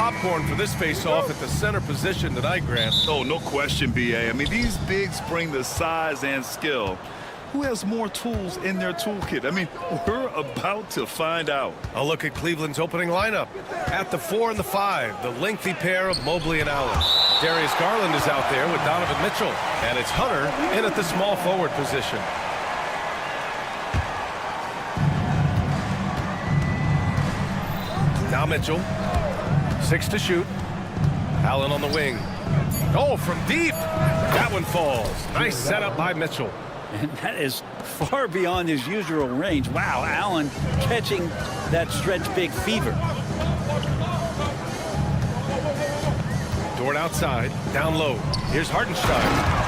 popcorn for this face-off at the center position tonight, Grant. Oh, no question, B.A. I mean, these bigs bring the size and skill. Who has more tools in their toolkit? I mean, we're about to find out. A look at Cleveland's opening lineup. At the 4 and the 5, the lengthy pair of Mobley and Allen. Darius Garland is out there with Donovan Mitchell. And it's Hunter in at the small forward position. Now Mitchell. 6 to shoot. Allen on the wing. Oh, from deep. That one falls. Nice setup by Mitchell. And that is far beyond his usual range. Wow, Allen catching that stretch big fever. Dort outside, down low. Here's Hartenstein.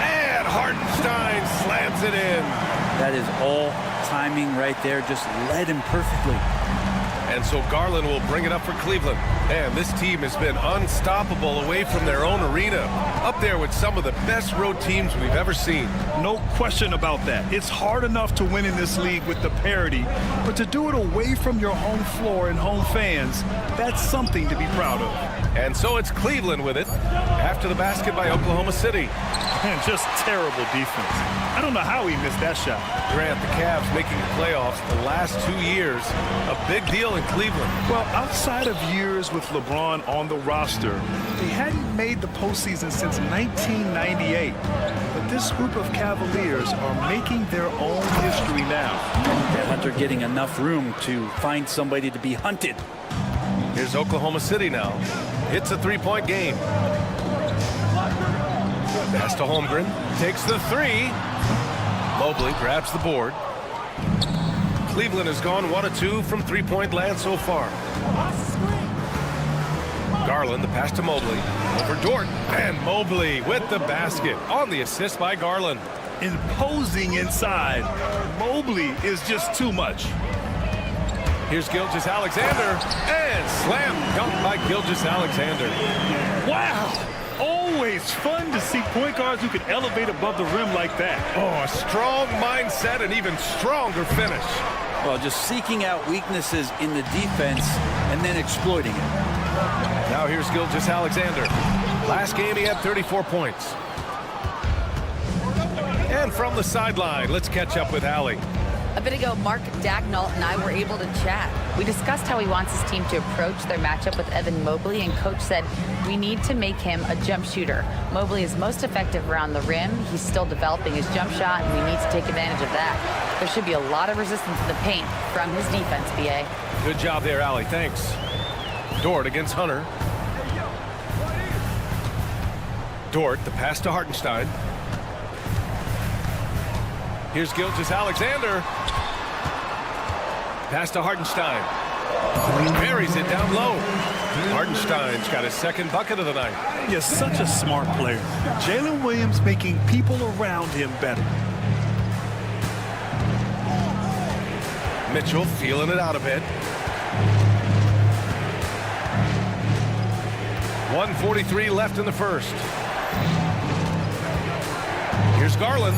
And Hartenstein slams it in. That is all timing right there. Just led him perfectly. And so Garland will bring it up for Cleveland. And this team has been unstoppable away from their own arena. Up there with some of the best road teams we've ever seen. No question about that. It's hard enough to win in this league with the parity, but to do it away from your home floor and home fans, that's something to be proud of. And so it's Cleveland with it after the basket by Oklahoma City. And just terrible defense. I don't know how he missed that shot. Grant, the Cavs making the playoffs the last 2 years. A big deal in Cleveland. Well, outside of years with LeBron on the roster, they hadn't made the postseason since 1998. But this group of Cavaliers are making their own history now. Hunter getting enough room to find somebody to be hunted. Here's Oklahoma City now. It's a three-point game. Pass to Holmgren. Takes the 3. Mobley grabs the board. Cleveland has gone 1 of 2 from three-point land so far. Garland, the pass to Mobley. Over Dort. And Mobley with the basket on the assist by Garland. Imposing inside. Mobley is just too much. Here's Gilgeous-Alexander. And slam dunk by Gilgeous-Alexander. Wow. Always fun to see point guards who can elevate above the rim like that. Oh, a strong mindset and even stronger finish. Well, just seeking out weaknesses in the defense and then exploiting it. Now here's Gilgeous-Alexander. Last game he had 34 points. And from the sideline, let's catch up with Allie. A bit ago, Mark Dagnall and I were able to chat. We discussed how he wants his team to approach their matchup with Evan Mobley, and Coach said, we need to make him a jump shooter. Mobley is most effective around the rim. He's still developing his jump shot, and we need to take advantage of that. There should be a lot of resistance to the paint from his defense, B.A. Good job there, Allie. Thanks. Dort against Hunter. Dort, the pass to Hartenstein. Here's Gilgeous-Alexander. Pass to Hartenstein. Buries it down low. Hartenstein's got his second bucket of the night. He's such a smart player. Jalen Williams making people around him better. Mitchell feeling it out a bit. 1:43 left in the first. Here's Garland.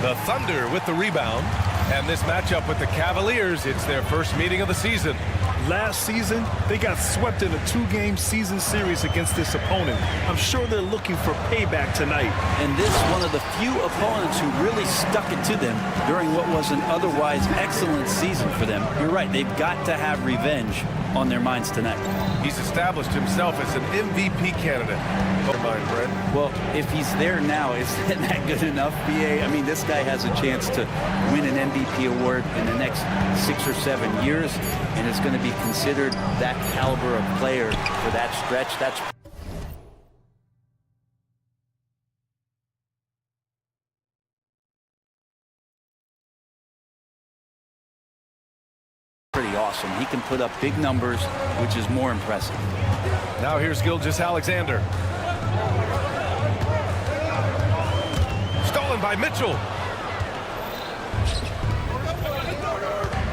The Thunder with the rebound. And this matchup with the Cavaliers, it's their first meeting of the season. Last season, they got swept in a 2-game season series against this opponent. I'm sure they're looking for payback tonight. And this one of the few opponents who really stuck it to them during what was an otherwise excellent season for them. You're right, they've got to have revenge on their minds tonight. He's established himself as an MVP candidate. Brett. Well, if he's there now, isn't that good enough, B.A.? I mean, this guy has a chance to win an MVP award in the next 6 or 7 years, and it's going to be considered that caliber of player for that stretch. That's pretty awesome. He can put up big numbers, which is more impressive. Now here's Gilgeous-Alexander. Stolen by Mitchell.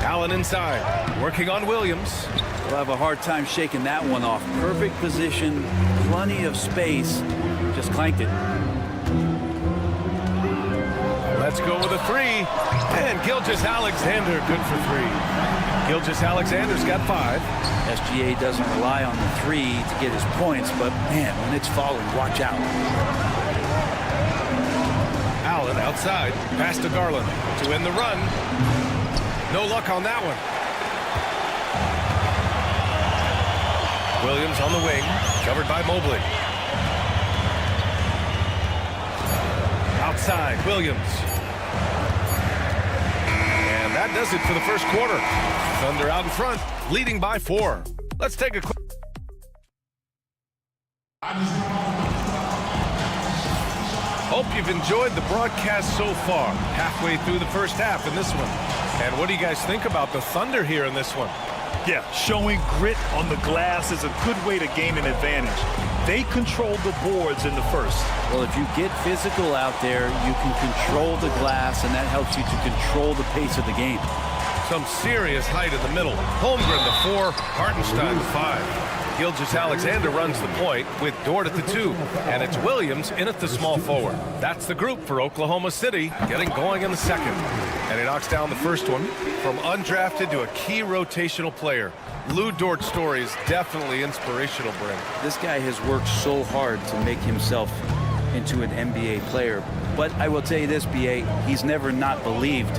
Allen inside, working on Williams. We'll have a hard time shaking that one off. Perfect position, plenty of space, just clanked it. Led Let's go with a three. And Gilgeous-Alexander, good for three. Gilgeous-Alexander's got 5. SGA doesn't rely on the three to get his points, but man, when it's falling, watch out. Allen outside, pass to Garland to end the run. No luck on that one. Williams on the wing, covered by Mobley. Outside, Williams. And that does it for the first quarter. Thunder out in front, leading by 4. Let's take a quick... Hope you've enjoyed the broadcast so far. Halfway through the first half in this one. And what do you guys think about the Thunder here in this one? Yeah, showing grit on the glass is a good way to gain an advantage. They controlled the boards in the first. Well, if you get physical out there, you can control the glass, and that helps you to control the pace of the game. Some serious height in the middle. Holmgren the 4, Hartenstein the 5. Gilgeous-Alexander runs the point with Dort at the 2, and it's Williams in at the small forward. That's the group for Oklahoma City, getting going in the second. And he knocks down the first one. From undrafted to a key rotational player, Lou Dort's story is definitely inspirational, Brent. This guy has worked so hard to make himself into an NBA player. But I will tell you this, BA, he's never not believed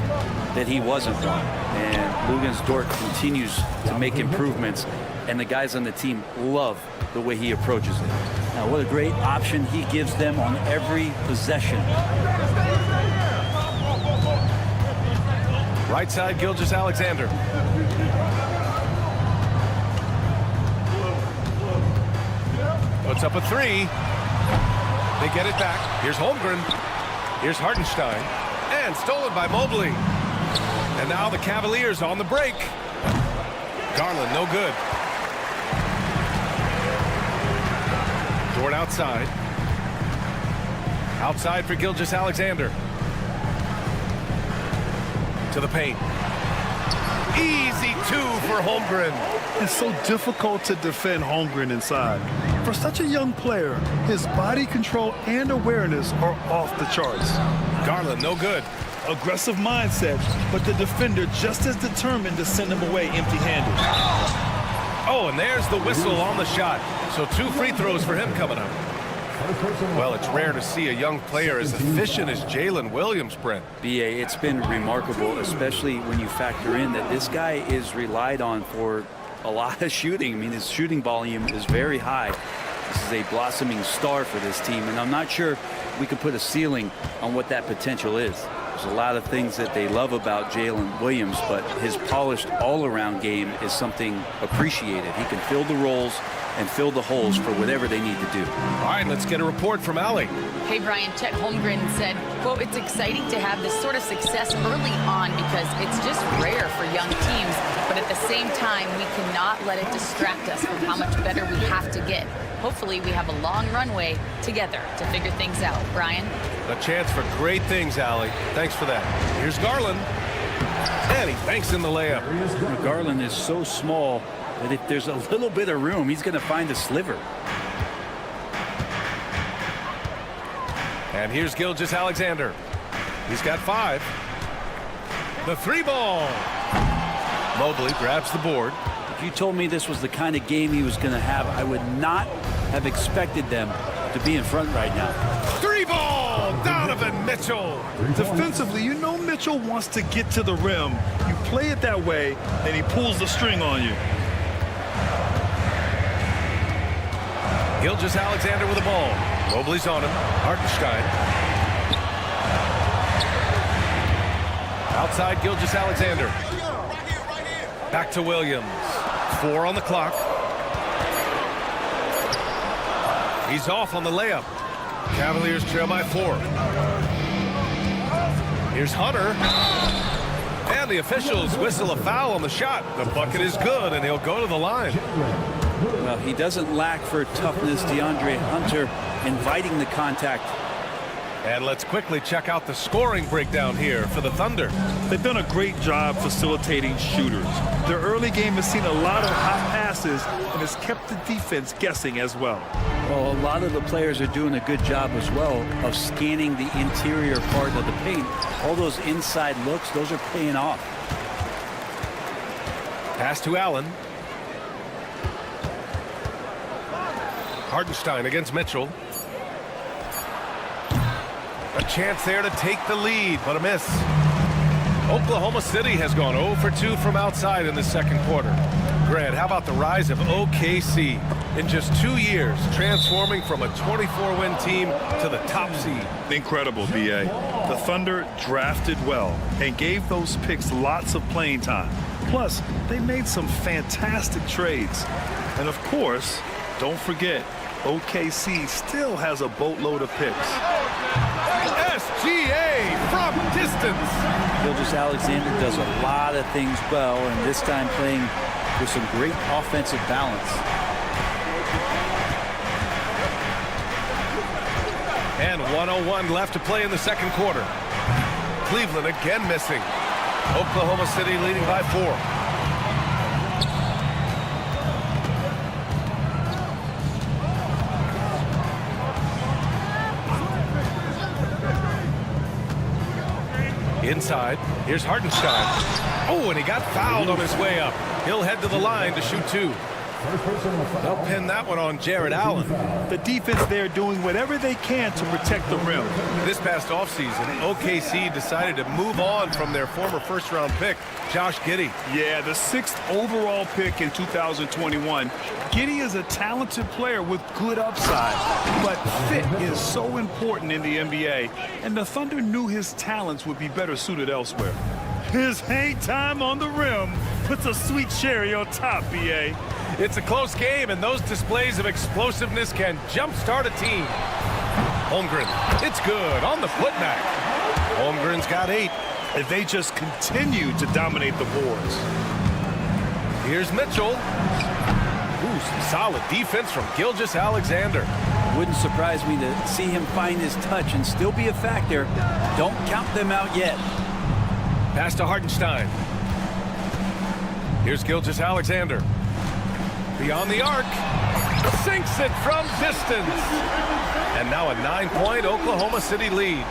that he wasn't one. And Luguentz Dort continues to make improvements, and the guys on the team love the way he approaches it. Now, what a great option he gives them on every possession. Right side, Gilgeous-Alexander. Puts up a 3. They get it back. Here's Holmgren. Here's Hartenstein. And stolen by Mobley. And now the Cavaliers on the break. Garland, no good. Dort outside. Outside for Gilgeous-Alexander. To the paint. Easy 2 for Holmgren. It's so difficult to defend Holmgren inside. For such a young player, his body control and awareness are off the charts. Garland, no good. Aggressive mindset, but the defender just as determined to send him away empty-handed. Oh, and there's the whistle on the shot. So 2 free throws for him coming up. Well, it's rare to see a young player as efficient as Jalen Williams, Brent. BA, it's been remarkable, especially when you factor in that this guy is relied on for a lot of shooting. I mean, his shooting volume is very high. This is a blossoming star for this team, and I'm not sure we can put a ceiling on what that potential is. There's a lot of things that they love about Jalen Williams, but his polished all-around game is something appreciated. He can fill the roles and fill the holes for whatever they need to do. All right, let's get a report from Allie. Hey, Brian, Chet Holmgren said, quote, "It's exciting to have this sort of success early on because it's just rare for young teams, but at the same time, we cannot let it distract us from how much better we have to get. Hopefully, we have a long runway together to figure things out." Brian? A chance for great things, Allie. Thanks for that. Here's Garland. And he banks in the layup. Garland is so small that if there's a little bit of room, he's going to find a sliver. And here's Gilgeous-Alexander. He's got 5. The 3 ball. Mobley grabs the board. If you told me this was the kind of game he was going to have, I would not have expected them to be in front right now. 3 ball. Donovan Mitchell. Defensively, you know Mitchell wants to get to the rim. You play it that way, and he pulls the string on you. Gilgeous-Alexander with the ball. Mobley's on him. Hartenstein. Outside Gilgeous-Alexander. Back to Williams. 4 on the clock. He's off on the layup. Cavaliers trail by 4. Here's Hunter. And the officials whistle a foul on the shot. The bucket is good, and he'll go to the line. Well, he doesn't lack for toughness. DeAndre Hunter inviting the contact. And let's quickly check out the scoring breakdown here for the Thunder. They've done a great job facilitating shooters. Their early game has seen a lot of hot passes and has kept the defense guessing as well. Well, a lot of the players are doing a good job as well of scanning the interior part of the paint All those inside looks, those are paying off. Pass to Allen. Hartenstein against Mitchell. A chance there to take the lead, but a miss. Oklahoma City has gone 0 for 2 from outside in the second quarter. Grant, how about the rise of OKC? In just 2 years, transforming from a 24-win team to the top seed. Incredible, B.A. The Thunder drafted well and gave those picks lots of playing time. Plus, they made some fantastic trades. And of course, don't forget, OKC still has a boatload of picks. SGA from distance. Gilgeous-Alexander does a lot of things well, and this time playing with some great offensive balance. And 1:01 left to play in the second quarter. Cleveland again missing. Oklahoma City leading by 4. Inside, here's Hartenstein. Oh, and he got fouled on his way up. He'll head to the line to shoot 2. They'll pin that one on Jared Allen. The defense there doing whatever they can to protect the rim. This past offseason, OKC decided to move on from their former first-round pick, Josh Giddey. Yeah, the 6th overall pick in 2021. Giddey is a talented player with good upside, but fit is so important in the NBA, and the Thunder knew his talents would be better suited elsewhere. His hang time on the rim puts a sweet cherry on top, B.A. It's a close game, and those displays of explosiveness can jumpstart a team. Holmgren, it's good on the putback. Holmgren's got 8. And they just continue to dominate the boards. Here's Mitchell. Ooh, some solid defense from Gilgeous-Alexander. Wouldn't surprise me to see him find his touch and still be a factor. Don't count them out yet. Pass to Hartenstein. Here's Gilgeous-Alexander. Beyond the arc. Sinks it from distance. And now a 9-point Oklahoma City lead.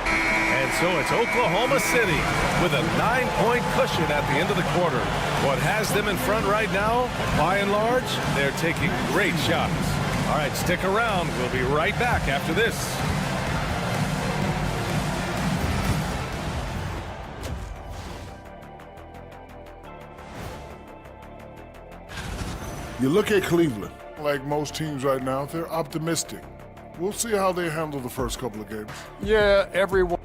And so it's Oklahoma City with a 9-point cushion at the end of the quarter. What has them in front right now, by and large, they're taking great shots. All right, stick around. We'll be right back after this. You look at Cleveland, like most teams right now, they're optimistic. We'll see how they handle the first couple of games. Yeah, everyone.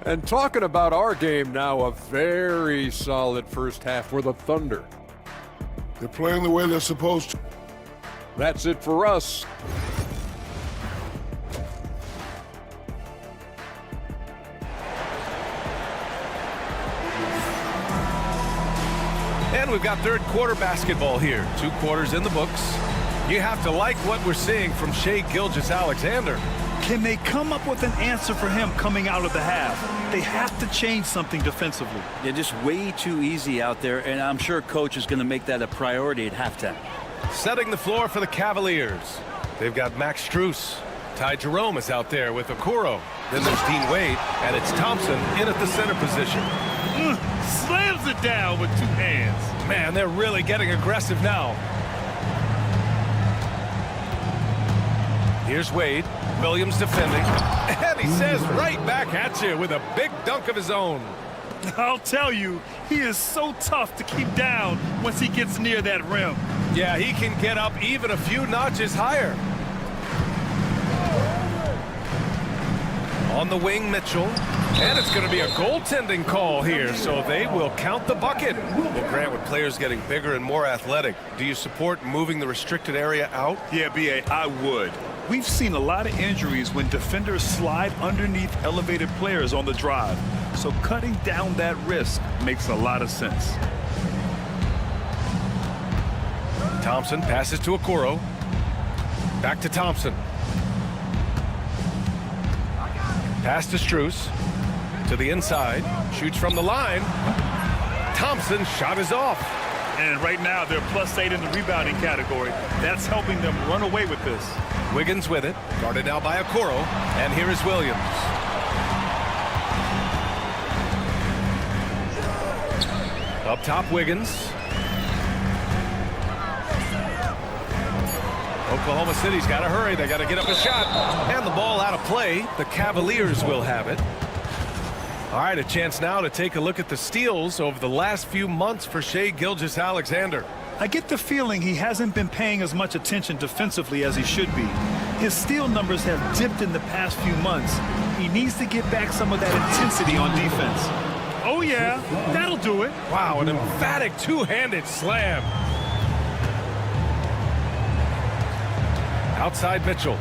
And talking about our game now, a very solid first half for the Thunder. They're playing the way they're supposed to. That's it for us. And we've got third quarter basketball here. 2 quarters in the books. You have to like what we're seeing from Shai Gilgeous-Alexander. Can they come up with an answer for him coming out of the half? They have to change something defensively. They're just way too easy out there, and I'm sure Coach is going to make that a priority at halftime. Setting the floor for the Cavaliers. They've got Max Strus. Ty Jerome is out there with Okoro. Then there's Dean Wade, and it's Thompson in at the center position. Slams it down with 2 hands. Man, they're really getting aggressive now. Here's Wade. Williams defending. And he says right back at you with a big dunk of his own. I'll tell you, he is so tough to keep down once he gets near that rim. Yeah, he can get up even a few notches higher. On the wing, Mitchell. And it's going to be a goaltending call here, so they will count the bucket. Well, Grant, with players getting bigger and more athletic, do you support moving the restricted area out? Yeah, B.A., I would. We've seen a lot of injuries when defenders slide underneath elevated players on the drive. So cutting down that risk makes a lot of sense. Thompson passes to Okoro. Back to Thompson. Pass to Strus. To the inside. Shoots from the line. Thompson's shot is off. And right now they're +8 in the rebounding category. That's helping them run away with this. Wiggins with it. Guarded now by Okoro. And here is Williams. Up top, Wiggins. Oklahoma City's got to hurry. They got to get up a shot. And the ball out of play. The Cavaliers will have it. All right, a chance now to take a look at the steals over the last few months for Shai Gilgeous-Alexander. I get the feeling he hasn't been paying as much attention defensively as he should be. His steal numbers have dipped in the past few months. He needs to get back some of that intensity on defense. Oh, yeah, that'll do it. Wow, an emphatic two-handed slam. Outside Mitchell.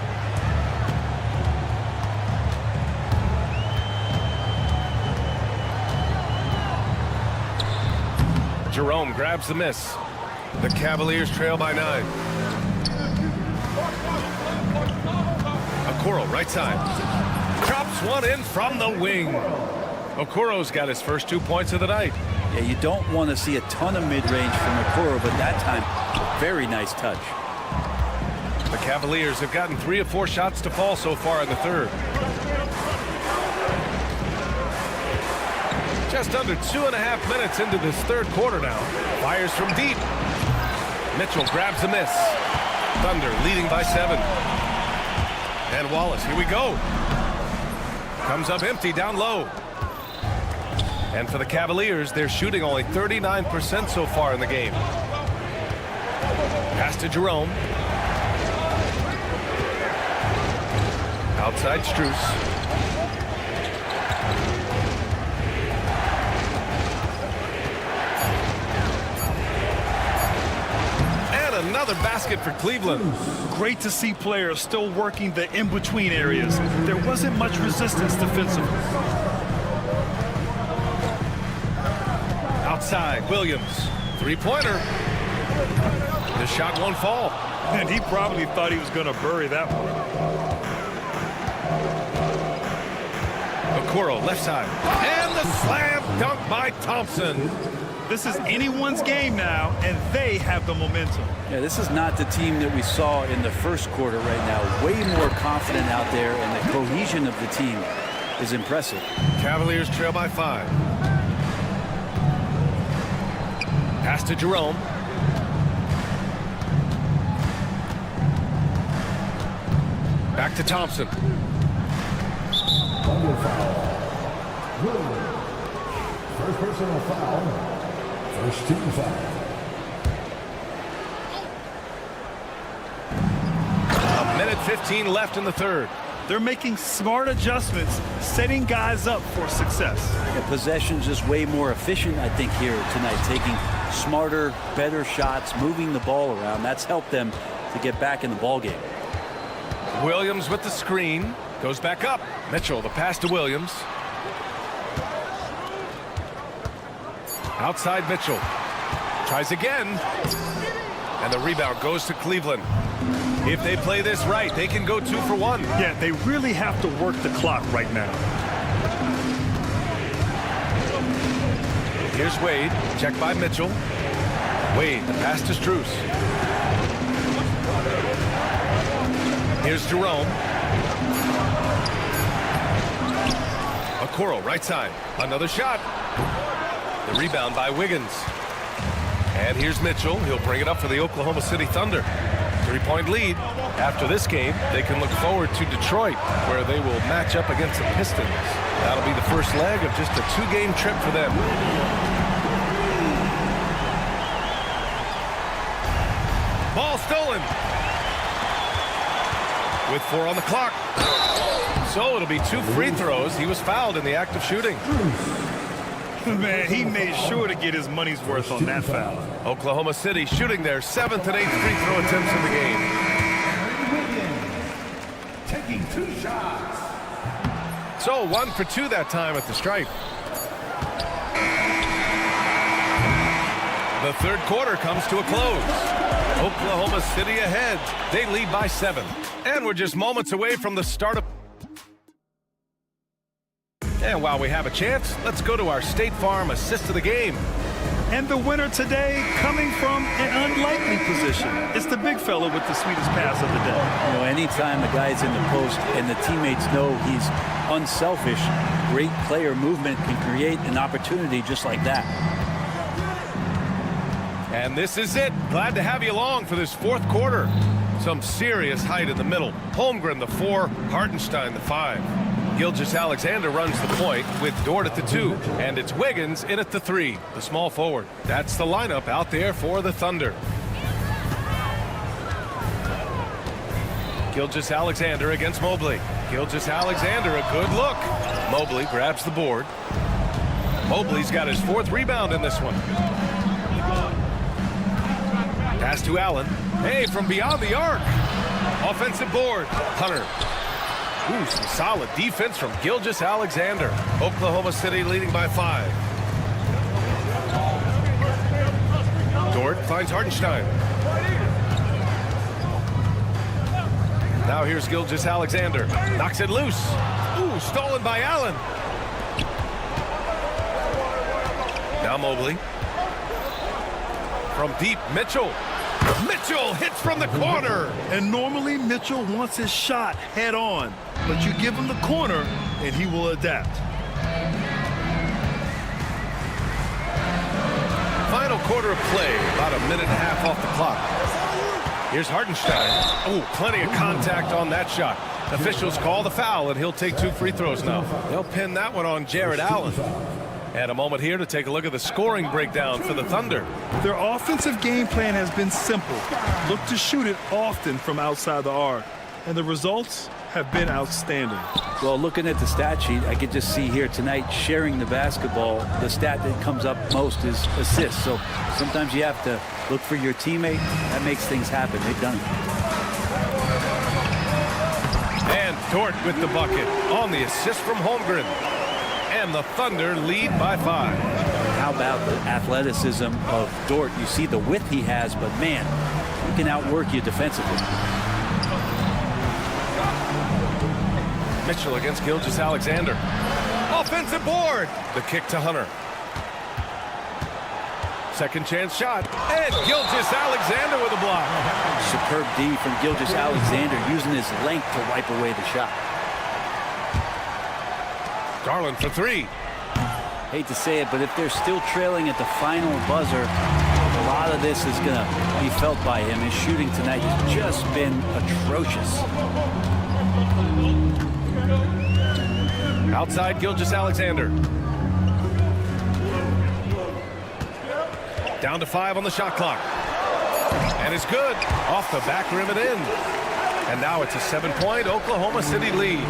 Jerome grabs the miss. The Cavaliers trail by 9. Okoro, right side. Drops one in from the wing. Okoro's got his first 2 points of the night. Yeah, you don't want to see a ton of mid-range from Okoro, but that time, very nice touch. The Cavaliers have gotten 3 of 4 shots to fall so far in the third. Just under 2.5 minutes into this third quarter now. Fires from deep. Mitchell grabs the miss. Thunder leading by 7. And Wallace, here we go. Comes up empty down low. And for the Cavaliers, they're shooting only 39% so far in the game. Pass to Jerome. Outside Strus. And another basket for Cleveland. Great to see players still working the in-between areas. There wasn't much resistance defensively. Outside, Williams. Three-pointer. The shot won't fall. And he probably thought he was going to bury that one. Okoro, left side. And the slam dunk by Thompson. This is anyone's game now, and they have the momentum. Yeah, this is not the team that we saw in the first quarter right now. Way more confident out there, and the cohesion of the team is impressive. Cavaliers trail by 5. Pass to Jerome. Back to Thompson. First personal foul. First team foul. A minute 15 left in the third. They're making smart adjustments, setting guys up for success. The possession's just way more efficient, I think, here tonight. Taking smarter, better shots, moving the ball around. That's helped them to get back in the ball game. Williams with the screen. Goes back up. Mitchell, the pass to Williams. Outside Mitchell. Tries again. And the rebound goes to Cleveland. If they play this right, they can go 2 for 1. Yeah, they really have to work the clock right now. Here's Wade. Checked by Mitchell. Wade, the pass to Strus. Here's Jerome. Okoro, right side. Another shot. The rebound by Wiggins. And here's Mitchell. He'll bring it up for the Oklahoma City Thunder. 3-point lead. After this game, they can look forward to Detroit, where they will match up against the Pistons. That'll be the first leg of just a 2-game trip for them. Ball stolen. With 4 on the clock. So it'll be 2 free throws. He was fouled in the act of shooting. Man, he made sure to get his money's worth on that foul. Oklahoma City shooting their 7th and 8th free throw attempts in the game. Taking 2 shots. So 1 for 2 that time at the stripe. The third quarter comes to a close. Oklahoma City ahead. They lead by 7. And we're just moments away from the start of... And while we have a chance, let's go to our State Farm assist of the game. And the winner today coming from an unlikely position. It's the big fella with the sweetest pass of the day. You know, anytime the guy's in the post and the teammates know he's unselfish, great player movement can create an opportunity just like that. And this is it. Glad to have you along for this fourth quarter. Some serious height in the middle. Holmgren, the 4, Hartenstein, the 5. Gilgeous-Alexander runs the point with Dort at the 2, and it's Wiggins in at the 3, the small forward. That's the lineup out there for the Thunder. Gilgeous-Alexander against Mobley. Gilgeous-Alexander, a good look. Mobley grabs the board. Mobley's got his 4th rebound in this one. Pass to Allen. Hey, from beyond the arc. Offensive board. Hunter. Ooh, some solid defense from Gilgeous-Alexander. Oklahoma City leading by 5. Dort finds Hartenstein. Now here's Gilgeous-Alexander. Knocks it loose. Ooh, stolen by Allen. Now Mobley. From deep, Mitchell. Mitchell hits from the corner. And normally Mitchell wants his shot head on, but you give him the corner and he will adapt. Final quarter of play, about a minute and a half off the clock. Here's Hartenstein. Oh, plenty of contact on that shot. Officials call the foul, and he'll take 2 free throws now. They'll pin that one on Jared Allen. And a moment here to take a look at the scoring breakdown for the Thunder. Their offensive game plan has been simple. Look to shoot it often from outside the arc. And the results have been outstanding. Well, looking at the stat sheet, I could just see here tonight sharing the basketball. The stat that comes up most is assists. So sometimes you have to look for your teammate. That makes things happen. They've done it. And Dort with the bucket on the assist from Holmgren. And the Thunder lead by 5. How about the athleticism of Dort? You see the width he has, but man, he can outwork you defensively. Mitchell against Gilgeous-Alexander. Offensive board. The kick to Hunter. Second chance shot. And Gilgeous-Alexander with a block. Superb D from Gilgeous-Alexander, using his length to wipe away the shot. Garland for 3. Hate to say it, but if they're still trailing at the final buzzer, a lot of this is going to be felt by him. His shooting tonight has just been atrocious. Outside Gilgeous-Alexander. Down to 5 on the shot clock. And it's good. Off the back rim and in. And now it's a 7-point Oklahoma City lead.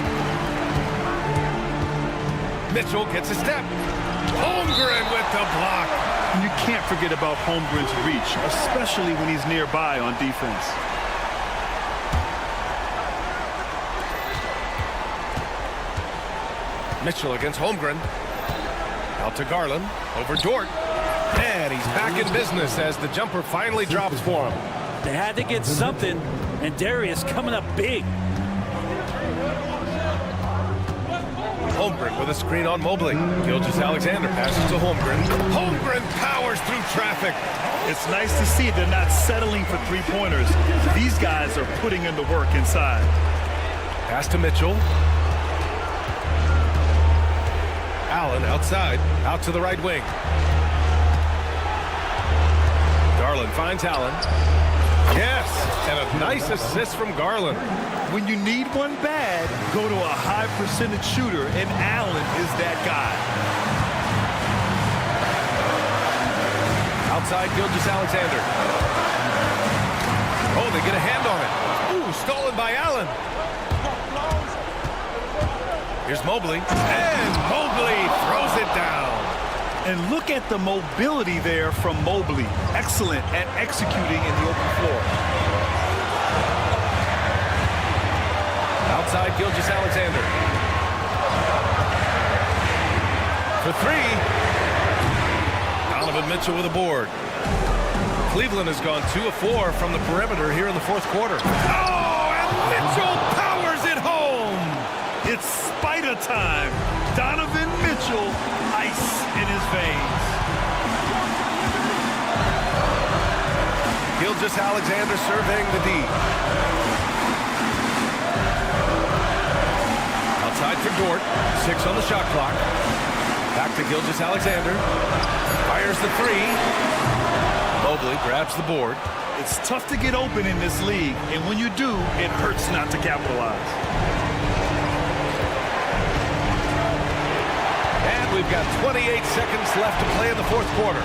Mitchell gets a step. Holmgren with the block. You can't forget about Holmgren's reach, especially when he's nearby on defense. Mitchell against Holmgren. Out to Garland. Over Dort. And he's back in business as the jumper finally drops for him. They had to get something, and Darius coming up big. Holmgren with a screen on Mobley. Gilgeous-Alexander passes to Holmgren. Holmgren powers through traffic. It's nice to see they're not settling for three-pointers. These guys are putting in the work inside. Pass to Mitchell. Allen outside, out to the right wing. Garland finds Allen. Yes, and a nice assist from Garland. When you need one bad, go to a high percentage shooter, and Allen is that guy. Outside Gilgeous-Alexander. Oh, they get a hand on it. Ooh, stolen by Allen. Here's Mobley, and Mobley throws it down. And look at the mobility there from Mobley. Excellent at executing in the open floor. Outside Gilgeous-Alexander. For 3. Donovan Mitchell with a board. Cleveland has gone 2 of 4 from the perimeter here in the fourth quarter. Oh, and Mitchell powers it home. It's spider time. Donovan Mitchell, ice in his veins. Gilgeous-Alexander surveying the D. Outside for Dort. 6 on the shot clock. Back to Gilgeous-Alexander. Fires the 3. Mobley grabs the board. It's tough to get open in this league, and when you do, it hurts not to capitalize. And we've got 28 seconds left to play in the fourth quarter.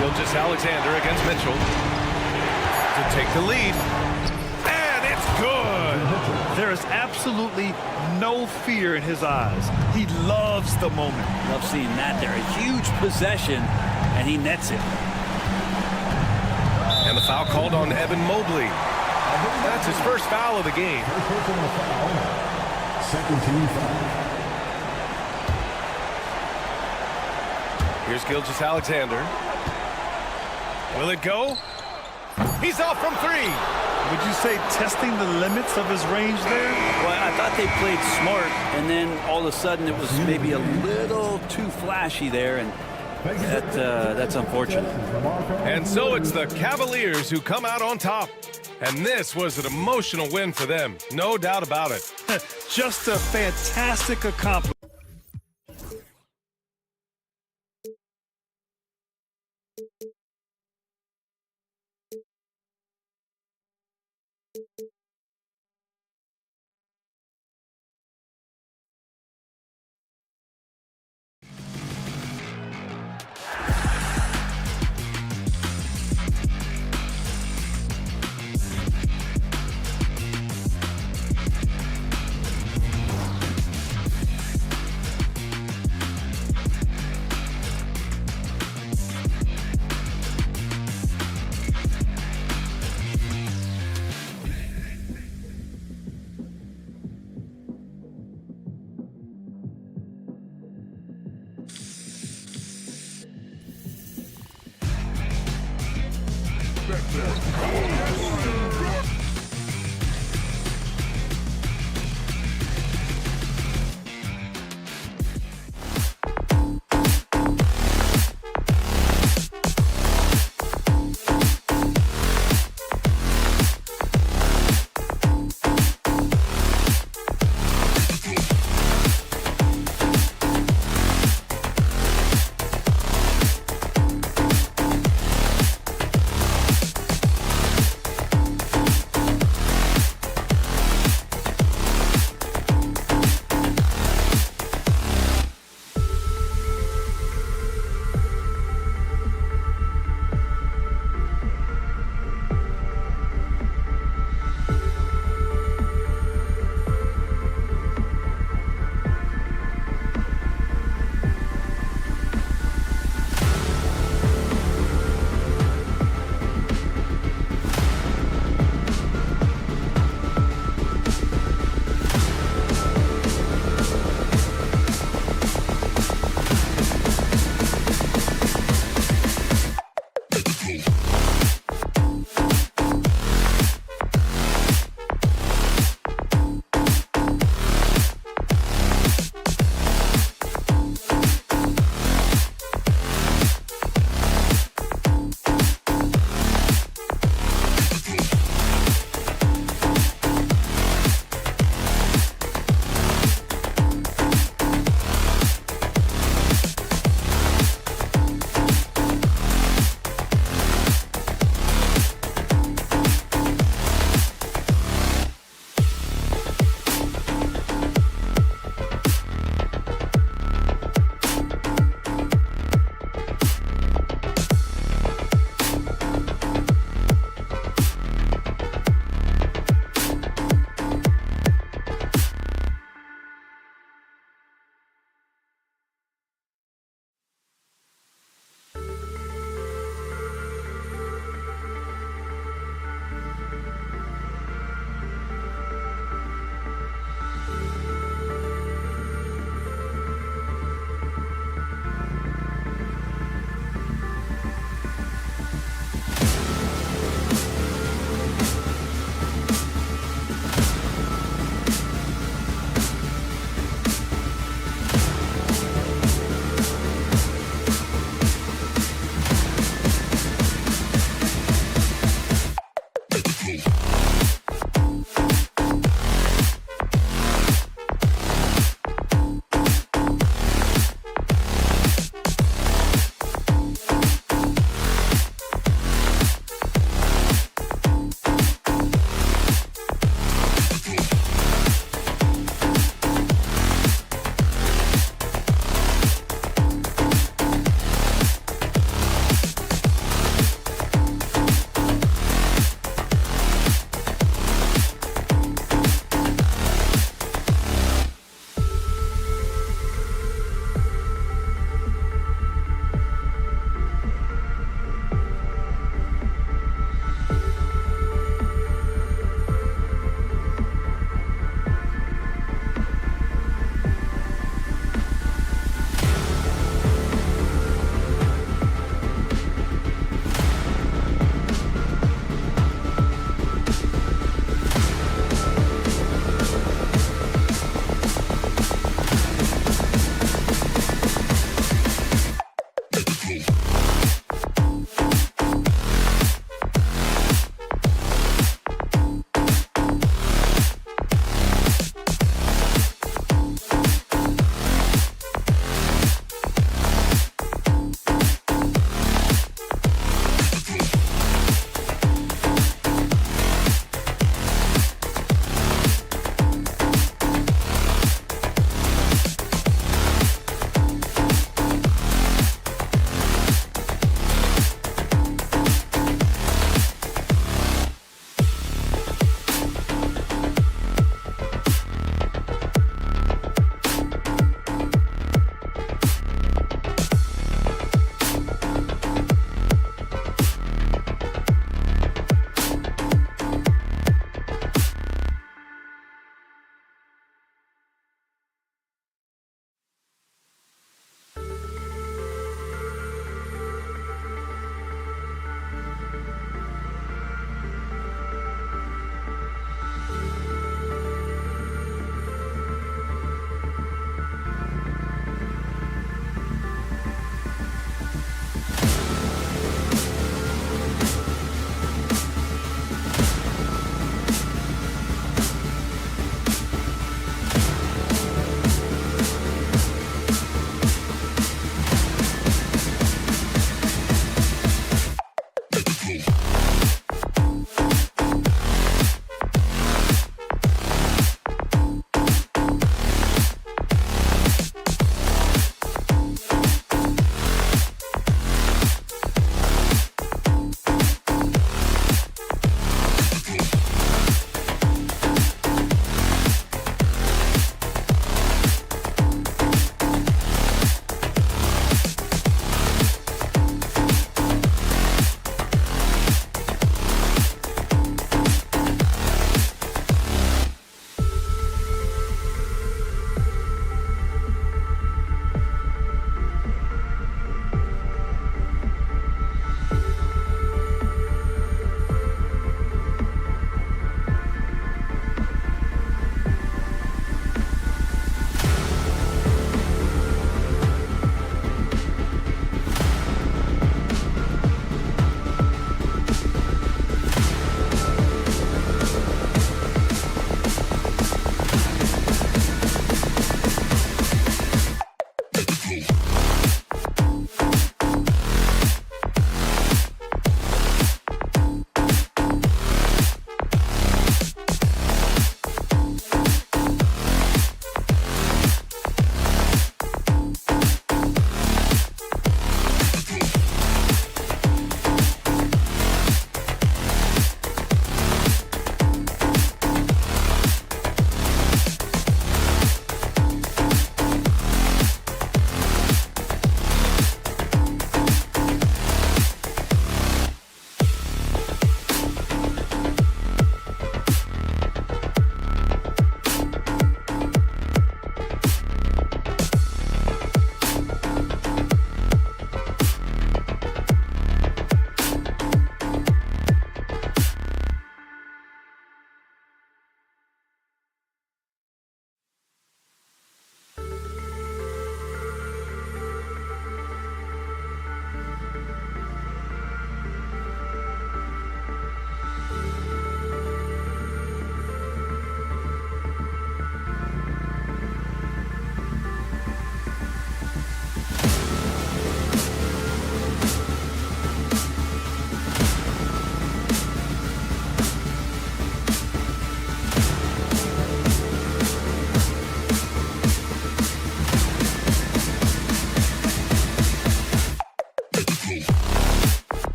Gilgeous-Alexander against Mitchell to take the lead. And it's good. There is absolutely no fear in his eyes. He loves the moment. Love seeing that there. A huge possession, and he nets it. And the foul called on Evan Mobley. That's his first foul of the game. First personal foul. Second team foul. Here's Gilgeous-Alexander. Will it go? He's off from three. Would you say testing the limits of his range there? Well, I thought they played smart, and then all of a sudden it was maybe a little too flashy there, and that's unfortunate. And so it's the Cavaliers who come out on top. And this was an emotional win for them, no doubt about it. Just a fantastic accomplishment.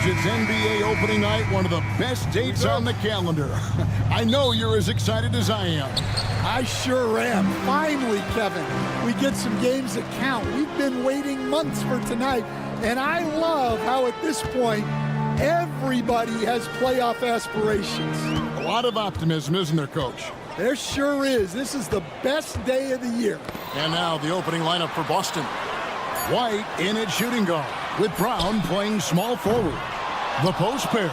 It's NBA opening night, one of the best dates on the calendar. I know you're as excited as I am. I sure am. Finally, Kevin, we get some games that count. We've been waiting months for tonight, and I love how at this point, everybody has playoff aspirations. A lot of optimism, isn't there, Coach? There sure is. This is the best day of the year. And now the opening lineup for Boston. White in at shooting guard, with Brown playing small forward. The post pair,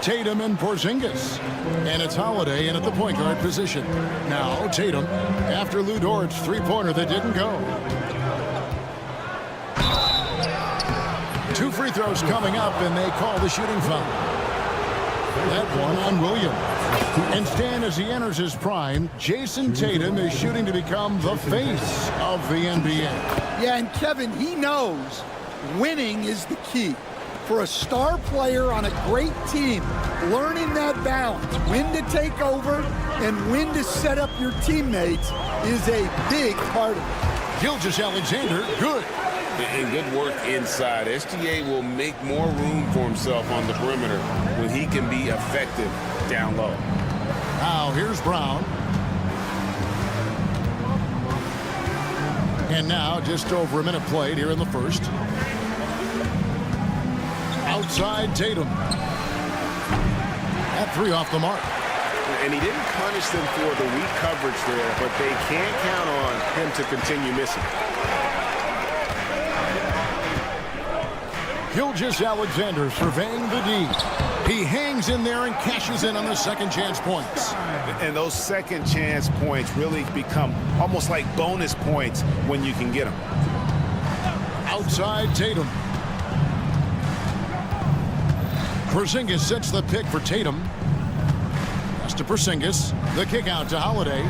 Tatum and Porzingis. And it's Holiday in at the point guard position. Now Tatum, after Lou Dort's three-pointer that didn't go. 2 free throws coming up, and they call the shooting foul. That one on Williams. And Stan, as he enters his prime, Jason Tatum is shooting to become the face of the NBA. Yeah, and Kevin, he knows winning is the key. For a star player on a great team, learning that balance, when to take over and when to set up your teammates is a big part of it. Gilgeous-Alexander, good. And good work inside. SGA will make more room for himself on the perimeter when he can be effective down low. Now here's Brown. And now just over a minute played here in the first. Outside Tatum. That 3 off the mark. And he didn't punish them for the weak coverage there, but they can't count on him to continue missing. Gilgeous-Alexander surveying the D. He hangs in there and cashes in on the second chance points. And those second chance points really become almost like bonus points when you can get them. Outside Tatum. Porzingis sets the pick for Tatum. Pass to Porzingis. The kick out to Holiday.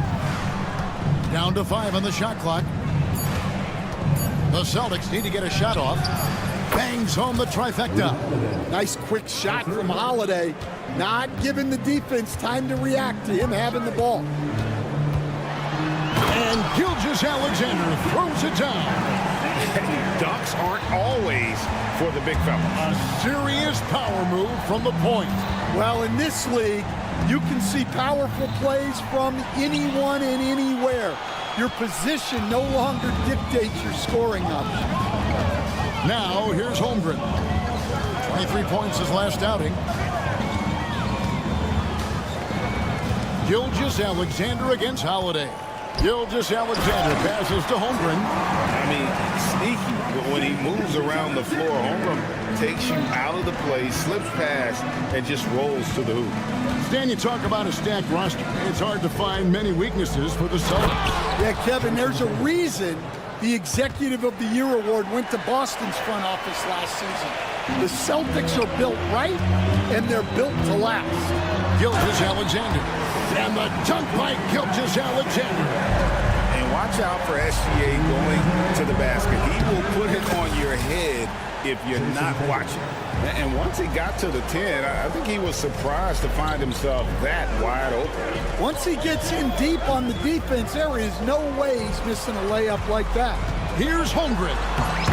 Down to 5 on the shot clock. The Celtics need to get a shot off. Bangs home the trifecta. Nice quick shot from Holiday. Not giving the defense time to react to him having the ball. And Gilgeous-Alexander throws it down. Dunks aren't always for the big fellas. A serious power move from the point. Well, in this league, you can see powerful plays from anyone and anywhere. Your position no longer dictates your scoring options. Now, here's Holmgren. 23 points his last outing. Gilgeous-Alexander against Holiday. Gilgeous-Alexander passes to Holmgren. I mean, sneaky. But when he moves around the floor, Holmgren takes you out of the play, slips past, and just rolls to the hoop. Stan, you talk about a stacked roster. It's hard to find many weaknesses for the Celtics. Yeah, Kevin, there's a reason the Executive of the Year award went to Boston's front office last season. The Celtics are built right, and they're built to last. Gilgeous-Alexander. And the dunk by Gilgeous-Alexander. And watch out for SGA going to the basket. He will put it on your head if you're not watching. And once he got to the 10, I think he was surprised to find himself that wide open. Once he gets in deep on the defense, there is no way he's missing a layup like that. Here's Holmgren.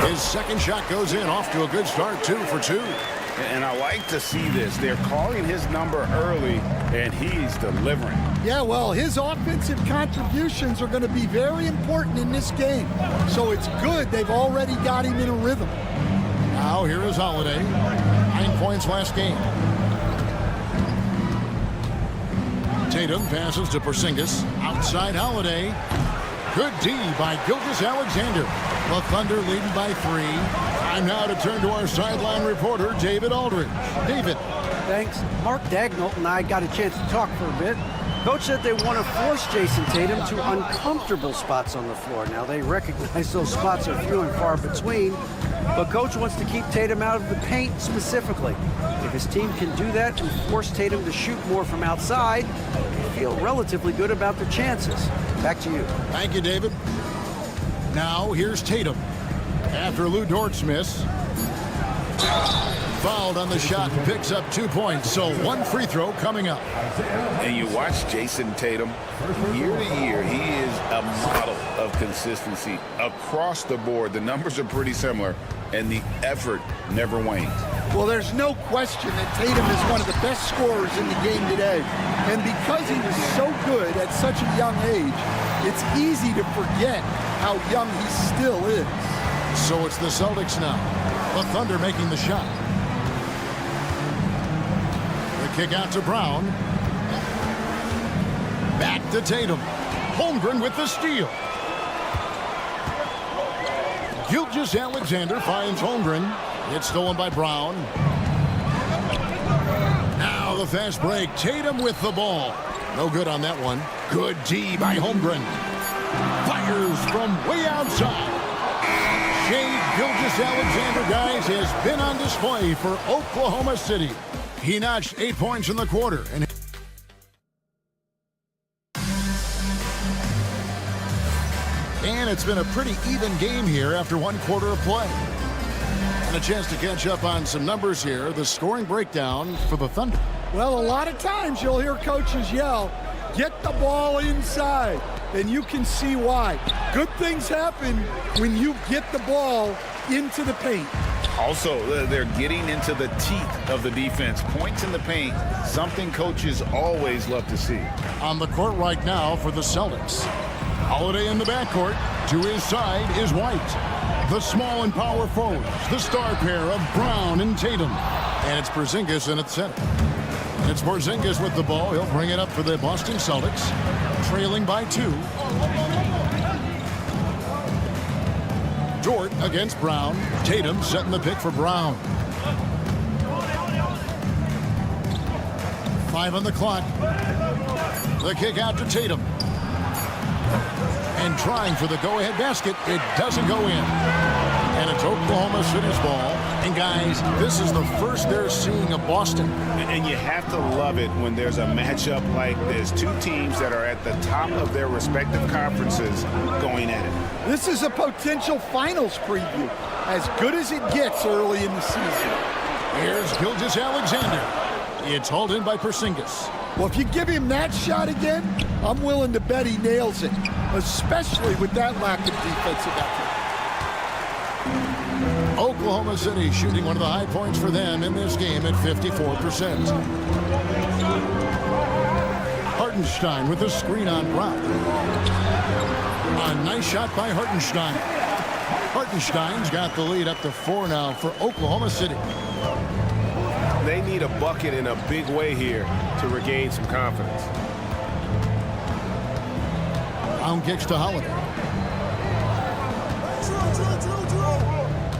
His second shot goes in, off to a good start, 2 for 2. And I like to see this. They're calling his number early, and he's delivering. Yeah, well, his offensive contributions are going to be very important in this game. So it's good they've already got him in a rhythm. Now here is Holiday. 9 points last game. Tatum passes to Porzingis. Outside Holiday. Good D by Gilgeous-Alexander. The Thunder leading by 3. Time now to turn to our sideline reporter, David Aldridge. David. Thanks. Mark Daignault and I got a chance to talk for a bit. Coach said they want to force Jason Tatum to uncomfortable spots on the floor. Now, they recognize those spots are few and far between, but Coach wants to keep Tatum out of the paint specifically. If his team can do that and force Tatum to shoot more from outside, they feel relatively good about their chances. Back to you. Thank you, David. Now, here's Tatum. After Lou Dort's miss. Fouled on the shot, picks up 2 points, so 1 free throw coming up. And you watch Jason Tatum, year to year, he is a model of consistency across the board. The numbers are pretty similar, and the effort never wanes. Well, there's no question that Tatum is one of the best scorers in the game today. And because he was so good at such a young age, it's easy to forget how young he still is. So it's the Celtics now. The Thunder making the shot. The kick out to Brown. Back to Tatum. Holmgren with the steal. Gilgeous-Alexander finds Holmgren. It's stolen by Brown. Now the fast break. Tatum with the ball. No good on that one. Good D by Holmgren. Fires from way outside. Shea Gilgeous-Alexander, guys, has been on display for Oklahoma City. He notched 8 points in the quarter. And it's been a pretty even game here after 1 quarter of play. And a chance to catch up on some numbers here. The scoring breakdown for the Thunder. Well, a lot of times you'll hear coaches yell, get the ball inside. And you can see why. Good things happen when you get the ball into the paint. Also, they're getting into the teeth of the defense. Points in the paint, something coaches always love to see. On the court right now for the Celtics. Holiday in the backcourt. To his side is White. The small and power forwards. The star pair of Brown and Tatum. And it's Porzingis in at center. It's Porzingis with the ball. He'll bring it up for the Boston Celtics. Trailing by 2. Dort against Brown. Tatum setting the pick for Brown. 5 on the clock. The kick out to Tatum. And trying for the go-ahead basket. It doesn't go in. And it's Oklahoma City's ball. And guys, this is the first they're seeing of Boston. And you have to love it when there's a matchup like this. 2 teams that are at the top of their respective conferences going at it. This is a potential finals preview. As good as it gets early in the season. Here's Gilgeous-Alexander. It's hauled in by Porzingis. Well, if you give him that shot again, I'm willing to bet he nails it. Especially with that lack of defensive effort. Oklahoma City shooting one of the high points for them in this game at 54%. Hartenstein with a screen on Brown. A nice shot by Hartenstein. Hartenstein's got the lead up to 4 now for Oklahoma City. They need a bucket in a big way here to regain some confidence. Brown kicks to Holiday.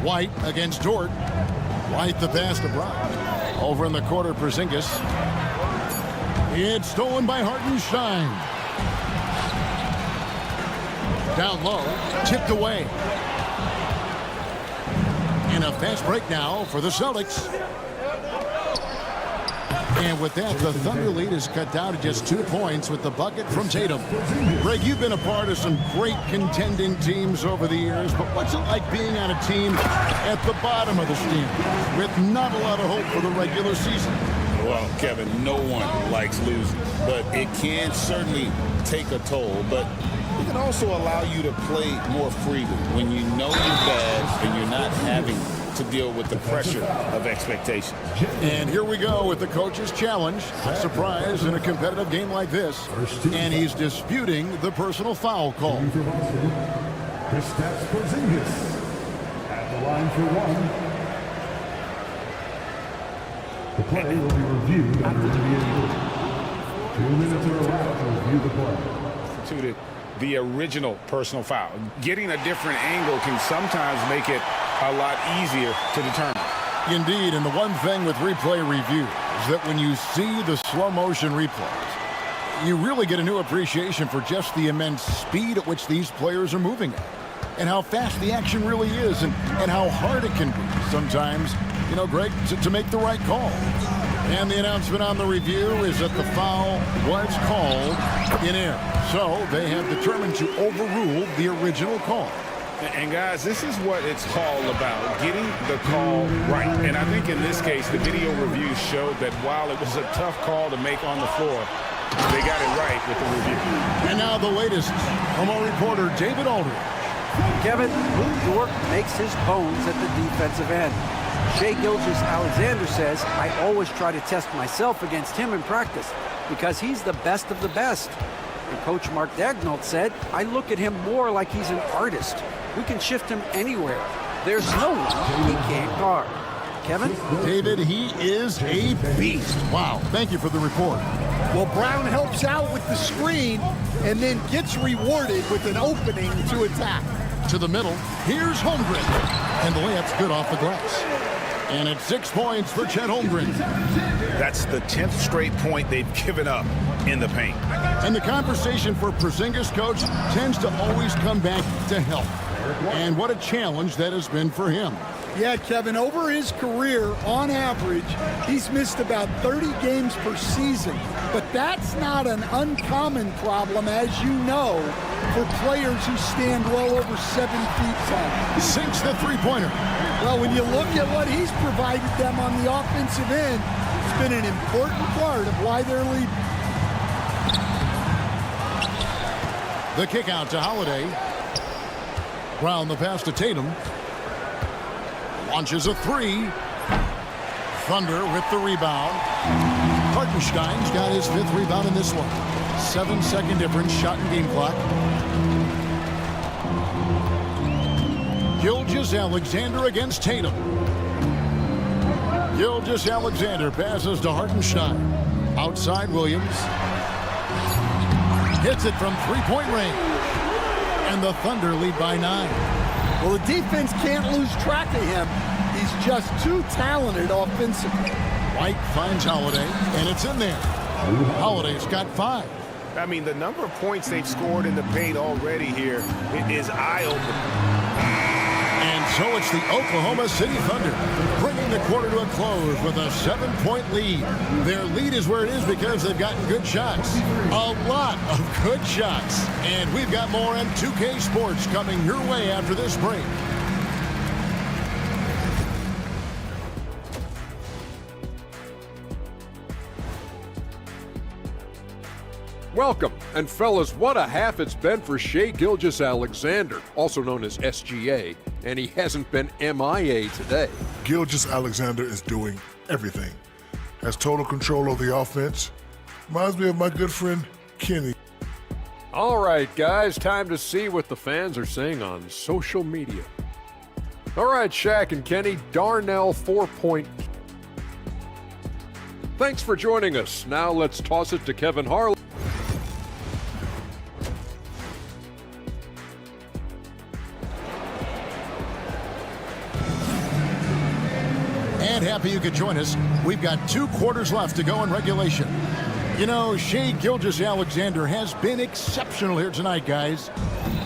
White against Dort. White the pass to Brown. Over in the corner, Porzingis. It's stolen by Hartenstein. Down low, tipped away. And a fast break now for the Celtics. And with that, the Thunder lead is cut down to just 2 points with the bucket from Tatum. Greg, you've been a part of some great contending teams over the years, but what's it like being on a team at the bottom of the standings with not a lot of hope for the regular season? Well, Kevin, no one likes losing, but it can certainly take a toll. But it can also allow you to play more freely when you know you're bad and you're not having to deal with the pressure of expectation. And here we go with the coach's challenge. Surprise in a competitive game like this. And he's disputing the personal foul call. Kristaps Porzingis at the line for 1. The play will be reviewed under NBA rule. 2 minutes are allowed to review the play. The original personal foul. Getting a different angle can sometimes make it a lot easier to determine. Indeed, and the one thing with replay review is that when you see the slow motion replays, you really get a new appreciation for just the immense speed at which these players are moving at, and how fast the action really is, and how hard it can be sometimes, you know, Greg, to make the right call. And the announcement on the review is that the foul was called in error. So they have determined to overrule the original call. And guys, this is what it's all about, getting the call right. And I think in this case, the video review showed that while it was a tough call to make on the floor, they got it right with the review. And now the latest from our reporter, David Aldridge. Kevin, New York makes his bones at the defensive end. Shai Gilgeous-Alexander says, I always try to test myself against him in practice because he's the best of the best. And Coach Mark Daigneault said, I look at him more like he's an artist. We can shift him anywhere. There's no one he can't guard. Kevin? David, he is a beast. Wow, thank you for the report. Well, Brown helps out with the screen and then gets rewarded with an opening to attack. To the middle, here's Holmgren. And the layup's good off the glass. And it's 6 points for Chet Holmgren. That's the 10th straight point they've given up in the paint. And the conversation for Porzingis, coach, tends to always come back to health. And what a challenge that has been for him. Yeah, Kevin, over his career, on average, he's missed about 30 games per season. But that's not an uncommon problem, as you know, for players who stand well over 7 feet tall. Sinks the three-pointer. Well, when you look at what he's provided them on the offensive end, it's been an important part of why they're leading. The kick out to Holiday. Brown the pass to Tatum. Launches a three. Thunder with the rebound. Hartenstein's got his 5th rebound in this one. 7-second difference, shot and game clock. Gilgeous-Alexander against Tatum. Gilgeous-Alexander passes to Hartenstein. Outside Williams. Hits it from three-point range. And the Thunder lead by 9. Well, the defense can't lose track of him. He's just too talented offensively. White finds Holiday, and it's in there. Holiday's got 5. I mean, the number of points they've scored in the paint already here is eye-opening. And so it's the Oklahoma City Thunder bringing the quarter to a close with a 7-point lead. Their lead is where it is because they've gotten good shots. A lot of good shots. And we've got more on 2K Sports coming your way after this break. Welcome, and fellas, what a half it's been for Shai Gilgeous-Alexander, also known as SGA, and he hasn't been MIA today. Gilgeous-Alexander is doing everything. Has total control of the offense. Reminds me of my good friend Kenny. All right, guys, time to see what the fans are saying on social media. All right, Shaq and Kenny, Darnell 4-point. Thanks for joining us. Now let's toss it to Kevin Harlan. And happy you could join us. We've got 2 quarters left to go in regulation. You know, Shai Gilgeous-Alexander has been exceptional here tonight, guys.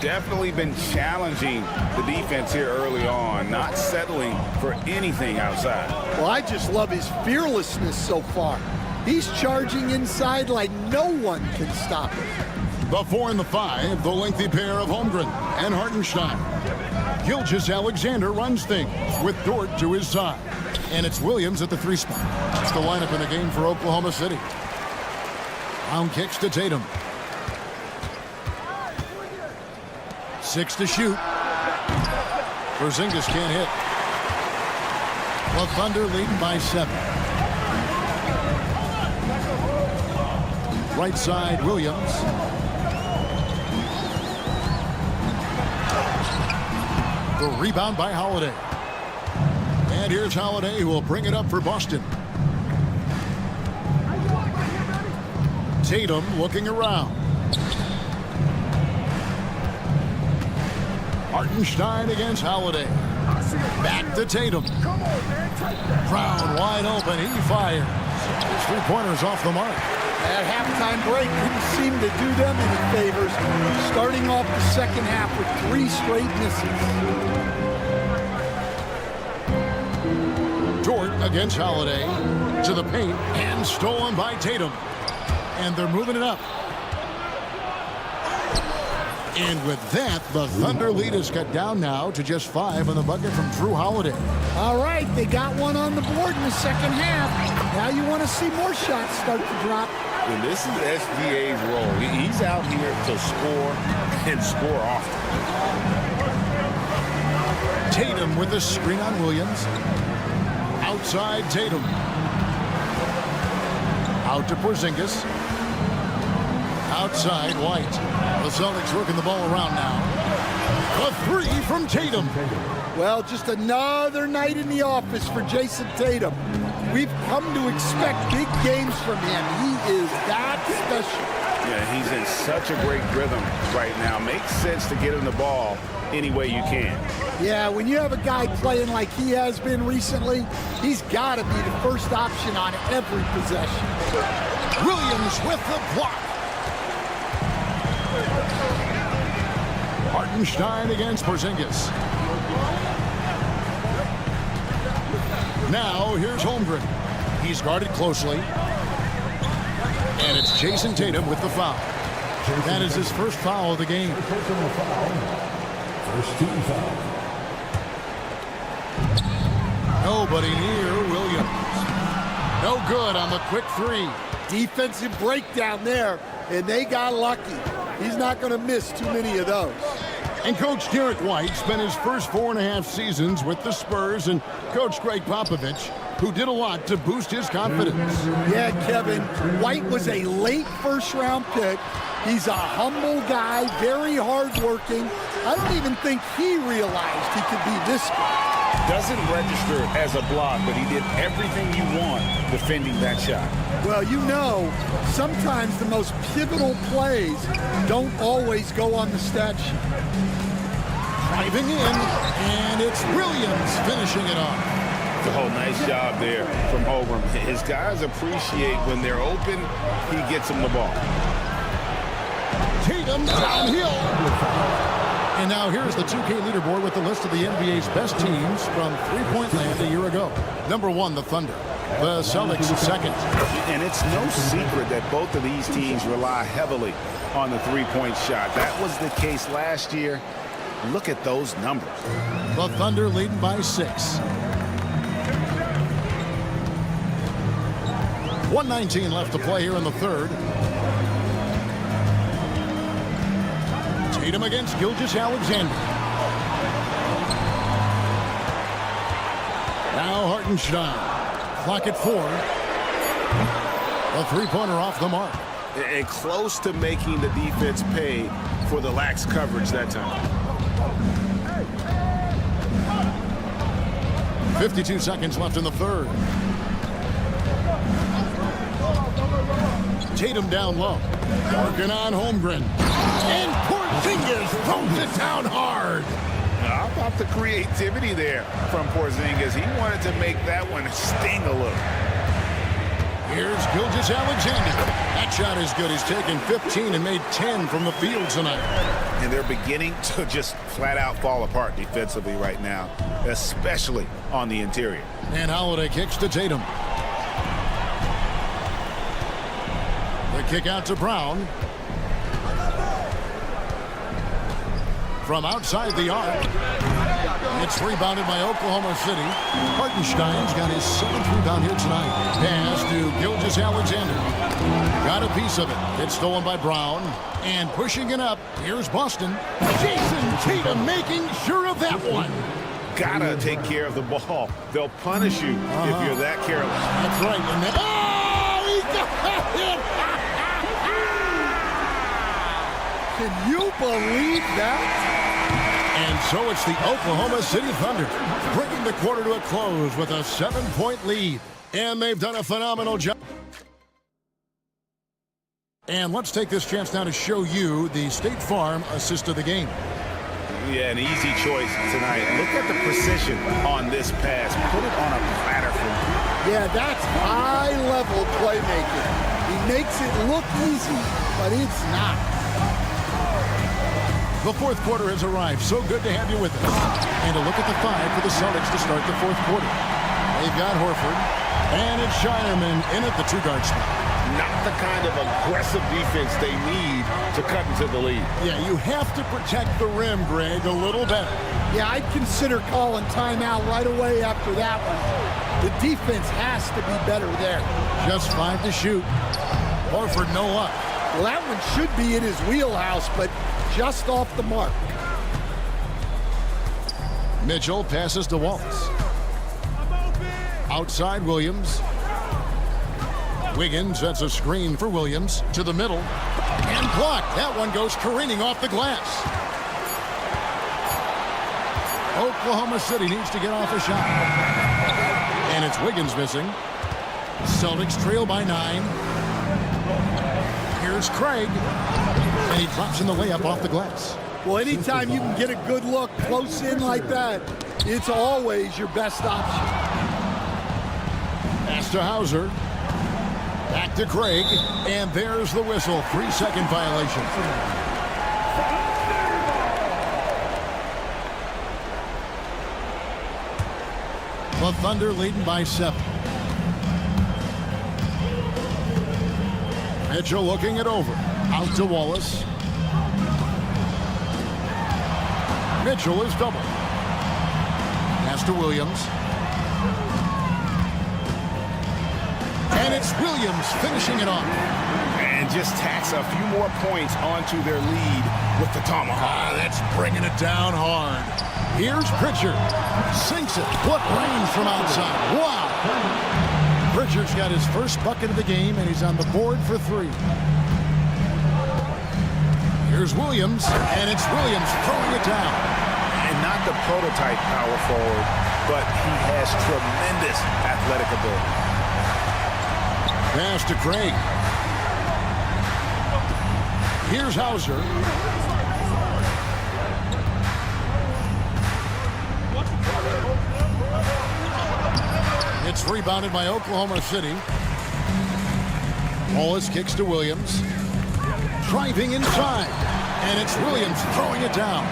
Definitely been challenging the defense here early on, not settling for anything outside. Well, I just love his fearlessness so far. He's charging inside like no one can stop him. The 4 and the 5, the lengthy pair of Holmgren and Hartenstein. Gilgeous-Alexander runs things with Dort to his side. And it's Williams at the 3 spot. That's the lineup in the game for Oklahoma City. Brown kicks to Tatum. 6 to shoot. Porzingis can't hit. The Thunder lead by 7. Right side, Williams. The rebound by Holiday. And here's Holiday, who will bring it up for Boston. Tatum looking around. Hartenstein against Holiday. Back to Tatum. Brown wide open. He fires. His 3-pointers off the mark. That halftime break didn't seem to do them any favors. Starting off the second half with 3 straight misses. Dort against Holiday. To the paint and stolen by Tatum. And they're moving it up. And with that, the Thunder lead is cut down now to just 5 on the bucket from Drew Holiday. All right, they got one on the board in the second half. Now you want to see more shots start to drop. And this is SGA's role. He's out here to score and score often. Tatum with the screen on Williams. Outside Tatum. Out to Porzingis. Outside White. The Celtics working the ball around now. A 3 from Tatum. Well, just another night in the office for Jason Tatum. We've come to expect big games from him. He is that special. Yeah, he's in such a great rhythm right now. Makes sense to get him the ball any way you can. Yeah, when you have a guy playing like he has been recently, he's got to be the first option on every possession. Williams with the block. Hartenstein against Porzingis. Now here's Holmgren. He's guarded closely. And it's Jason Tatum with the foul. That is his first foul of the game. First team foul. Nobody near Williams. No good on the quick 3. Defensive breakdown there, and they got lucky. He's not going to miss too many of those. And Coach Derek White spent his first 4.5 seasons with the Spurs and Coach Greg Popovich, who did a lot to boost his confidence. Yeah, Kevin, White was a late first-round pick. He's a humble guy, very hardworking. I don't even think he realized he could be this guy. Doesn't register as a block, but he did everything you want defending that shot. Well, you know, sometimes the most pivotal plays don't always go on the stat sheet. Driving in, and it's Williams finishing it off. Oh, nice job there from Holmgren. His guys appreciate when they're open, he gets them the ball. Tatum downhill. And now here's the 2K leaderboard with the list of the NBA's best teams from three-point land a year ago. Number 1, the Thunder. The Celtics second. And it's no secret that both of these teams rely heavily on the three-point shot. That was the case last year. Look at those numbers. The Thunder leading by 6. 1:19 left to play here in the third. Tatum against Gilgeous-Alexander. Now Hartenstein. Clock at 4. A three-pointer off the mark. And close to making the defense pay for the lax coverage that time. 52 seconds left in the third. Tatum down low. Working on Holmgren. And Porzingis throws it down hard. How about the creativity there from Porzingis? He wanted to make that one sting a little. Here's Gilgeous-Alexander. That shot is good. He's taken 15 and made 10 from the field tonight. And they're beginning to just flat out fall apart defensively right now, especially on the interior. And Holiday kicks to Tatum. The kick out to Brown. From outside the arc. It's rebounded by Oklahoma City. Hartenstein's got his 7th rebound here tonight. Pass to Gilgeous-Alexander. Got a piece of it. It's stolen by Brown. And pushing it up, here's Boston. Jason Tatum making sure of that one. Gotta take care of the ball. They'll punish you if you're that careless. That's right. And then, oh, he got it! Can you believe that? And so it's the Oklahoma City Thunder bringing the quarter to a close with a 7-point lead. And they've done a phenomenal job. And let's take this chance now to show you the State Farm assist of the game. Yeah, an easy choice tonight. Look at the precision on this pass. Put it on a platter for me. Yeah, that's high-level playmaking. He makes it look easy, but it's not. The fourth quarter has arrived. So good to have you with us. And a look at the 5 for the Celtics to start the fourth quarter. They've got Horford. And it's Shinerman in at the 2-guard spot. Not the kind of aggressive defense they need to cut into the lead. Yeah, you have to protect the rim, Greg, a little better. Yeah, I'd consider calling timeout right away after that one. The defense has to be better there. Just 5 to shoot. Horford, no luck. Well, that one should be in his wheelhouse, but just off the mark. Mitchell passes to Wallace. Outside Williams. Wiggins sets a screen for Williams to the middle. And blocked. That one goes careening off the glass. Oklahoma City needs to get off a shot. And it's Wiggins missing. Celtics trail by 9. Here's Craig. And he drops in the layup off the glass. Well, anytime you can get a good look close in like that, it's always your best option. Pass to Hauser. Back to Craig. And there's the whistle. 3-second violation. The Thunder leading by 7. Mitchell looking it over. Out to Wallace. Mitchell is double. Pass to Williams. And it's Williams finishing it off. And just tacks a few more points onto their lead with the tomahawk. That's bringing it down hard. Here's Pritchard. Sinks it. What range from outside. Wow. Pritchard's got his first bucket of the game, and he's on the board for 3. Here's Williams, and it's Williams throwing it down. And not the prototype power forward, but he has tremendous athletic ability. Pass to Craig. Here's Hauser. It's rebounded by Oklahoma City. Wallace kicks to Williams. Driving inside. And it's Williams throwing it down.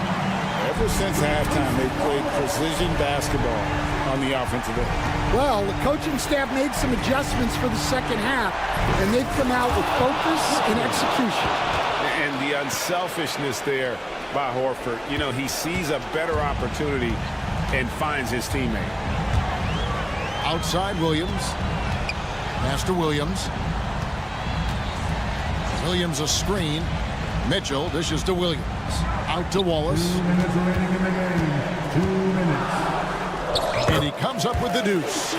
Ever since halftime, they've played precision basketball on the offensive end. Well, the coaching staff made some adjustments for the second half, and they've come out with focus and execution. And the unselfishness there by Horford. You know, he sees a better opportunity and finds his teammate. Outside Williams. Pass to Williams. Williams a screen. Mitchell dishes to Williams. Out to Wallace. 2 minutes remaining in the game. 2 minutes. And he comes up with the deuce.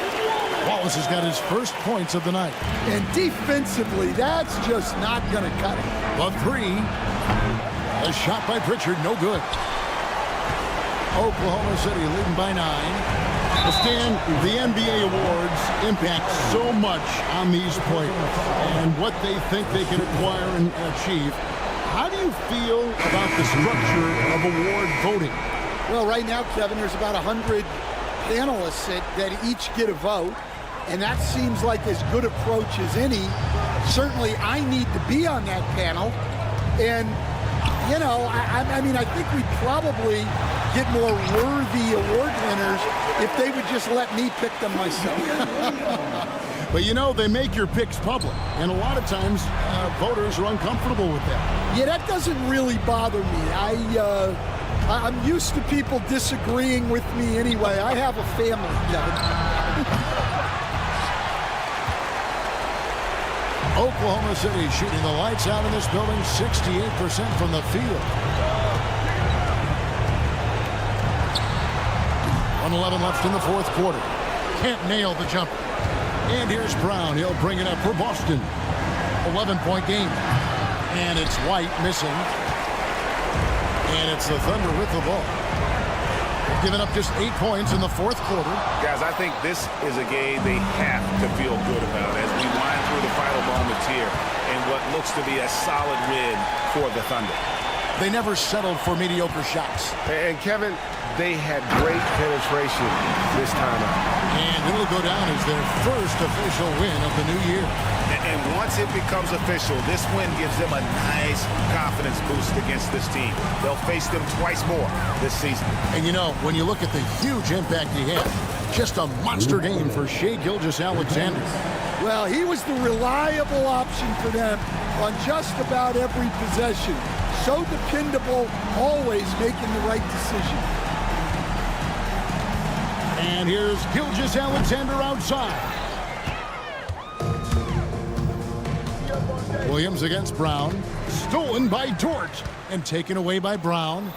Wallace has got his first points of the night. And defensively, that's just not going to cut it. The 3. A shot by Pritchard, no good. Oklahoma City leading by 9. Well, Stan, the NBA awards impact so much on these players and what they think they can acquire and achieve. How do you feel about the structure of award voting? Well, right now, Kevin, there's about 100 panelists that each get a vote, and that seems like as good approach as any. Certainly, I need to be on that panel, and you know, I mean, I think we'd probably get more worthy award winners if they would just let me pick them myself. But you know, they make your picks public, and a lot of times voters are uncomfortable with that. Yeah, that doesn't really bother me. I'm used to people disagreeing with me anyway. I have a family, Kevin. Oklahoma City shooting the lights out in this building, 68% from the field. 1:11 left in the fourth quarter. Can't nail the jumper. And here's Brown. He'll bring it up for Boston. 11-point game. And it's White missing. And it's the Thunder with the ball. They've given up just 8 points in the fourth quarter. Guys, I think this is a game they have to feel good about as we wind through the final moments here in what looks to be a solid win for the Thunder. They never settled for mediocre shots. And Kevin, they had great penetration this time out. And it'll go down as their first official win of the new year. And once it becomes official, this win gives them a nice confidence boost against this team. They'll face them twice more this season. And you know, when you look at the huge impact he had, just a monster game for Shai Gilgeous-Alexander. Well, he was the reliable option for them on just about every possession. So dependable, always making the right decision. And here's Gilgeous-Alexander outside. Williams against Brown. Stolen by Dort and taken away by Brown.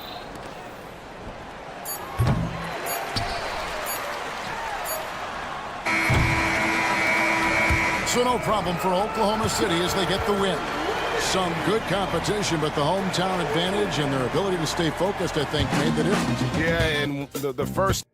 So no problem for Oklahoma City as they get the win. Some good competition, but the hometown advantage and their ability to stay focused, I think, made the difference. Yeah, and the first...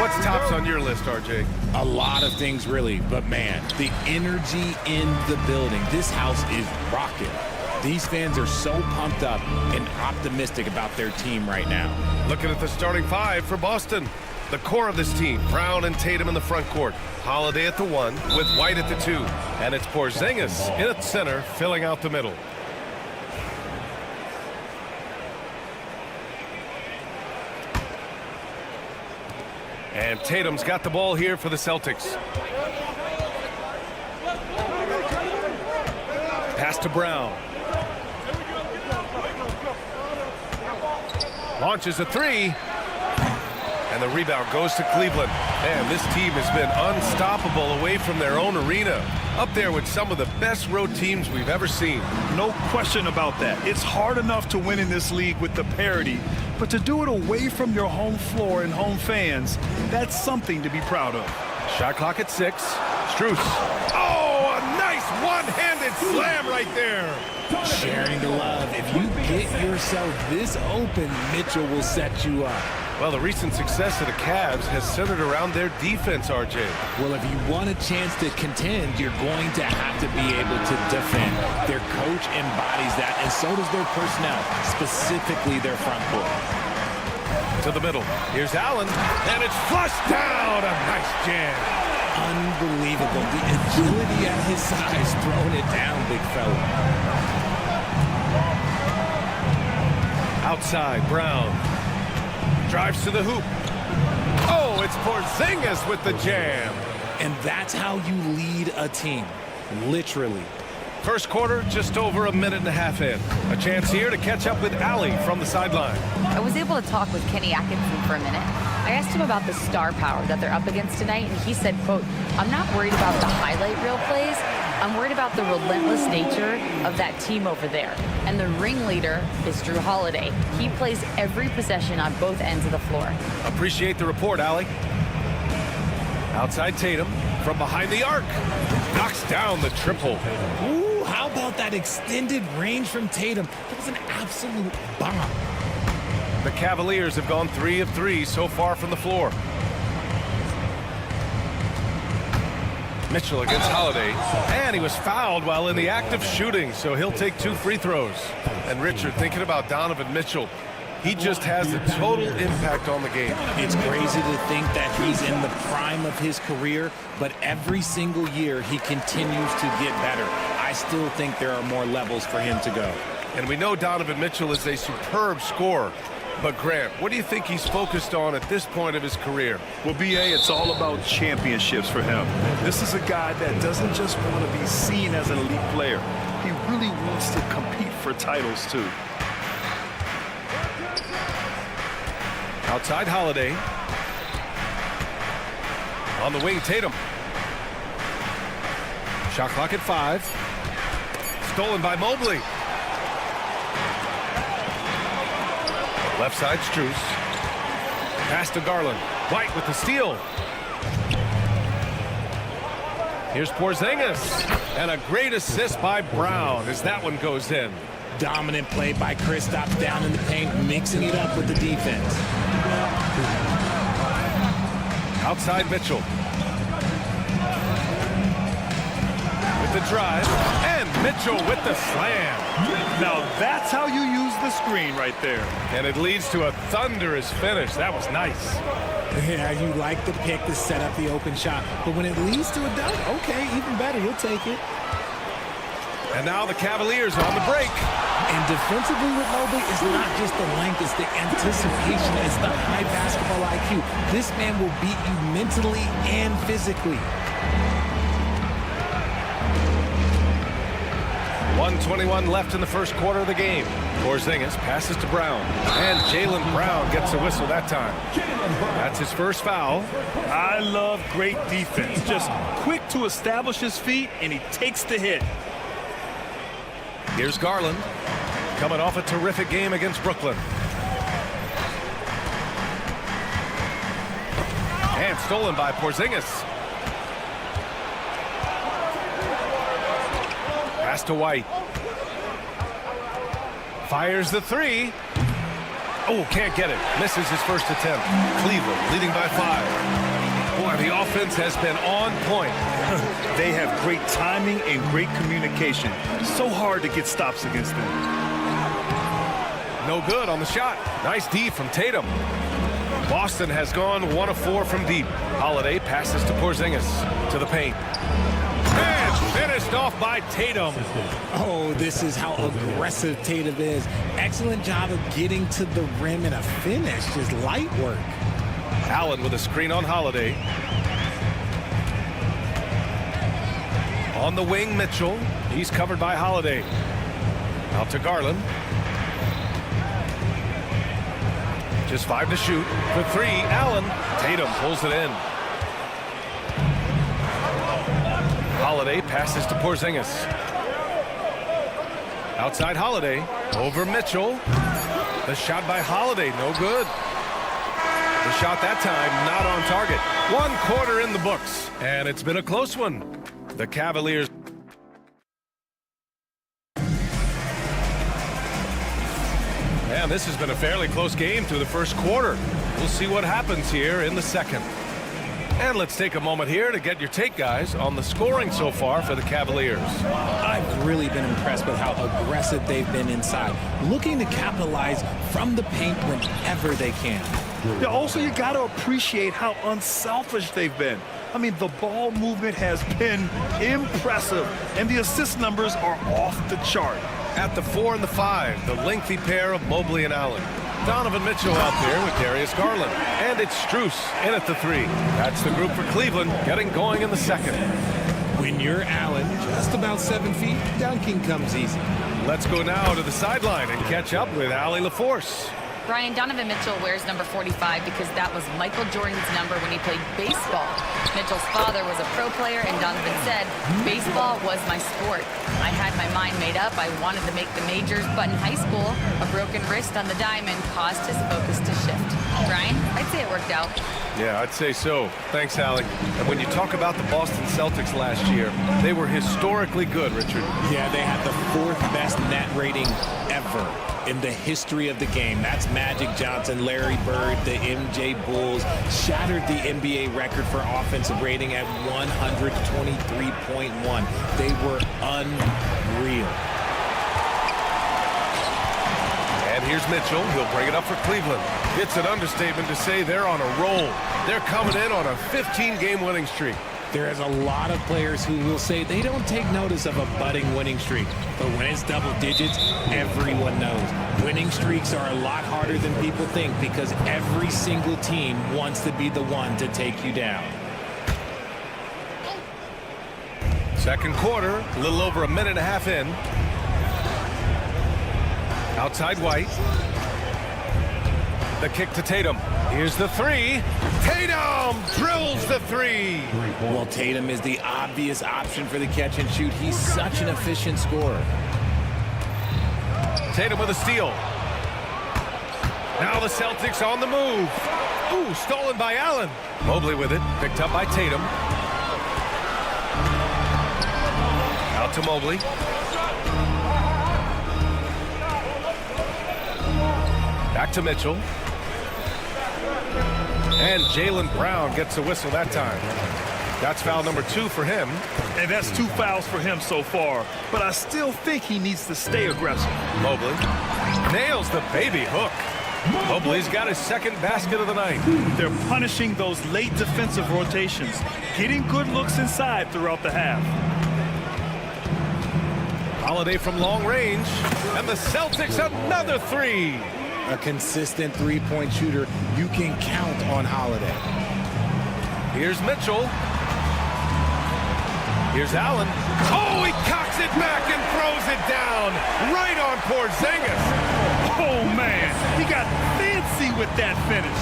What's tops on your list, RJ? A lot of things, really. But, man, the energy in the building. This house is rocking. These fans are so pumped up and optimistic about their team right now. Looking at the starting five for Boston. The core of this team, Brown and Tatum in the front court. Holiday at the 1 with White at the 2. And it's Porzingis in at center, filling out the middle. And Tatum's got the ball here for the Celtics. Pass to Brown. Launches a 3. And the rebound goes to Cleveland. Man, this team has been unstoppable away from their own arena. Up there with some of the best road teams we've ever seen. No question about that. It's hard enough to win in this league with the parity, but to do it away from your home floor and home fans, that's something to be proud of. Shot clock at 6. Strus. Oh, a nice one-handed slam right there. Sharing the love. If you get yourself this open, Mitchell will set you up. Well, the recent success of the Cavs has centered around their defense, RJ. Well, if you want a chance to contend, you're going to have to be able to defend. Their coach embodies that, and so does their personnel, specifically their front court. To the middle. Here's Allen, and it's flushed down. A nice jam. Unbelievable. The agility at his size, throwing it down, big fella. Outside, Brown. Drives to the hoop. Oh, it's Porzingis with the jam. And that's how you lead a team, literally. First quarter, just over a minute and a half in. A chance here to catch up with Allie from the sideline. I was able to talk with Kenny Atkinson for a minute. I asked him about the star power that they're up against tonight, and he said, quote, "I'm not worried about the highlight reel plays. I'm worried about the relentless nature of that team over there. And the ringleader is Drew Holiday. He plays every possession on both ends of the floor." Appreciate the report, Allie. Outside Tatum from behind the arc. Knocks down the triple. Ooh, how about that extended range from Tatum? That was an absolute bomb. The Cavaliers have gone 3 of 3 so far from the floor. Mitchell against Holiday, and he was fouled while in the act of shooting, so he'll take 2 free throws. And Richard, thinking about Donovan Mitchell, he just has a total impact on the game. It's crazy to think that he's in the prime of his career, but every single year he continues to get better. I still think there are more levels for him to go. And we know Donovan Mitchell is a superb scorer. But Grant, what do you think he's focused on at this point of his career? Well, BA, it's all about championships for him. This is a guy that doesn't just want to be seen as an elite player. He really wants to compete for titles, too. Outside Holiday. On the wing, Tatum. Shot clock at 5. Stolen by Mobley. Left side, Strus. Pass to Garland. White with the steal. Here's Porzingis. And a great assist by Brown as that one goes in. Dominant play by Kristaps down in the paint, mixing it up with the defense. Outside Mitchell. With the drive. And Mitchell with the slam. Now that's how you use the screen right there. And it leads to a thunderous finish. That was nice. Yeah, you like the pick to set up the open shot. But when it leads to a dunk, okay, even better. You'll take it. And now the Cavaliers on the break. And defensively with Mobley, it's not just the length, it's the anticipation, it's the high basketball IQ. This man will beat you mentally and physically. 1:21 left in the first quarter of the game. Porzingis passes to Brown. And Jaylen Brown gets a whistle that time. That's his first foul. I love great defense. Just quick to establish his feet, and he takes the hit. Here's Garland, coming off a terrific game against Brooklyn. And stolen by Porzingis. Pass to White. Fires the 3. Oh, can't get it. Misses his first attempt. Cleveland leading by 5. Boy, the offense has been on point. They have great timing and great communication. So hard to get stops against them. No good on the shot. Nice D from Tatum. Boston has gone 1 of 4 from deep. Holiday passes to Porzingis to the paint. And finished off by Tatum. Oh, this is how aggressive Tatum is. Excellent job of getting to the rim and a finish. Just light work. Allen with a screen on Holiday. On the wing, Mitchell. He's covered by Holiday. Out to Garland. Just 5 to shoot. For 3, Allen. Tatum pulls it in. Holiday passes to Porzingis. Outside Holiday. Over Mitchell. The shot by Holiday, no good. The shot that time not on target. 1 quarter in the books, and it's been a close one. The Cavaliers. And this has been a fairly close game through the first quarter. We'll see what happens here in the second. And let's take a moment here to get your take, guys, on the scoring so far for the Cavaliers. I've really been impressed with how aggressive they've been inside, looking to capitalize from the paint whenever they can. Yeah, also, you got to appreciate how unselfish they've been. I mean, the ball movement has been impressive, and the assist numbers are off the chart. At the 4 and the 5, the lengthy pair of Mobley and Allen. Donovan Mitchell out there with Darius Garland. And it's Strus in at the 3. That's the group for Cleveland getting going in the second. When you're Allen, just about 7 feet, dunking comes easy. Let's go now to the sideline and catch up with Allie LaForce. Brian, Donovan Mitchell wears number 45 because that was Michael Jordan's number when he played baseball. Mitchell's father was a pro player, and Donovan said, baseball was my sport. I had my mind made up. I wanted to make the majors, but in high school, a broken wrist on the diamond caused his focus to shift. Brian, I'd say it worked out. Yeah, I'd say so. Thanks, Allie. And when you talk about the Boston Celtics last year, they were historically good, Richard. Yeah, they had the 4th best net rating ever in the history of the game. That's Magic Johnson, Larry Bird, the MJ Bulls, shattered the NBA record for offensive rating at 123.1. They were unreal. And here's Mitchell. He'll bring it up for Cleveland. It's an understatement to say they're on a roll. They're coming in on a 15-game winning streak. There is a lot of players who will say they don't take notice of a budding winning streak. But when it's double digits, everyone knows. Winning streaks are a lot harder than people think because every single team wants to be the one to take you down. Second quarter, a little over a minute and a half in. Outside White. The kick to Tatum. Here's the 3. Tatum drills the 3. Well, Tatum is the obvious option for the catch and shoot. He's such an efficient scorer. Tatum with a steal. Now the Celtics on the move. Ooh, stolen by Allen. Mobley with it, picked up by Tatum. Out to Mobley. Back to Mitchell. And Jaylen Brown gets a whistle that time. That's foul number 2 for him. And that's 2 fouls for him so far. But I still think he needs to stay aggressive. Mobley nails the baby hook. Mobley's got his second basket of the night. They're punishing those late defensive rotations, getting good looks inside throughout the half. Holiday from long range. And the Celtics another 3. A consistent three-point shooter. You can count on Holiday. Here's Mitchell. Here's Allen. Oh, he cocks it back and throws it down. Right on Porzingis. Oh, man. He got fancy with that finish.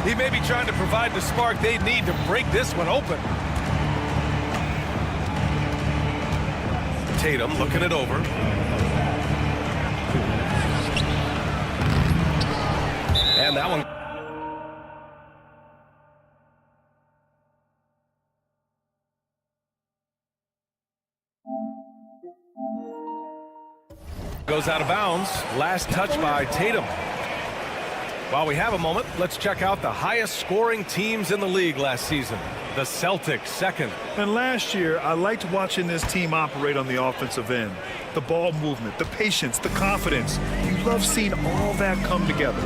He may be trying to provide the spark they need to break this one open. Tatum looking it over. And that one goes out of bounds. Last touch by Tatum. While we have a moment, let's check out the highest scoring teams in the league last season. The Celtics, second. And last year, I liked watching this team operate on the offensive end. The ball movement, the patience, the confidence. You love seeing all that come together.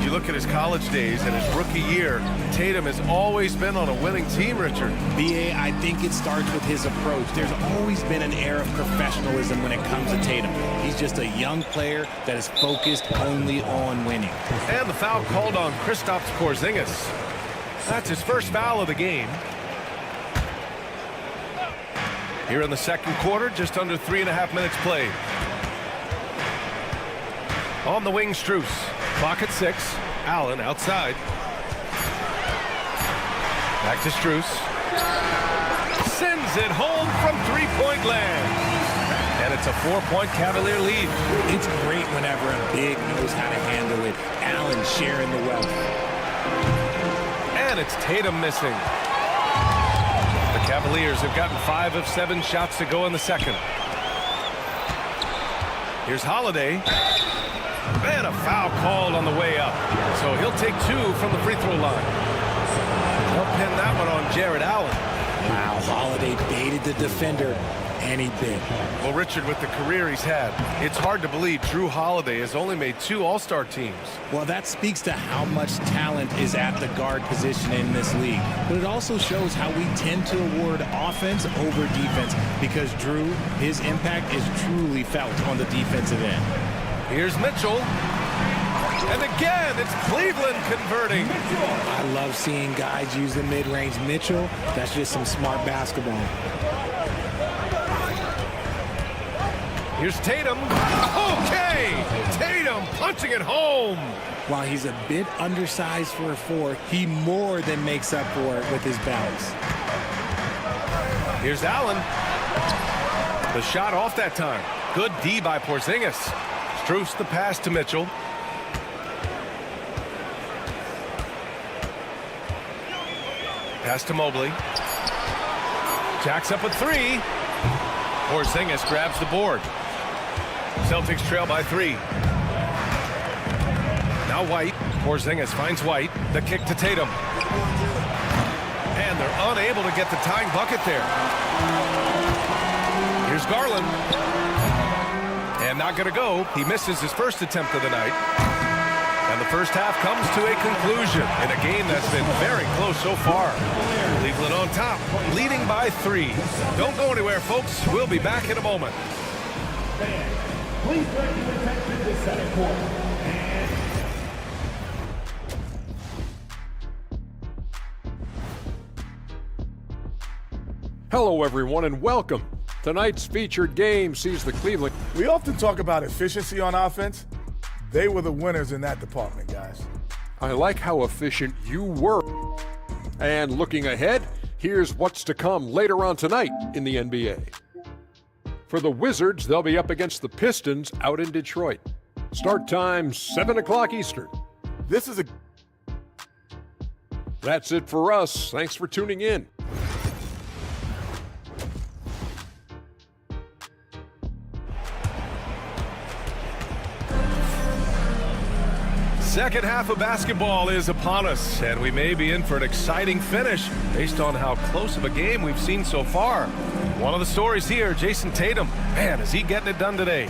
You look at his college days and his rookie year, Tatum has always been on a winning team, Richard. BA, I think it starts with his approach. There's always been an air of professionalism when it comes to Tatum. He's just a young player that is focused only on winning. And the foul called on Kristaps Porzingis. That's his first foul of the game. Here in the second quarter, just under 3.5 minutes played. On the wing, Strus. Clock at 6. Allen outside. Back to Strus. Sends it home from three-point land. And it's a 4-point Cavalier lead. It's great whenever a big knows how to handle it. Allen sharing the wealth. And it's Tatum missing. The Cavaliers have gotten 5 of 7 shots to go in the second. Here's Holiday. And a foul called on the way up. So he'll take 2 from the free throw line. They'll pin that one on Jared Allen. Wow, Holiday baited the defender, and he bit. Well, Richard, with the career he's had, it's hard to believe Drew Holiday has only made 2 All-Star teams. Well, that speaks to how much talent is at the guard position in this league. But it also shows how we tend to award offense over defense, because Drew, his impact is truly felt on the defensive end. Here's Mitchell. And again, it's Cleveland converting. I love seeing guys use the mid-range. Mitchell, that's just some smart basketball. Here's Tatum. Okay! Tatum punching it home. While he's a bit undersized for a 4, he more than makes up for it with his bounce. Here's Allen. The shot off that time. Good D by Porzingis. Strus the pass to Mitchell. Pass to Mobley. Jacks up with 3. Porzingis grabs the board. Celtics trail by 3. Now White. Porzingis finds White. The kick to Tatum. And they're unable to get the tying bucket there. Here's Garland. And not going to go. He misses his first attempt of the night. And the first half comes to a conclusion in a game that's been very close so far. Cleveland on top, leading by 3. Don't go anywhere, folks. We'll be back in a moment. Please direct your attention to second quarter. Hello, everyone, and welcome. Tonight's featured game sees the Cleveland. We often talk about efficiency on offense. They were the winners in that department, guys. I like how efficient you were. And looking ahead, here's what's to come later on tonight in the NBA. For the Wizards, they'll be up against the Pistons out in Detroit. Start time, 7 o'clock Eastern. This is a... That's it for us. Thanks for tuning in. Second half of basketball is upon us, and we may be in for an exciting finish based on how close of a game we've seen so far. One of the stories here, Jason Tatum. Man, is he getting it done today?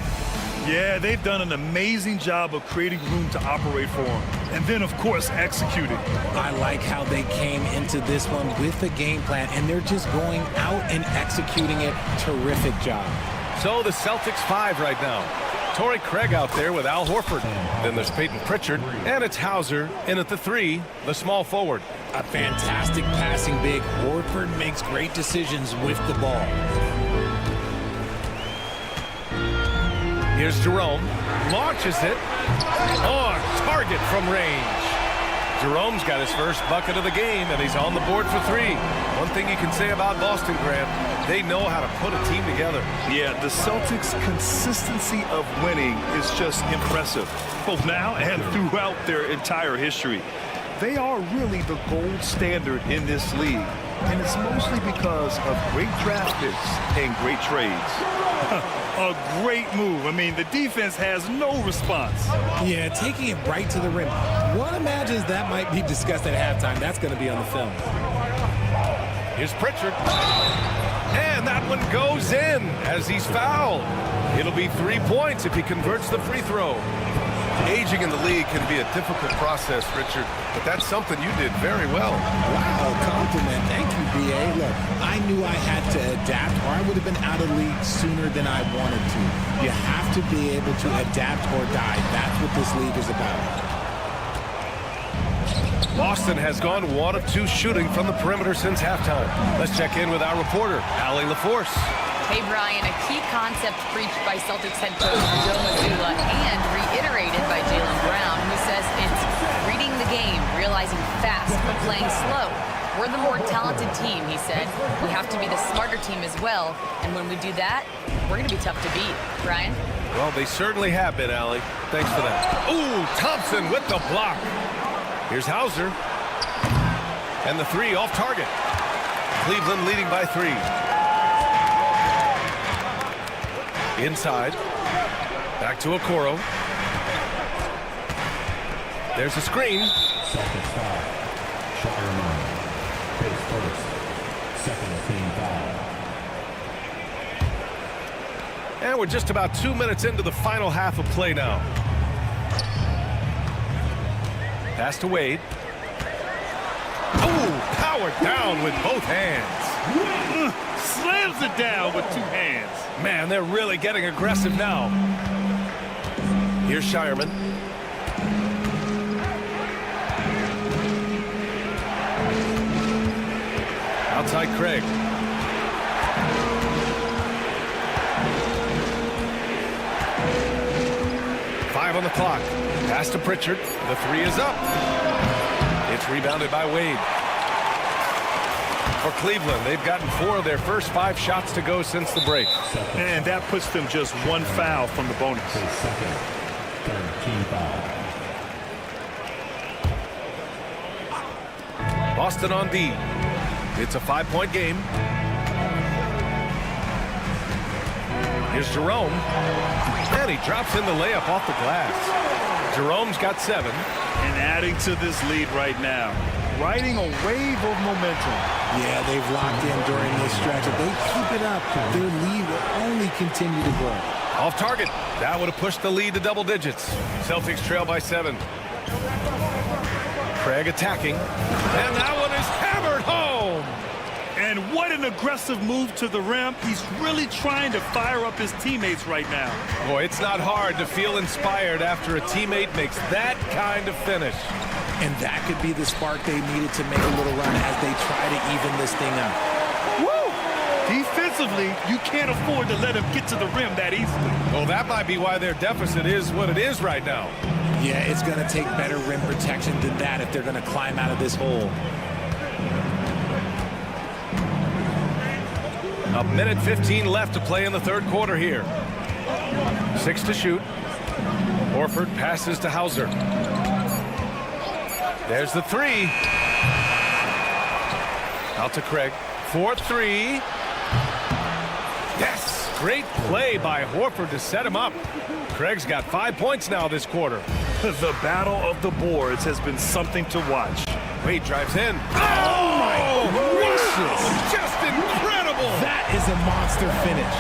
Yeah, they've done an amazing job of creating room to operate for him. And then, of course, executing. I like how they came into this one with a game plan, and they're just going out and executing it. Terrific job. So the Celtics 5 right now. Torrey Craig out there with Al Horford. Then there's Peyton Pritchard, and it's Hauser in at the 3, the small forward. A fantastic passing big. Horford makes great decisions with the ball. Here's Jerome. Launches it. On target from range. Jerome's got his first bucket of the game, and he's on the board for 3. One thing you can say about Boston, Grant, they know how to put a team together. Yeah, the Celtics' consistency of winning is just impressive, both now and throughout their entire history. They are really the gold standard in this league, and it's mostly because of great draft picks and great trades. A great move. I mean, the defense has no response. Yeah, taking it right to the rim. One imagines that might be discussed at halftime. That's going to be on the film. Here's Pritchard. And that one goes in as he's fouled. It'll be 3 points if he converts the free throw. Aging in the league can be a difficult process, Richard, but that's something you did very well. Wow, compliment. Thank you, B.A. Look, I knew I had to adapt or I would have been out of the league sooner than I wanted to. You have to be able to adapt or die. That's what this league is about. Boston has gone 1 of 2 shooting from the perimeter since halftime. Let's check in with our reporter, Allie LaForce. Hey, Brian, a key concept preached by Celtics head coach Danezu and reiterated by Jaylen Brown, who says it's reading the game, realizing fast, but playing slow. We're the more talented team, he said. We have to be the smarter team as well, and when we do that, we're going to be tough to beat. Brian? Well, they certainly have been, Allie. Thanks for that. Ooh, Thompson with the block. Here's Hauser. And the 3 off target. Cleveland leading by 3. Inside. Back to Okoro. There's a screen. Celtics foul. Shot reminder. Pace first. Second team foul. And we're just about 2 minutes into the final half of play now. Pass to Wade. Oh, powered down with both hands. Slams it down with 2 hands. Man, they're really getting aggressive now. Here's Shireman. Outside Craig. Five on the clock. Pass to Pritchard. The 3 is up. It's rebounded by Wade. For Cleveland, they've gotten 4 of their first 5 shots to go since the break. And that puts them just 1 foul from the bonus. Second. Third team foul. Boston on D. It's a 5-point game. Here's Jerome. And he drops in the layup off the glass. Jerome's got 7. And adding to this lead right now. Riding a wave of momentum. Yeah, they've locked in during this stretch. If they keep it up, their lead will only continue to grow. Off target. That would have pushed the lead to double digits. Celtics trail by 7. Craig attacking. And that one is hammered home. And what an aggressive move to the rim. He's really trying to fire up his teammates right now. Boy, it's not hard to feel inspired after a teammate makes that kind of finish. And that could be the spark they needed to make a little run as they try to even this thing up. Woo! Defensively, you can't afford to let him get to the rim that easily. Well, that might be why their deficit is what it is right now. Yeah, it's going to take better rim protection than that if they're going to climb out of this hole. A minute 15 left to play in the third quarter here. 6 to shoot. Horford passes to Hauser. There's the 3. Out to Craig. 4-3. Yes! Great play by Horford to set him up. Craig's got 5 points now this quarter. The battle of the boards has been something to watch. Wade drives in. Oh, my gracious! Just incredible! That is a monster finish.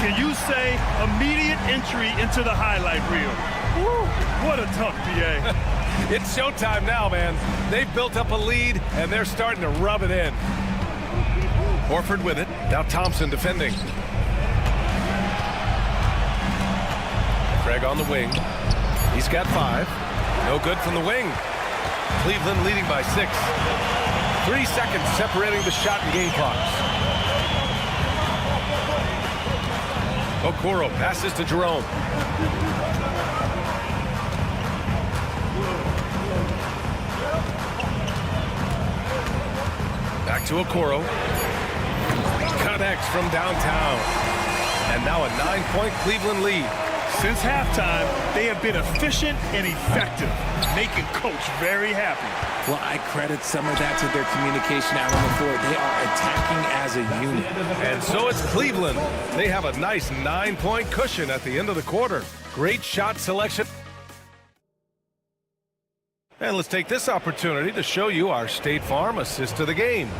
Can you say immediate entry into the highlight reel? Woo, what a tough PA. It's showtime now, man. They've built up a lead, and they're starting to rub it in. Horford with it. Now Thompson defending. Craig on the wing. He's got 5. No good from the wing. Cleveland leading by 6. 3 seconds separating the shot and game clocks. Okoro passes to Jerome. Back to Okoro. Connects from downtown. And now a 9-point Cleveland lead. Since halftime, they have been efficient and effective, making Coach very happy. Well, I credit some of that to their communication out on the floor. They are attacking as a unit. And so it's Cleveland. They have a nice 9-point cushion at the end of the quarter. Great shot selection. And let's take this opportunity to show you our State Farm assist to the game.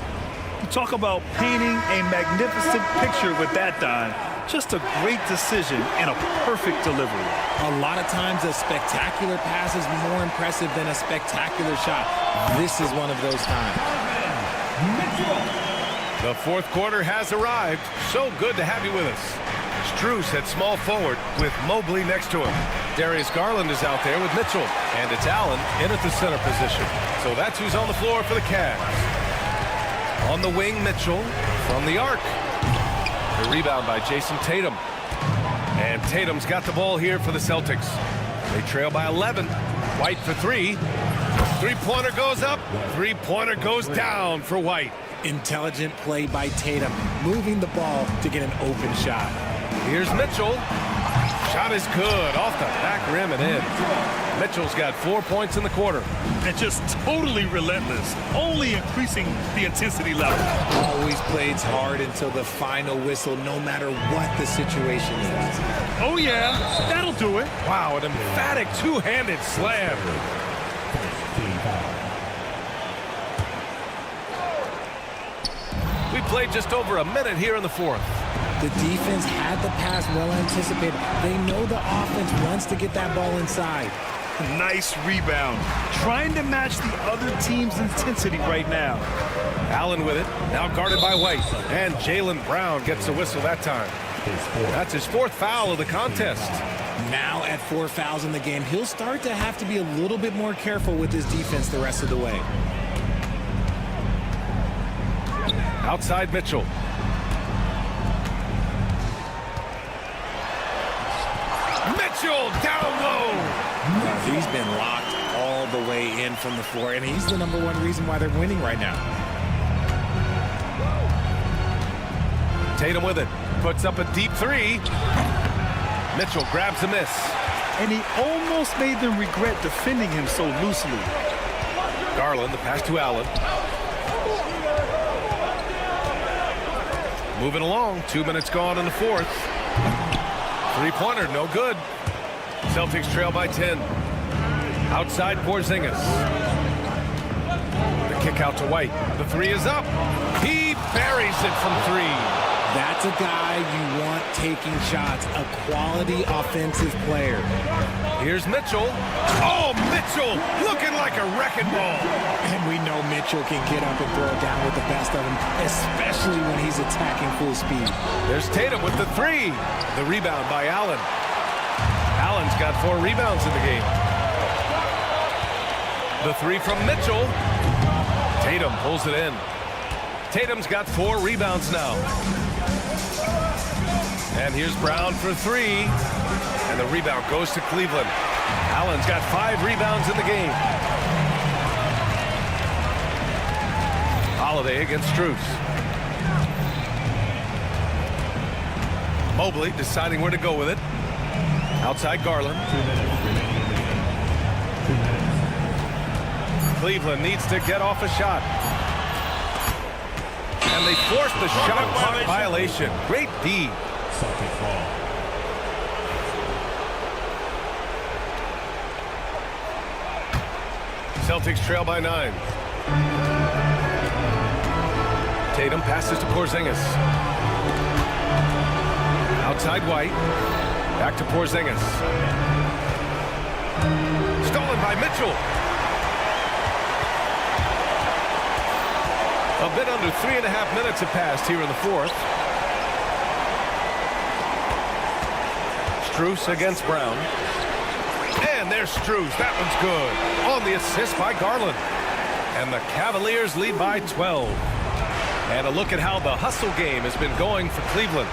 Talk about painting a magnificent picture with that dime. Just a great decision and a perfect delivery. A lot of times a spectacular pass is more impressive than a spectacular shot. This is one of those times. The fourth quarter has arrived. So good to have you with us. Strus at small forward with Mobley next to him. Darius Garland is out there with Mitchell. And it's Allen in at the center position. So that's who's on the floor for the Cavs. On the wing, Mitchell from the arc. The rebound by Jason Tatum. And Tatum's got the ball here for the Celtics. They trail by 11. White for three. Three-pointer goes up. Three-pointer goes down for White. Intelligent play by Tatum, moving the ball to get an open shot. Here's Mitchell. Shot is good. Off the back rim and in. Mitchell's got 4 points in the quarter. And just totally relentless, only increasing the intensity level. Always plays hard until the final whistle, no matter what the situation is. Oh, yeah, that'll do it. Wow, an emphatic two-handed slam. We played just over a minute here in the fourth. The defense had the pass well anticipated. They know the offense wants to get that ball inside. Nice rebound. Trying to match the other team's intensity right now. Allen with it. Now guarded by White. And Jaylen Brown gets the whistle that time. That's his fourth foul of the contest. Now at 4 fouls in the game, he'll start to have to be a little bit more careful with his defense the rest of the way. Outside Mitchell. Mitchell down low. He's been locked all the way in from the floor, and he's the #1 reason why they're winning right now. Tatum with it. Puts up a deep three. Mitchell grabs a miss. And he almost made them regret defending him so loosely. Garland, the pass to Allen. Moving along. 2 minutes gone in the fourth. Three-pointer, no good. Celtics trail by 10. Outside Porzingis. The kick out to White. The three is up. He buries it from three. That's a guy you want taking shots, a quality offensive player. Here's Mitchell. Oh, Mitchell looking like a wrecking ball. And we know Mitchell can get up and throw it down with the best of them, especially when he's attacking full speed. There's Tatum with the three. The rebound by Allen. Allen's got 4 rebounds in the game. The three from Mitchell. Tatum pulls it in. Tatum's got 4 rebounds now. And here's Brown for 3. And the rebound goes to Cleveland. Allen's got 5 rebounds in the game. Holiday against Strus. Mobley deciding where to go with it. Outside Garland. Cleveland needs to get off a shot. And they forced the shot clock violation. Great D. Celtics trail by 9. Tatum passes to Porzingis. Outside White. Back to Porzingis. Stolen by Mitchell. A bit under 3.5 minutes have passed here in the fourth. Strus against Brown. And there's Strus. That one's good. On the assist by Garland. And the Cavaliers lead by 12. And a look at how the hustle game has been going for Cleveland.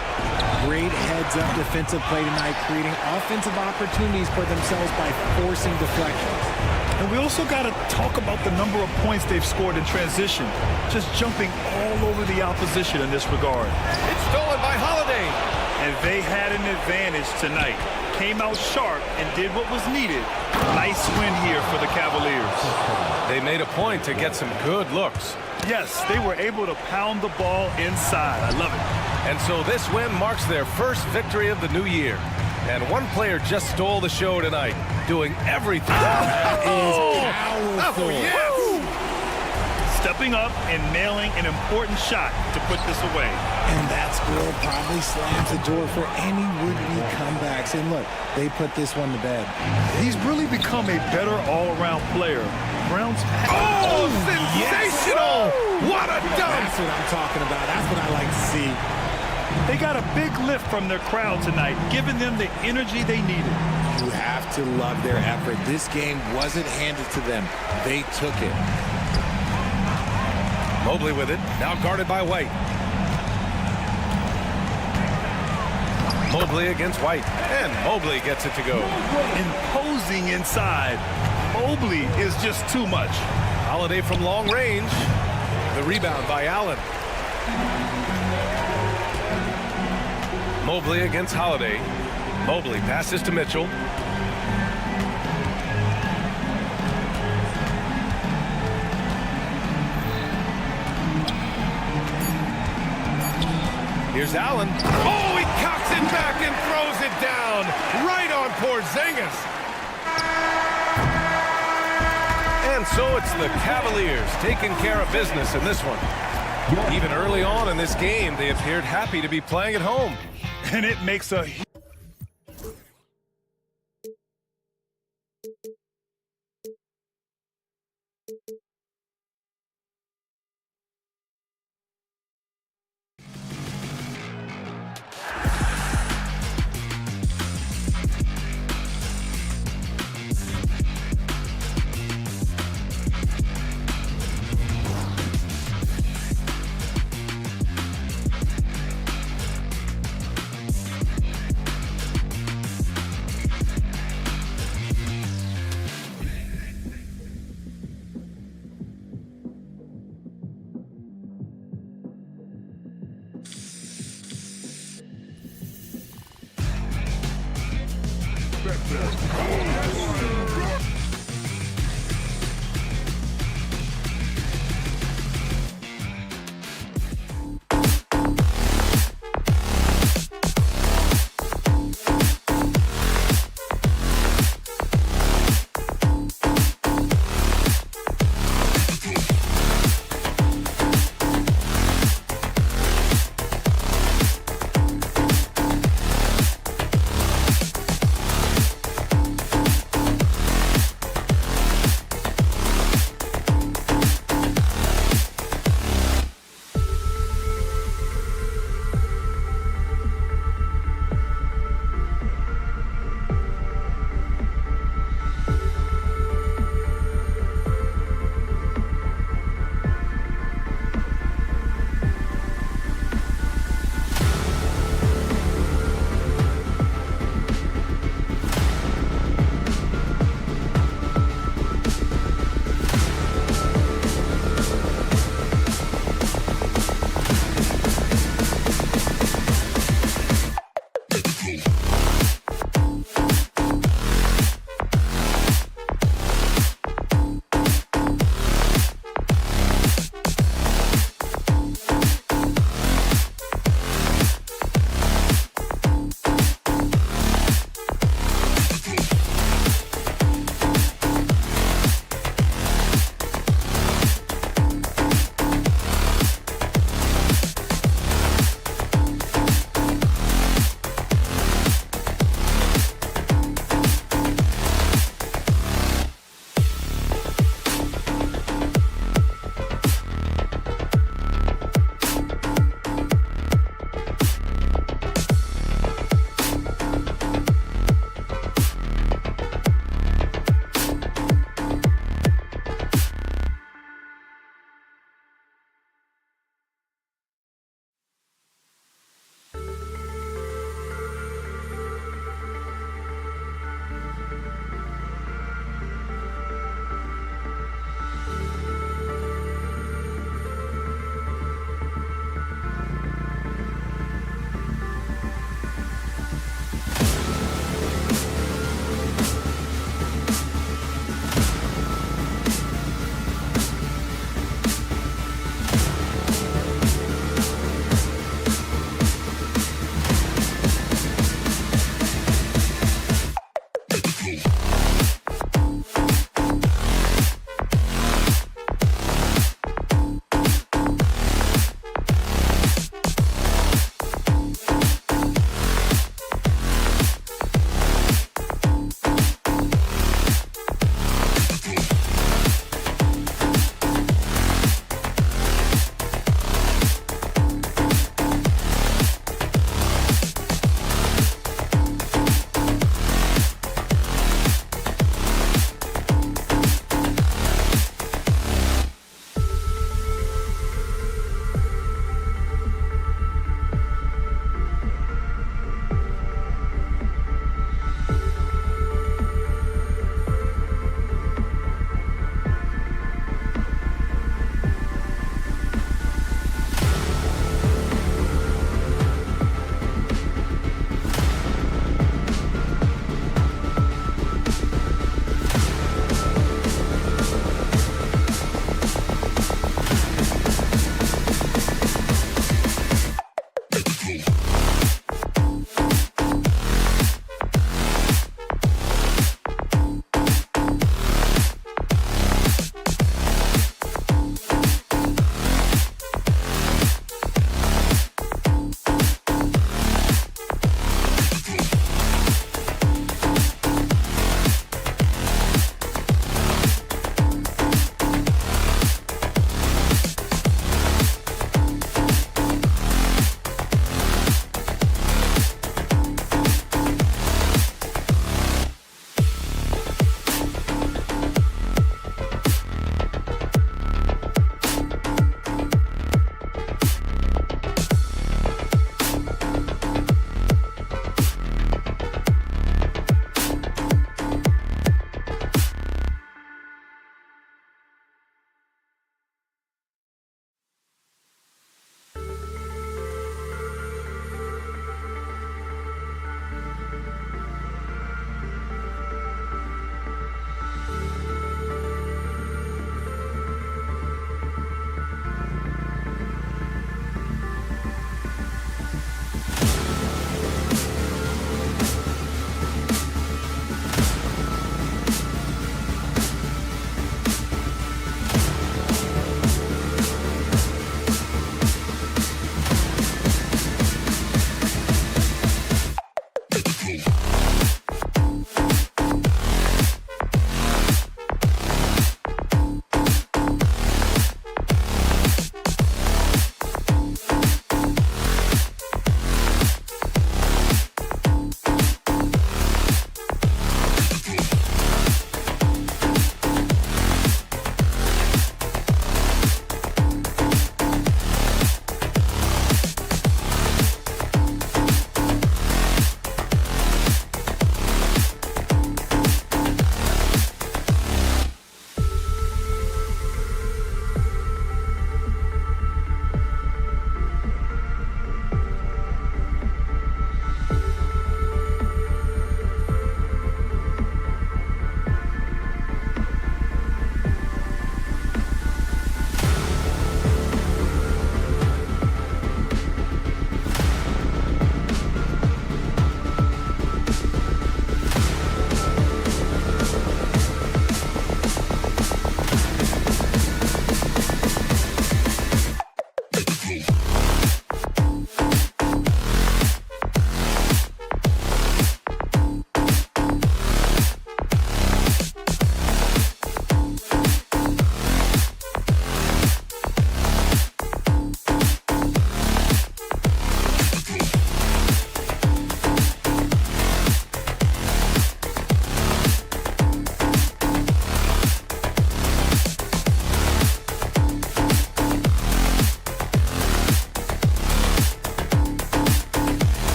Great heads-up defensive play tonight, creating offensive opportunities for themselves by forcing deflections. And we also got to talk about the number of points they've scored in transition. Just jumping all over the opposition in this regard. It's stolen by Holiday. And they had an advantage tonight. came out sharp and did what was needed. Nice win here for the Cavaliers. They made a point to get some good looks. Yes, they were able to pound the ball inside. I love it. And so this win marks their first victory of the new year. And one player just stole the show tonight, doing everything. That is powerful. Yes! Stepping up and nailing an important shot to put this away. And that score probably slams the door for any would-be comebacks. And look, they put this one to bed. He's really become a better all-around player. Brown's sensational! Yes. What a dunk! That's what I'm talking about. That's what I like to see. They got a big lift from their crowd tonight, giving them the energy they needed. You have to love their effort. This game wasn't handed to them. They took it. Mobley with it, now guarded by White. Mobley against White, and Mobley gets it to go. Imposing inside. Mobley is just too much. Holiday from long range. The rebound by Allen. Mobley against Holiday. Mobley passes to Mitchell. Here's Allen. Oh, he cocks it back and throws it down. Right on Porzingis. And so it's the Cavaliers taking care of business in this one. Even early on in this game, they appeared happy to be playing at home. And it makes a...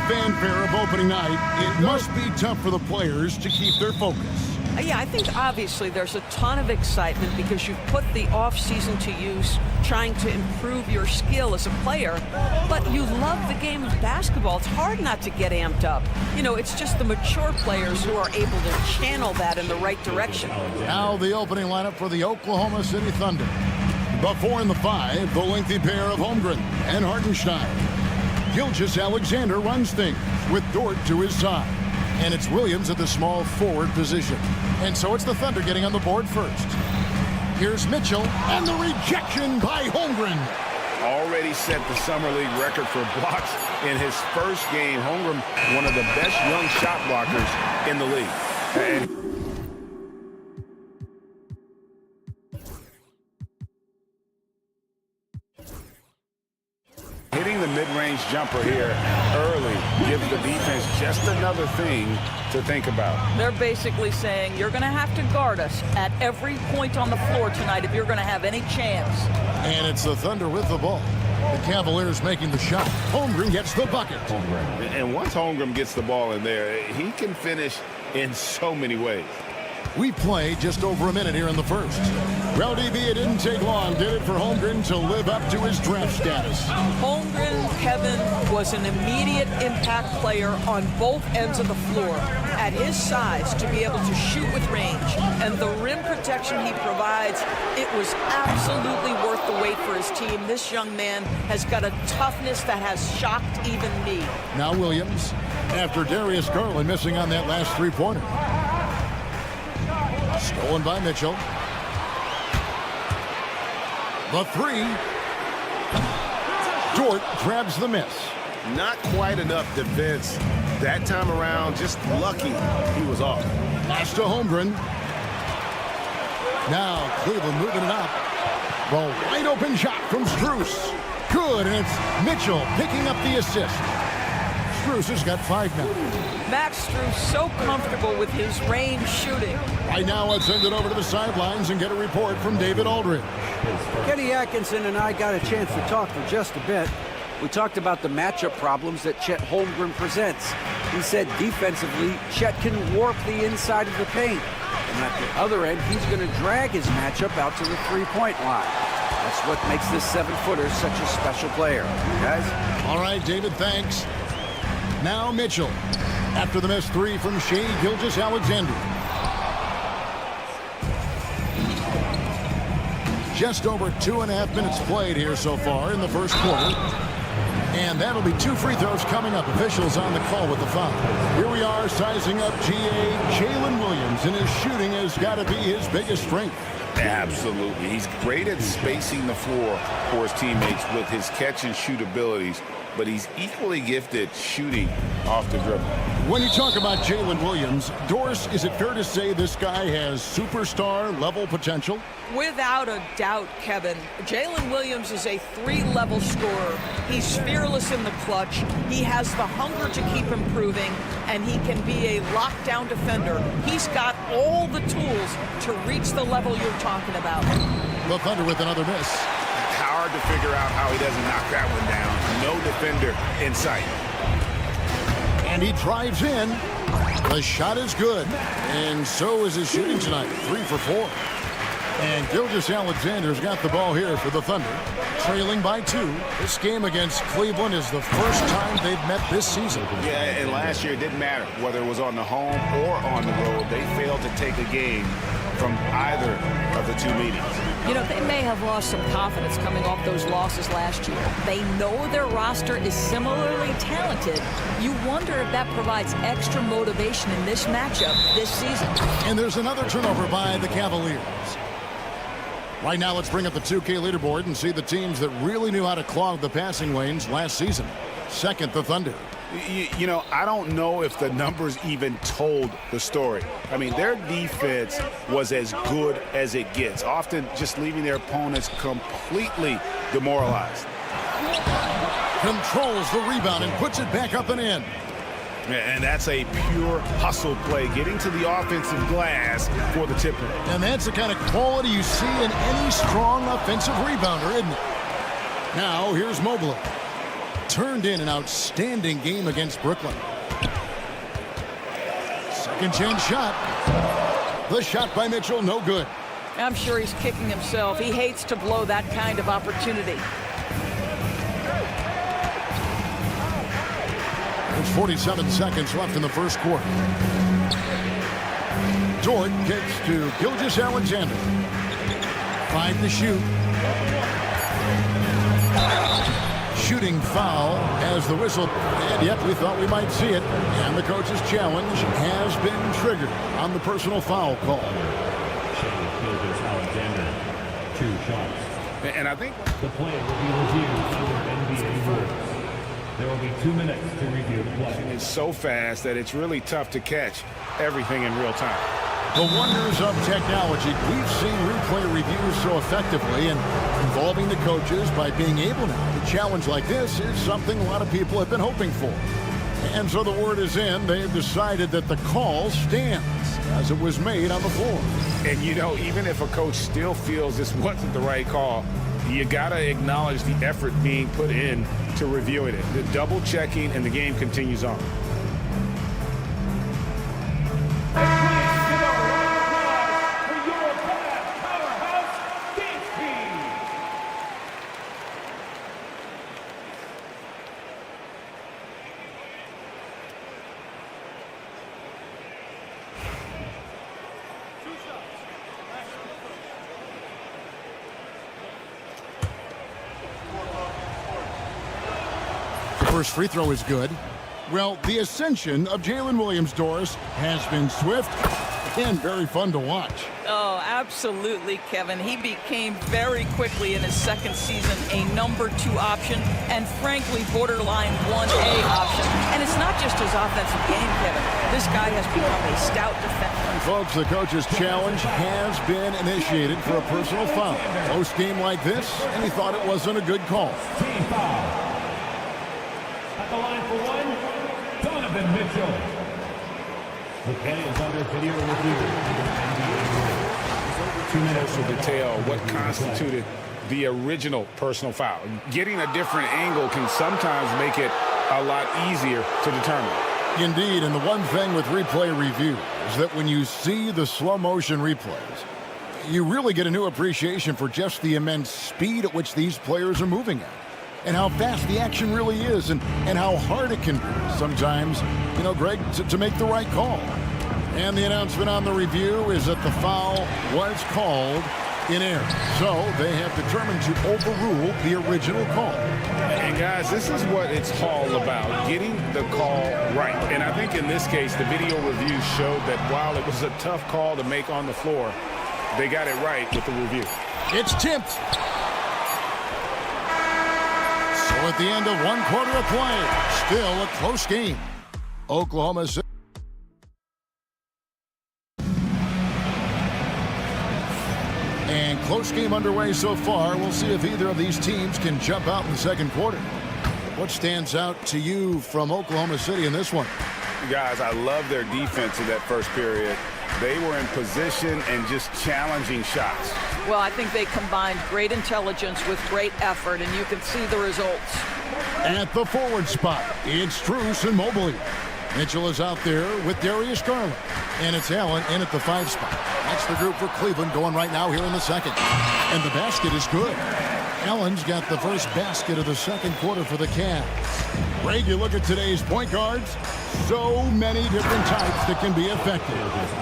fanfare of opening night, it must be tough for the players to keep their focus. Yeah, I think obviously there's a ton of excitement because you've put the off-season to use trying to improve your skill as a player, but you love the game of basketball. It's hard not to get amped up. You know, it's just the mature players who are able to channel that in the right direction. Now the opening lineup for the Oklahoma City Thunder. The 4 and the 5, the lengthy pair of Holmgren and Hartenstein. Gilgeous-Alexander runs things with Dort to his side. And it's Williams at the small forward position. And so it's the Thunder getting on the board first. Here's Mitchell, and the rejection by Holmgren. Already set the Summer League record for blocks in his first game. Holmgren, one of the best young shot blockers in the league. And hitting the mid-range jumper here early gives the defense just another thing to think about. They're basically saying you're going to have to guard us at every point on the floor tonight if you're going to have any chance. And it's the Thunder with the ball. The Cavaliers making the shot. Holmgren gets the bucket. And once Holmgren gets the ball in there, he can finish in so many ways. We play just over a minute here in the first. Well, DB, it didn't take long, did it, for Holmgren to live up to his draft status? Holmgren, Kevin, was an immediate impact player on both ends of the floor. At his size, to be able to shoot with range and the rim protection he provides, it was absolutely worth the wait for his team. This young man has got a toughness that has shocked even me. Now Williams, after Darius Garland missing on that last three-pointer. Stolen by Mitchell. The three. Dort grabs the miss. Not quite enough defense that time around. Just lucky he was off. Pass to Holmgren. Now Cleveland moving it up. The wide open shot from Strus. Good, and it's Mitchell picking up the assist. Strus has got 5 now. Max Strus so comfortable with his range shooting. Right now, let's send it over to the sidelines and get a report from David Aldridge. Kenny Atkinson and I got a chance to talk for just a bit. We talked about the matchup problems that Chet Holmgren presents. He said defensively, Chet can warp the inside of the paint. And at the other end, he's going to drag his matchup out to the three-point line. That's what makes this 7-footer such a special player. Guys? All right, David, thanks. Now Mitchell. After the missed three from Shai Gilgeous-Alexander. Just over 2.5 minutes played here so far in the first quarter. And that'll be 2 free throws coming up. Officials on the call with the foul. Here we are sizing up GA Jalen Williams, and his shooting has got to be his biggest strength. Absolutely. He's great at spacing the floor for his teammates with his catch and shoot abilities, but he's equally gifted shooting off the dribble. When you talk about Jalen Williams, Doris, is it fair to say this guy has superstar-level potential? Without a doubt, Kevin. Jalen Williams is a 3-level scorer. He's fearless in the clutch. He has the hunger to keep improving, and he can be a lockdown defender. He's got all the tools to reach the level you're talking about. The Thunder with another miss. Hard to figure out how he doesn't knock that one down. No defender in sight. And he drives in. The shot is good. And so is his shooting tonight. 3 for 4. And Gilgeous-Alexander's got the ball here for the Thunder. Trailing by 2. This game against Cleveland is the first time they've met this season. Yeah, and last year it didn't matter whether it was on the home or on the road. They failed to take a game from either of the 2 meetings. You know, they may have lost some confidence coming off those losses last year. They know their roster is similarly talented. You wonder if that provides extra motivation in this matchup this season. And there's another turnover by the Cavaliers. Right now, let's bring up the 2K leaderboard and see the teams that really knew how to clog the passing lanes last season. Second, the Thunder. You know, I don't know if the numbers even told the story. I mean, their defense was as good as it gets, often just leaving their opponents completely demoralized. Controls the rebound and puts it back up and in. And that's a pure hustle play, getting to the offensive glass for the tip-in. And that's the kind of quality you see in any strong offensive rebounder, isn't it? Now, here's Mobley. turned in an outstanding game against Brooklyn. Second chance shot. The shot by Mitchell, no good. I'm sure he's kicking himself. He hates to blow that kind of opportunity. There's 47 seconds left in the first quarter. Dort kicks to Gilgeous-Alexander. 5 to shoot. Shooting foul as the whistle, and yet we thought we might see it. And the coach's challenge has been triggered on the personal foul call. Gilgeous-Alexander, 2 shots. And I think the play will be reviewed under NBA rules. There will be 2 minutes to review the play. It's so fast that it's really tough to catch everything in real time. The wonders of technology. We've seen replay reviews so effectively, and involving the coaches by being able to have a challenge like this is something a lot of people have been hoping for. And so the word is in. They've decided that the call stands as it was made on the floor. And, you know, even if a coach still feels this wasn't the right call, you got to acknowledge the effort being put in to reviewing it. The double checking, and the game continues on. First free throw is good. Well, the ascension of Jalen Williams, Doris, has been swift and very fun to watch. Oh, absolutely, Kevin. He became very quickly in his second season a number 2 option and, frankly, borderline 1A option. And it's not just his offensive game, Kevin. This guy has become a stout defender. And folks, the coach's challenge has been initiated for a personal foul. Close game like this, and he thought it wasn't a good call. Team foul. At the line for 1, Donovan Mitchell. The play is under video review. 2 minutes to detail what constituted the original personal foul. Getting a different angle can sometimes make it a lot easier to determine. Indeed, and the one thing with replay review is that when you see the slow motion replays, you really get a new appreciation for just the immense speed at which these players are moving at, and how fast the action really is, and how hard it can be sometimes, you know, Greg, to make the right call. And the announcement on the review is that the foul was called in error. So they have determined to overrule the original call. And guys, this is what it's all about, getting the call right. And I think in this case, the video review showed that while it was a tough call to make on the floor, they got it right with the review. It's tipped. So at the end of 1 quarter of play, still a close game. Oklahoma City. And close game underway so far. We'll see if either of these teams can jump out in the second quarter. What stands out to you from Oklahoma City in this one? Guys, I love their defense in that first period. They were in position and just challenging shots. Well, I think they combined great intelligence with great effort, and you can see the results. At the forward spot, it's Strus and Mobley. Mitchell is out there with Darius Garland. And it's Allen in at the 5 spot. That's the group for Cleveland going right now here in the second. And the basket is good. Allen's got the first basket of the second quarter for the Cavs. Greg, you look at today's point guards, so many different types that can be effective.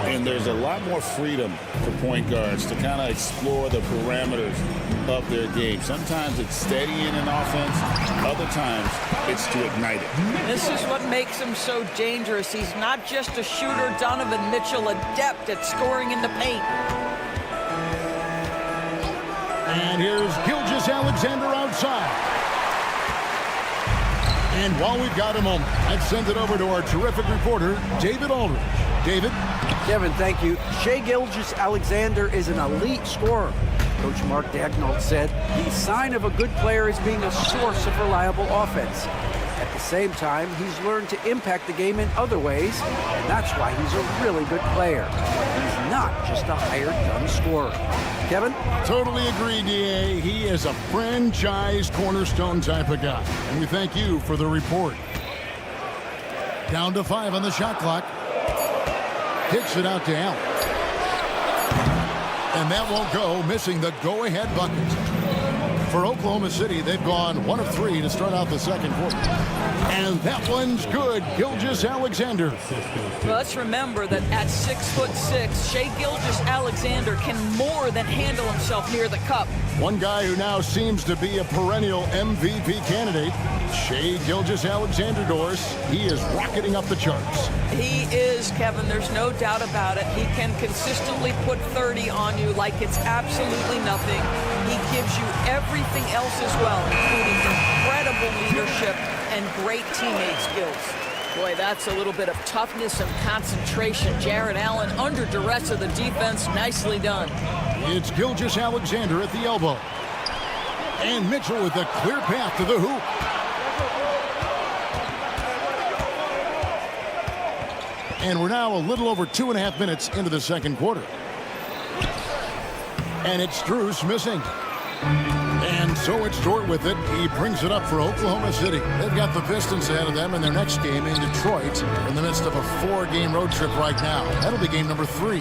And there's a lot more freedom for point guards to kind of explore the parameters of their game. Sometimes it's steadying an offense. Other times it's to ignite it. This is what makes him so dangerous. He's not just a shooter. Donovan Mitchell, adept at scoring in the paint. And here's Gilgeous-Alexander outside. And while we've got a moment, let's send it over to our terrific reporter, David Aldridge. David? Kevin, thank you. Shai Gilgeous-Alexander is an elite scorer. Coach Mark Daigneault said the sign of a good player is being a source of reliable offense. At the same time, he's learned to impact the game in other ways, and that's why he's a really good player. He's not just a hired gun scorer. Kevin? Totally agree, D.A. He is a franchise cornerstone type of guy. And we thank you for the report. Down to 5 on the shot clock. Kicks it out to Allen. And that won't go, missing the go-ahead bucket. For Oklahoma City, they've gone 1 of 3 to start out the second quarter. And that one's good. Gilgeous-Alexander. Well, let's remember that at 6'6", Shai Gilgeous-Alexander can more than handle himself near the cup. One guy who now seems to be a perennial MVP candidate, Shai Gilgeous-Alexander, Doris. He is rocketing up the charts. He is, Kevin. There's no doubt about it. He can consistently put 30 on you like it's absolutely nothing. He gives you everything else as well, including incredible leadership and great teammate skills. Boy, that's a little bit of toughness and concentration. Jarrett Allen under duress of the defense. Nicely done. It's Gilgeous-Alexander at the elbow. And Mitchell with a clear path to the hoop. And we're now a little over 2.5 minutes into the second quarter. And it's Strus missing. And so it's Dort with it. He brings it up for Oklahoma City. They've got the Pistons ahead of them in their next game in Detroit in the midst of a 4-game road trip right now. That'll be game number 3.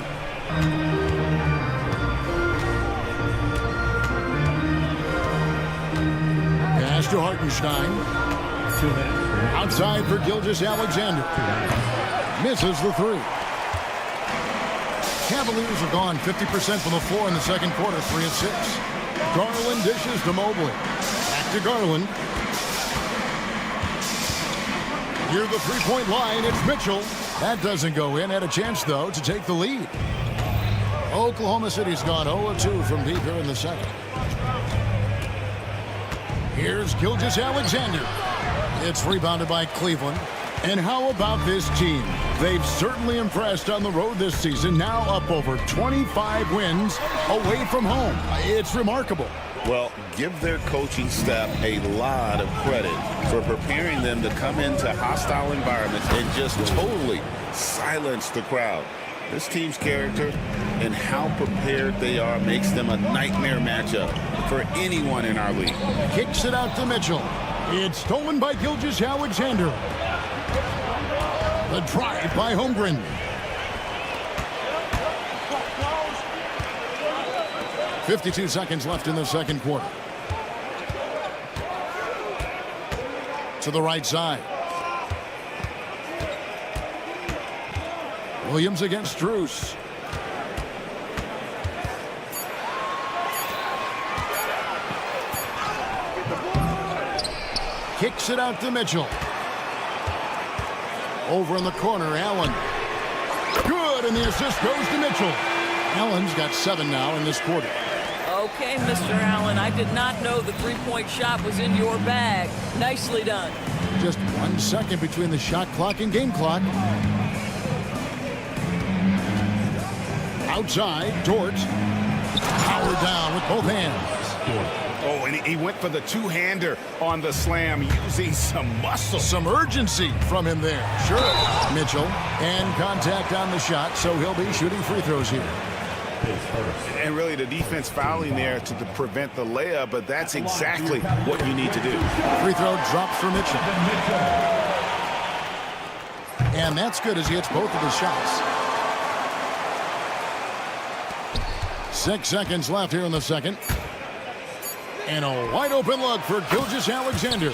Pass to Hartenstein. Outside for Gilgeous-Alexander. Misses the 3. Cavaliers have gone 50% from the floor in the second quarter, 3 of 6. Garland dishes to Mobley. Back to Garland. Near the three-point line, it's Mitchell. That doesn't go in. Had a chance, though, to take the lead. Oklahoma City's gone 0-2 from deep here in the second. Here's Gilgeous-Alexander. It's rebounded by Cleveland. And how about this team? They've certainly impressed on the road this season, now up over 25 wins away from home. It's remarkable. Well, give their coaching staff a lot of credit for preparing them to come into hostile environments and just totally silence the crowd. This team's character and how prepared they are makes them a nightmare matchup for anyone in our league. Kicks it out to Mitchell. It's stolen by Gilgeous-Alexander. The drive by Holmgren. .52 seconds left in the second quarter. To the right side. Williams against Strus. Kicks it out to Mitchell. Over in the corner, Allen. Good, and the assist goes to Mitchell. Allen's got 7 now in this quarter. Okay, Mr. Allen, I did not know the three-point shot was in your bag. Nicely done. Just 1 second between the shot clock and game clock. Outside, Dort. Power down with both hands. Oh, and he went for the two-hander on the slam, using some muscle. Some urgency from him there. Sure. Mitchell, and contact on the shot, so he'll be shooting free throws here. And really the defense fouling there to prevent the layup, but that's exactly what you need to do. Free throw drops for Mitchell. And that's good as he hits both of his shots. 6 seconds left here in the second. And a wide open look for Gilgeous-Alexander.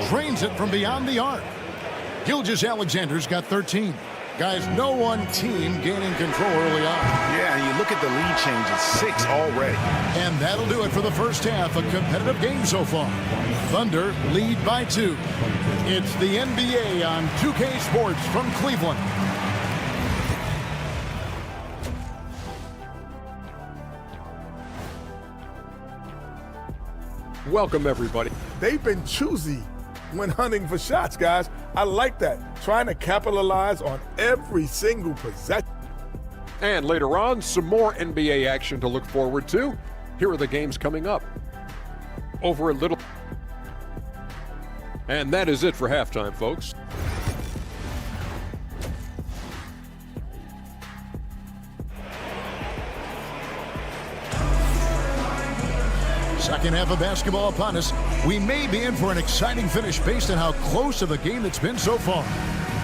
Drains it from beyond the arc. Gilgeous-Alexander's got 13. Guys, no one team gaining control early on. Yeah, and you look at the lead change, it's 6 already. And that'll do it for the first half. A competitive game so far. Thunder lead by 2. It's the NBA on 2K Sports from Cleveland. Welcome, everybody. They've been choosy when hunting for shots, guys. I like that. Trying to capitalize on every single possession. And later on, some more NBA action to look forward to. Here are the games coming up. Over a little. And that is it for halftime, folks. Second half of basketball upon us. We may be in for an exciting finish based on how close of a game it's been so far.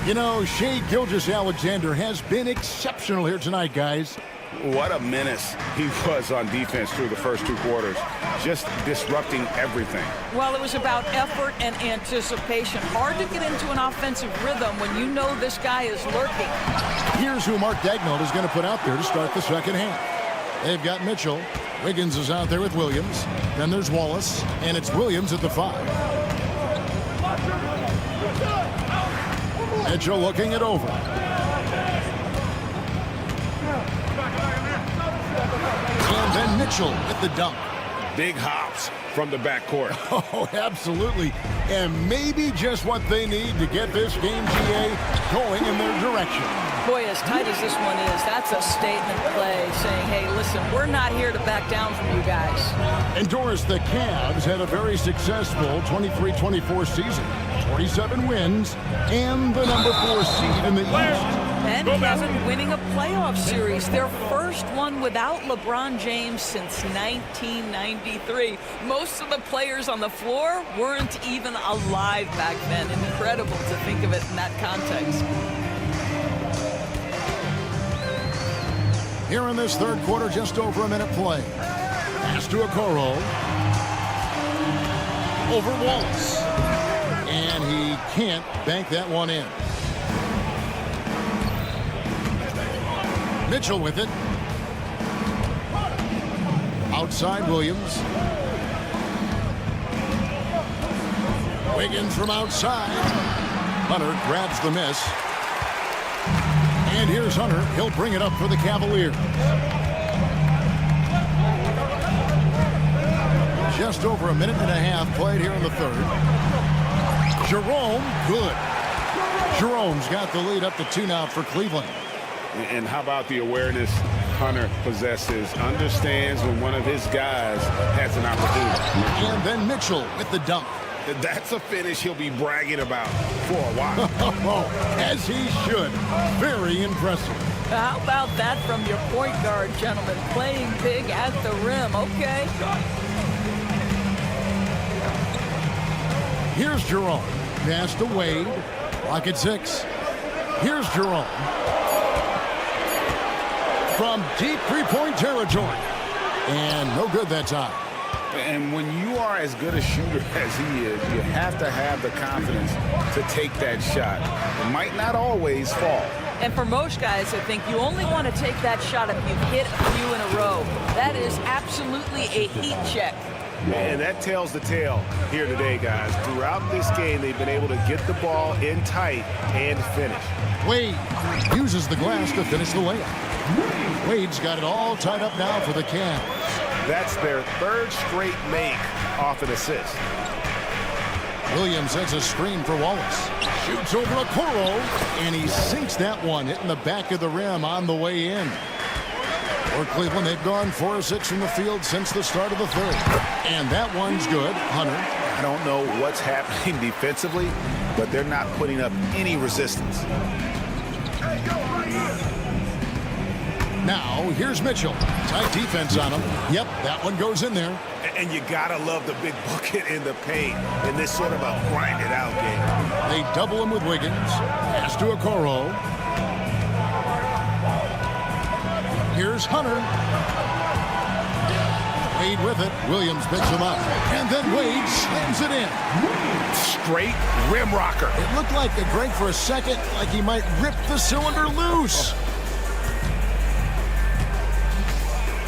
You know, Shai Gilgeous-Alexander has been exceptional here tonight, guys. What a menace he was on defense through the first 2 quarters, just disrupting everything. Well, it was about effort and anticipation. Hard to get into an offensive rhythm when you know this guy is lurking. Here's who Mark Daigneault is going to put out there to start the second half. They've got Mitchell. Wiggins is out there with Williams. Then there's Wallace, and it's Williams at the 5. Mitchell looking it over. And then Mitchell with the dunk. Big hops from the backcourt. Oh, absolutely. And maybe just what they need to get this game, GA, going in their direction. Boy, as tight as this one is, that's a statement play saying, hey, listen, we're not here to back down from you guys. And Doris, the Cavs had a very successful 23-24 season. 27 wins and the number 4 seed in the East. And Kevin winning a playoff series, their first one without LeBron James since 1993. Most of the players on the floor weren't even alive back then. Incredible to think of it in that context. Here in this third quarter, just over a minute play. Pass to Okoro. Over Wallace. And he can't bank that one in. Mitchell with it. Outside Williams. Wiggins from outside. Hunter grabs the miss. And here's Hunter. He'll bring it up for the Cavaliers. Just over a minute and a half played here in the third. Jerome, good. Jerome's got the lead up to 2 now for Cleveland. And how about the awareness Hunter possesses, understands when one of his guys has an opportunity. And then Mitchell with the dunk. That's a finish he'll be bragging about for a while. As he should. Very impressive. How about that from your point guard, gentlemen? Playing big at the rim. Okay. Here's Jerome. Pass to Wade. Clock at 6. Here's Jerome. From deep three-point territory. And no good that time. And when you are as good a shooter as he is, you have to have the confidence to take that shot. It might not always fall. And for most guys, I think you only want to take that shot if you've hit a few in a row. That is absolutely a heat check. And that tells the tale here today, guys. Throughout this game, they've been able to get the ball in tight and finish. Wade uses the glass to finish the layup. Wade's got it all tied up now for the Cavs. That's their 3rd straight make off an assist. Williams sets a screen for Wallace. Shoots over Okoro, and he sinks that one, hitting the back of the rim on the way in. For Cleveland, they've gone 4 of 6 from the field since the start of the third. And that one's good. Hunter. I don't know what's happening defensively, but they're not putting up any resistance. Now, here's Mitchell. Tight defense on him. Yep, that one goes in there. And you gotta love the big bucket in the paint in this sort of a grind-it-out game. They double him with Wiggins. Pass to Okoro. Here's Hunter. Wade with it. Williams picks him up. And then Wade slams it in. Straight rim rocker. It looked like a Greg for a second, like he might rip the cylinder loose.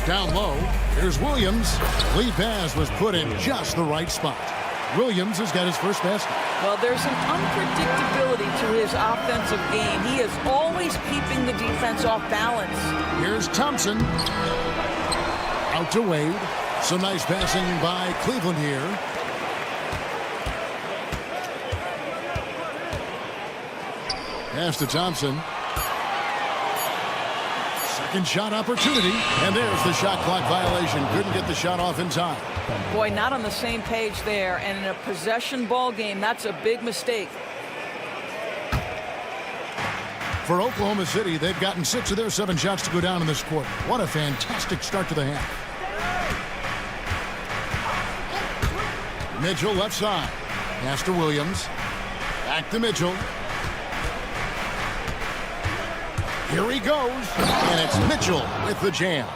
Down low, here's Williams. Lead pass was put in just the right spot. Williams has got his first basket. Well, there's an unpredictability to his offensive game. He is always keeping the defense off balance. Here's Thompson. Out to Wade. Some nice passing by Cleveland here. Pass to Thompson. Second shot opportunity, and there's the shot clock violation. Couldn't get the shot off in time. Boy, not on the same page there, and in a possession ball game, that's a big mistake. For Oklahoma City, they've gotten 6 of their 7 shots to go down in this quarter. What a fantastic start to the half. Mitchell left side. Pass to Williams. Back to Mitchell. Here he goes. And it's Mitchell with the jam.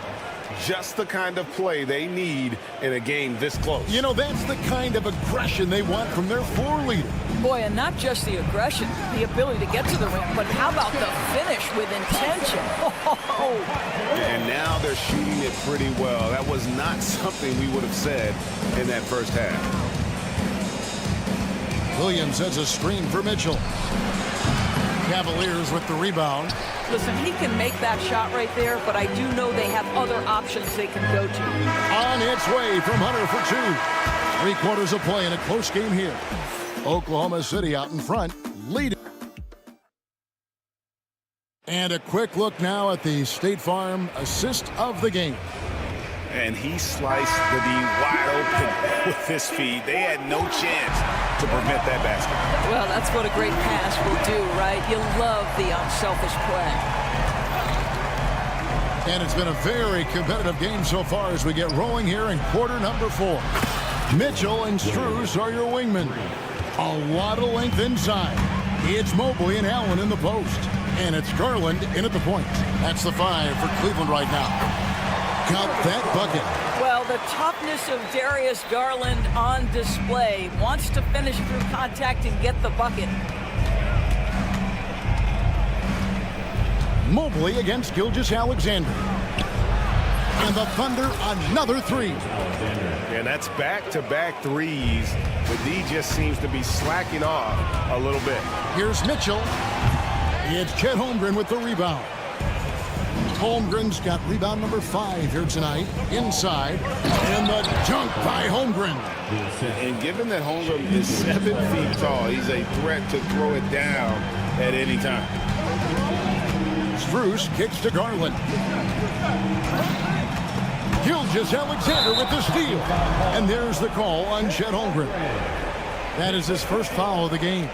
Just the kind of play they need in a game this close. You know, that's the kind of aggression they want from their floor leader. Boy, and not just the aggression, the ability to get to the rim, but how about the finish with intention? And now they're shooting it pretty well. That was not something we would have said in that first half. Williams has a screen for Mitchell. Cavaliers with the rebound. Listen, he can make that shot right there, but I do know they have other options they can go to. On its way from Hunter for two. 3 quarters of play in a close game here. Oklahoma City out in front, leading. And a quick look now at the State Farm assist of the game. And he sliced the D wide open with his feet. They had no chance to prevent that basket. Well, that's what a great pass will do, right? You love the unselfish play. And it's been a very competitive game so far as we get rolling here in quarter number 4. Mitchell and Strus are your wingmen. A lot of length inside. It's Mobley and Allen in the post. And it's Garland in at the point. That's the 5 for Cleveland right now. Got that bucket. Well, the toughness of Darius Garland on display. Wants to finish through contact and get the bucket. Mobley against Gilgeous-Alexander. And the Thunder another 3. And that's back-to-back threes. The D just seems to be slacking off a little bit. Here's Mitchell. It's Chet Holmgren with the rebound. Holmgren's got rebound number 5 here tonight. Inside. And the dunk by Holmgren. And given that Holmgren is 7 feet tall, he's a threat to throw it down at any time. Strus kicks to Garland. Gilgeous-Alexander with the steal. And there's the call on Chet Holmgren. That is his first foul of the game.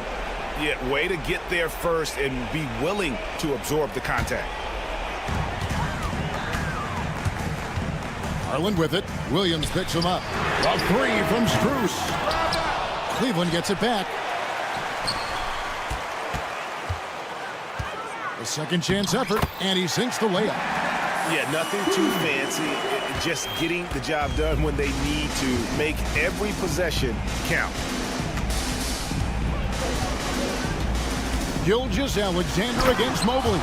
Yeah, way to get there first and be willing to absorb the contact. Garland with it. Williams picks him up. A 3 from Strus. Cleveland gets it back. A second chance effort, and he sinks the layup. Yeah, nothing too fancy. Just getting the job done when they need to. Make every possession count. Gilgeous-Alexander against Mobley.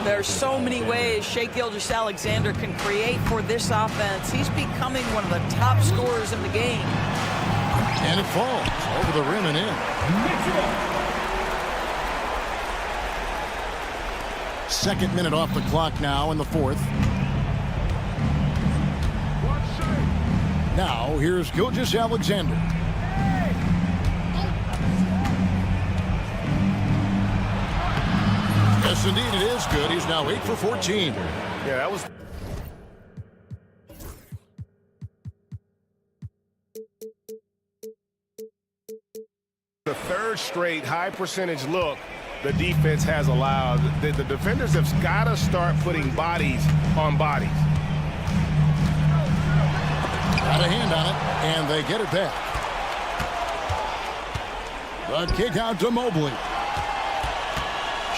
There's so many ways Shai Gilgeous-Alexander can create for this offense. He's becoming one of the top scorers in the game. And it falls over the rim and in. Second minute off the clock now in the 4th. Now here's Gilgeous-Alexander. Yes, indeed, it is good. He's now 8 for 14. Yeah, that was... the third straight high percentage look the defense has allowed. The defenders have got to start putting bodies on bodies. Got a hand on it, and they get it back. The kick out to Mobley.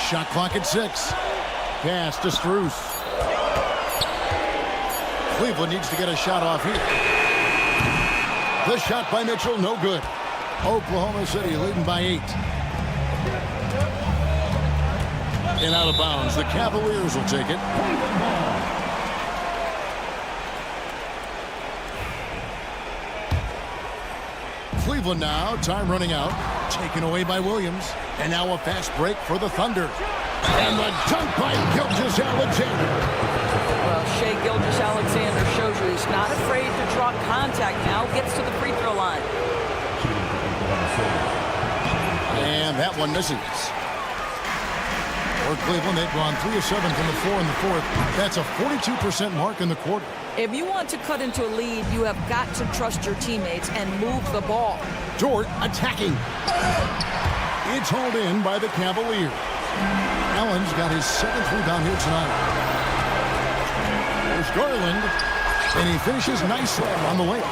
Shot clock at 6. Pass to Strus. Cleveland needs to get a shot off here. The shot by Mitchell, no good. Oklahoma City leading by 8. And out of bounds, the Cavaliers will take it. Cleveland now, time running out. Taken away by Williams. And now a fast break for the Thunder. And the dunk by Gilgeous-Alexander. Well, Shai Gilgeous-Alexander shows you he's not afraid to draw contact now. Gets to the free throw line. And that one misses. For Cleveland, they've gone 3 of 7 from the floor in the 4th. That's a 42% mark in the quarter. If you want to cut into a lead, you have got to trust your teammates and move the ball. Dort attacking. It's hauled in by the Cavaliers. Allen's got his 7th rebound here tonight. There's Garland, and he finishes nicely on the layup.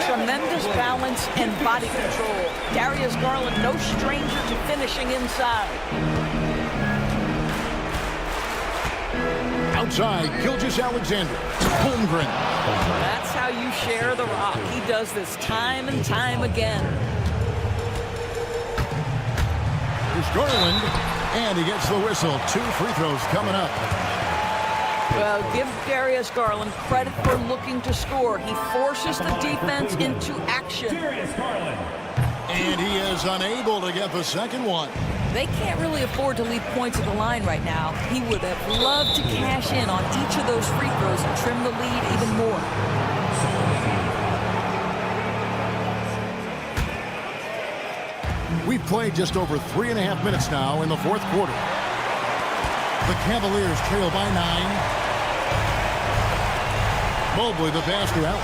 Tremendous balance and body control. Darius Garland, no stranger to finishing inside. Outside, Gilgeous-Alexander. Holmgren. That's how you share the rock. He does this time and time again. Here's Garland, and he gets the whistle. 2 free throws coming up. Well, give Darius Garland credit for looking to score. He forces the defense into action. And he is unable to get the second one. They can't really afford to leave points at the line right now. He would have loved to cash in on each of those free throws and trim the lead even more. We've played just over 3.5 minutes now in the fourth quarter. The Cavaliers trail by 9. Mobley, the pass to Allen.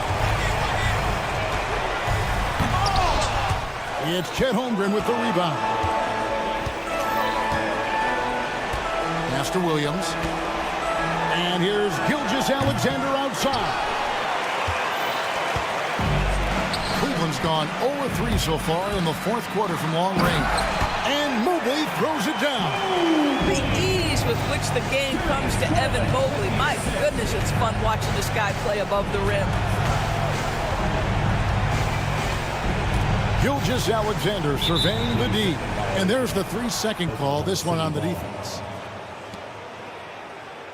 It's Chet Holmgren with the rebound. Pass to Williams. And here's Gilgeous-Alexander outside. Cleveland's gone 0-3 so far in the fourth quarter from long range. And Mobley throws it down. The ease with which the game comes to Evan Mobley. My goodness, it's fun watching this guy play above the rim. Gilgeous-Alexander surveying the D. And there's the 3-second call, this one on the defense.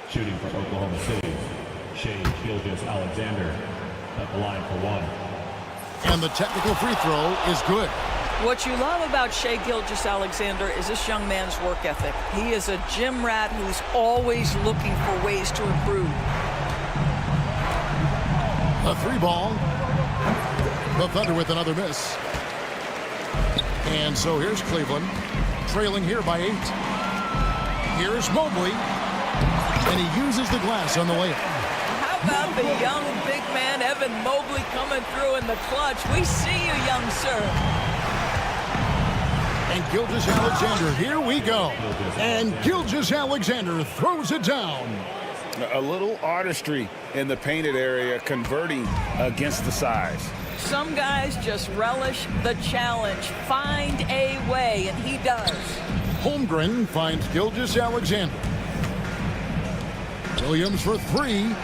Shooting for Oklahoma City, Shea Gilgeous-Alexander at the line for 1. And the technical free throw is good. What you love about Shea Gilgeous-Alexander is this young man's work ethic. He is a gym rat who's always looking for ways to improve. A 3-ball. The Thunder with another miss. And so here's Cleveland, trailing here by 8. Here's Mobley, and he uses the glass on the layup. How about the young big man Evan Mobley coming through in the clutch? We see you, young sir. And Gilgeous-Alexander, here we go. And Gilgeous-Alexander throws it down. A little artistry in the painted area, converting against the size. Some guys just relish the challenge. Find a way, and he does. Holmgren finds Gilgeous-Alexander. Williams for 3.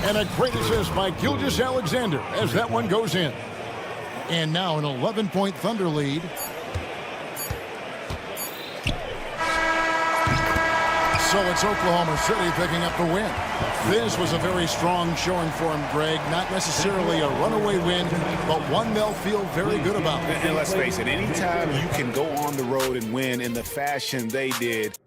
And a great assist by Gilgeous-Alexander as that one goes in. And now an 11-point Thunder lead. So it's Oklahoma City picking up the win. This was a very strong showing for him, Greg. Not necessarily a runaway win, but one they'll feel very good about. And let's face it, anytime you can go on the road and win in the fashion they did.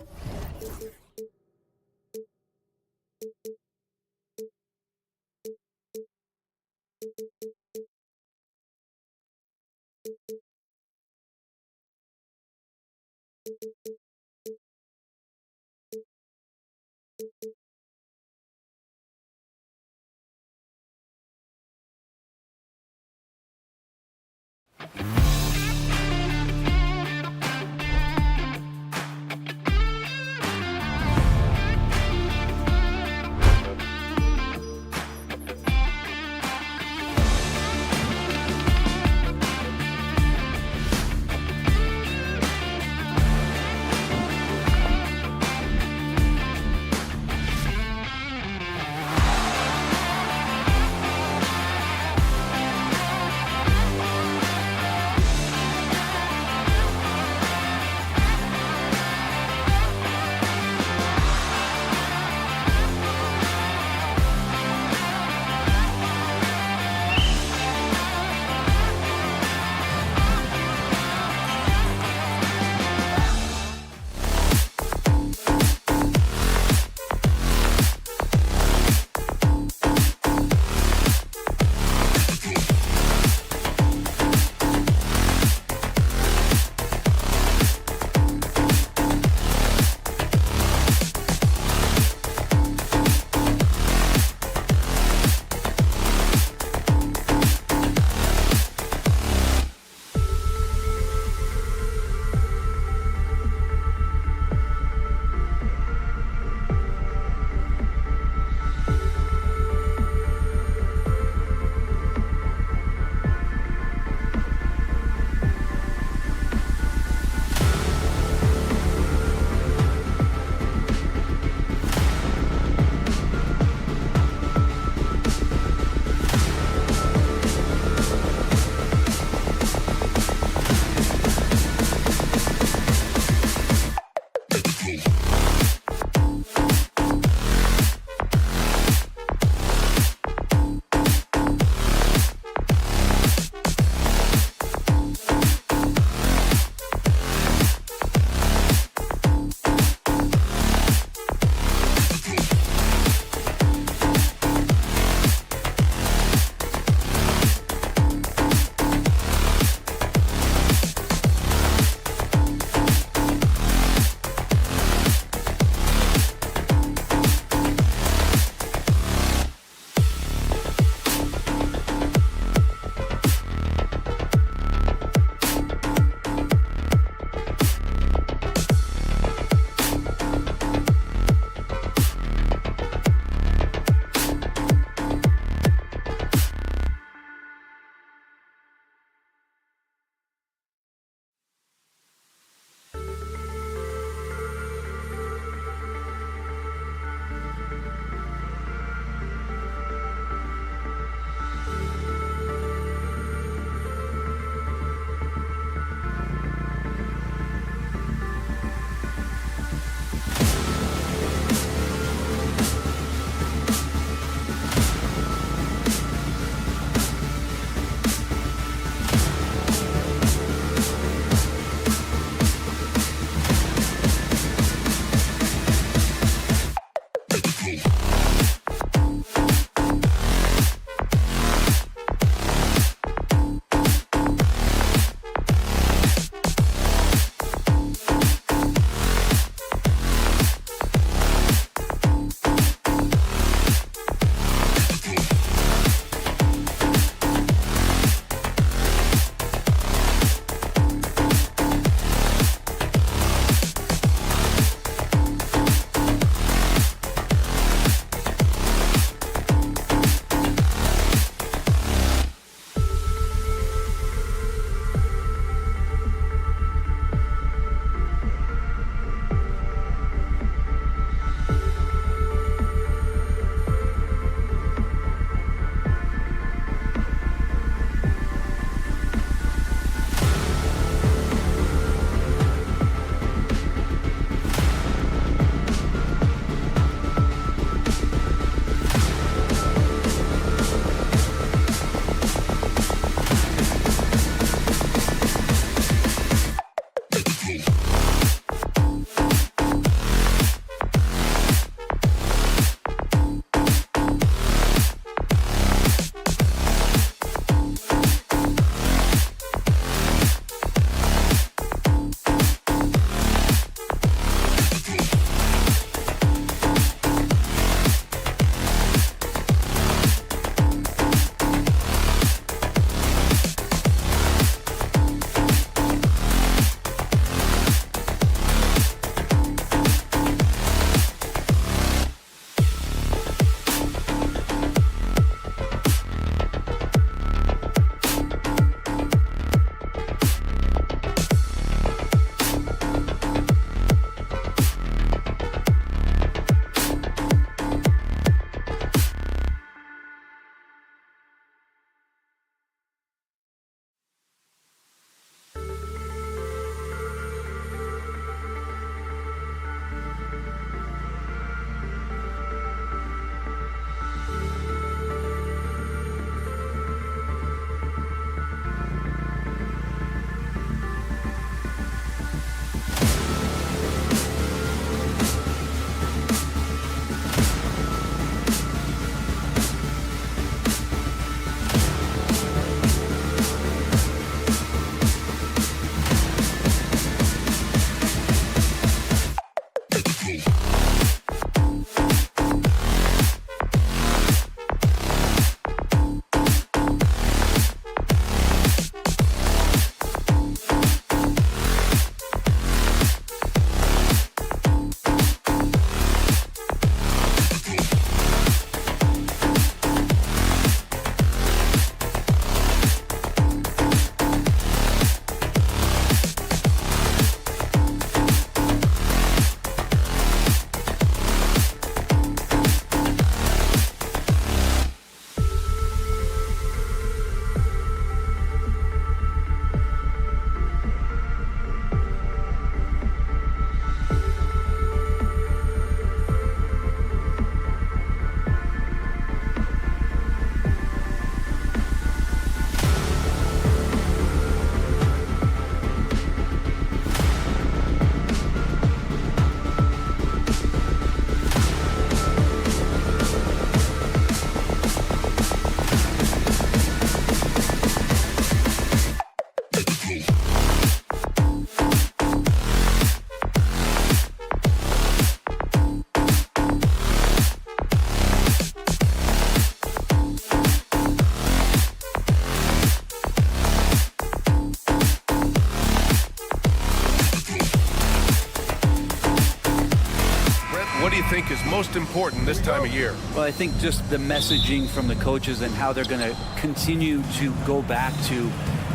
what do you think is most important this time of year? Well, I think just the messaging from the coaches and how they're going to continue to go back to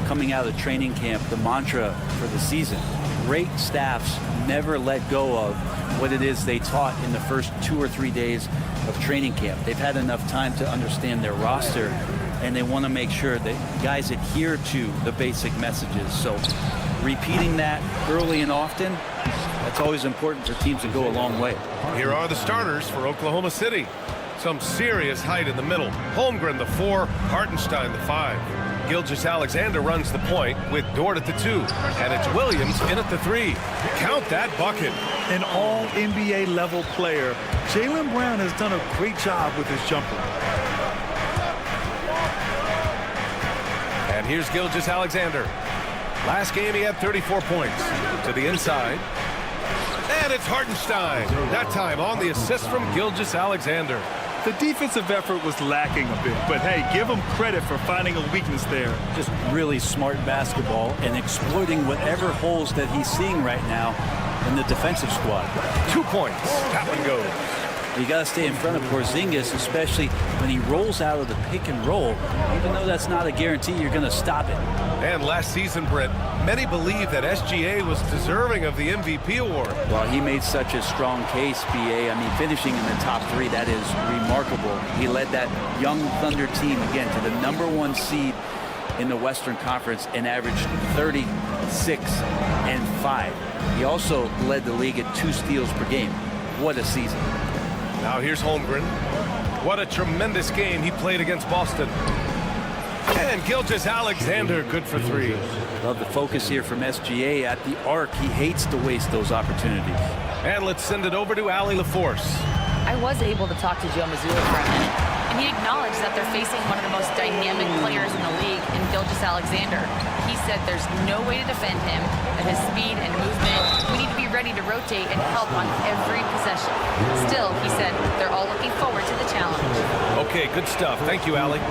coming out of training camp, the mantra for the season. Great staffs never let go of what it is they taught in the first 2 or 3 days of training camp. They've had enough time to understand their roster, and they want to make sure that guys adhere to the basic messages. So repeating that early and often, that's always important for teams to go a long way. Here are the starters for Oklahoma City. Some serious height in the middle. Holmgren, the 4, Hartenstein, the 5. Gilgeous-Alexander runs the point with Dort at the 2. And it's Williams in at the 3. Count that bucket. An all-NBA level player, Jaylen Brown has done a great job with his jumper. And here's Gilgeous-Alexander. Last game he had 34 points. To the inside. And it's Hartenstein. That time on the assist from Gilgeous-Alexander. The defensive effort was lacking a bit, but hey, give him credit for finding a weakness there. Just really smart basketball and exploiting whatever holes that he's seeing right now in the defensive squad. 2 points. Tap and go. You got to stay in front of Porzingis, especially when he rolls out of the pick and roll. Even though that's not a guarantee, you're going to stop it. And last season, Brent, many believe that SGA was deserving of the MVP award. Well, he made such a strong case, BA. I mean, finishing in the top 3, that is remarkable. He led that young Thunder team, again, to the #1 seed in the Western Conference and averaged 36 and 5. He also led the league at 2 steals per game. What a season. Now here's Holmgren. What a tremendous game he played against Boston. And Gilgeous-Alexander, good for 3. Love the focus here from SGA at the arc. He hates to waste those opportunities. And let's send it over to Allie LaForce. I was able to talk to Joe Mazzulla for a minute, and he acknowledged that they're facing one of the most dynamic players in the league in Gilgeous-Alexander. He said there's no way to defend him, that his speed and movement, we need to be ready to rotate and help on every possession. Still, he said they're all looking forward to the challenge. Okay, good stuff. Thank you, Allie.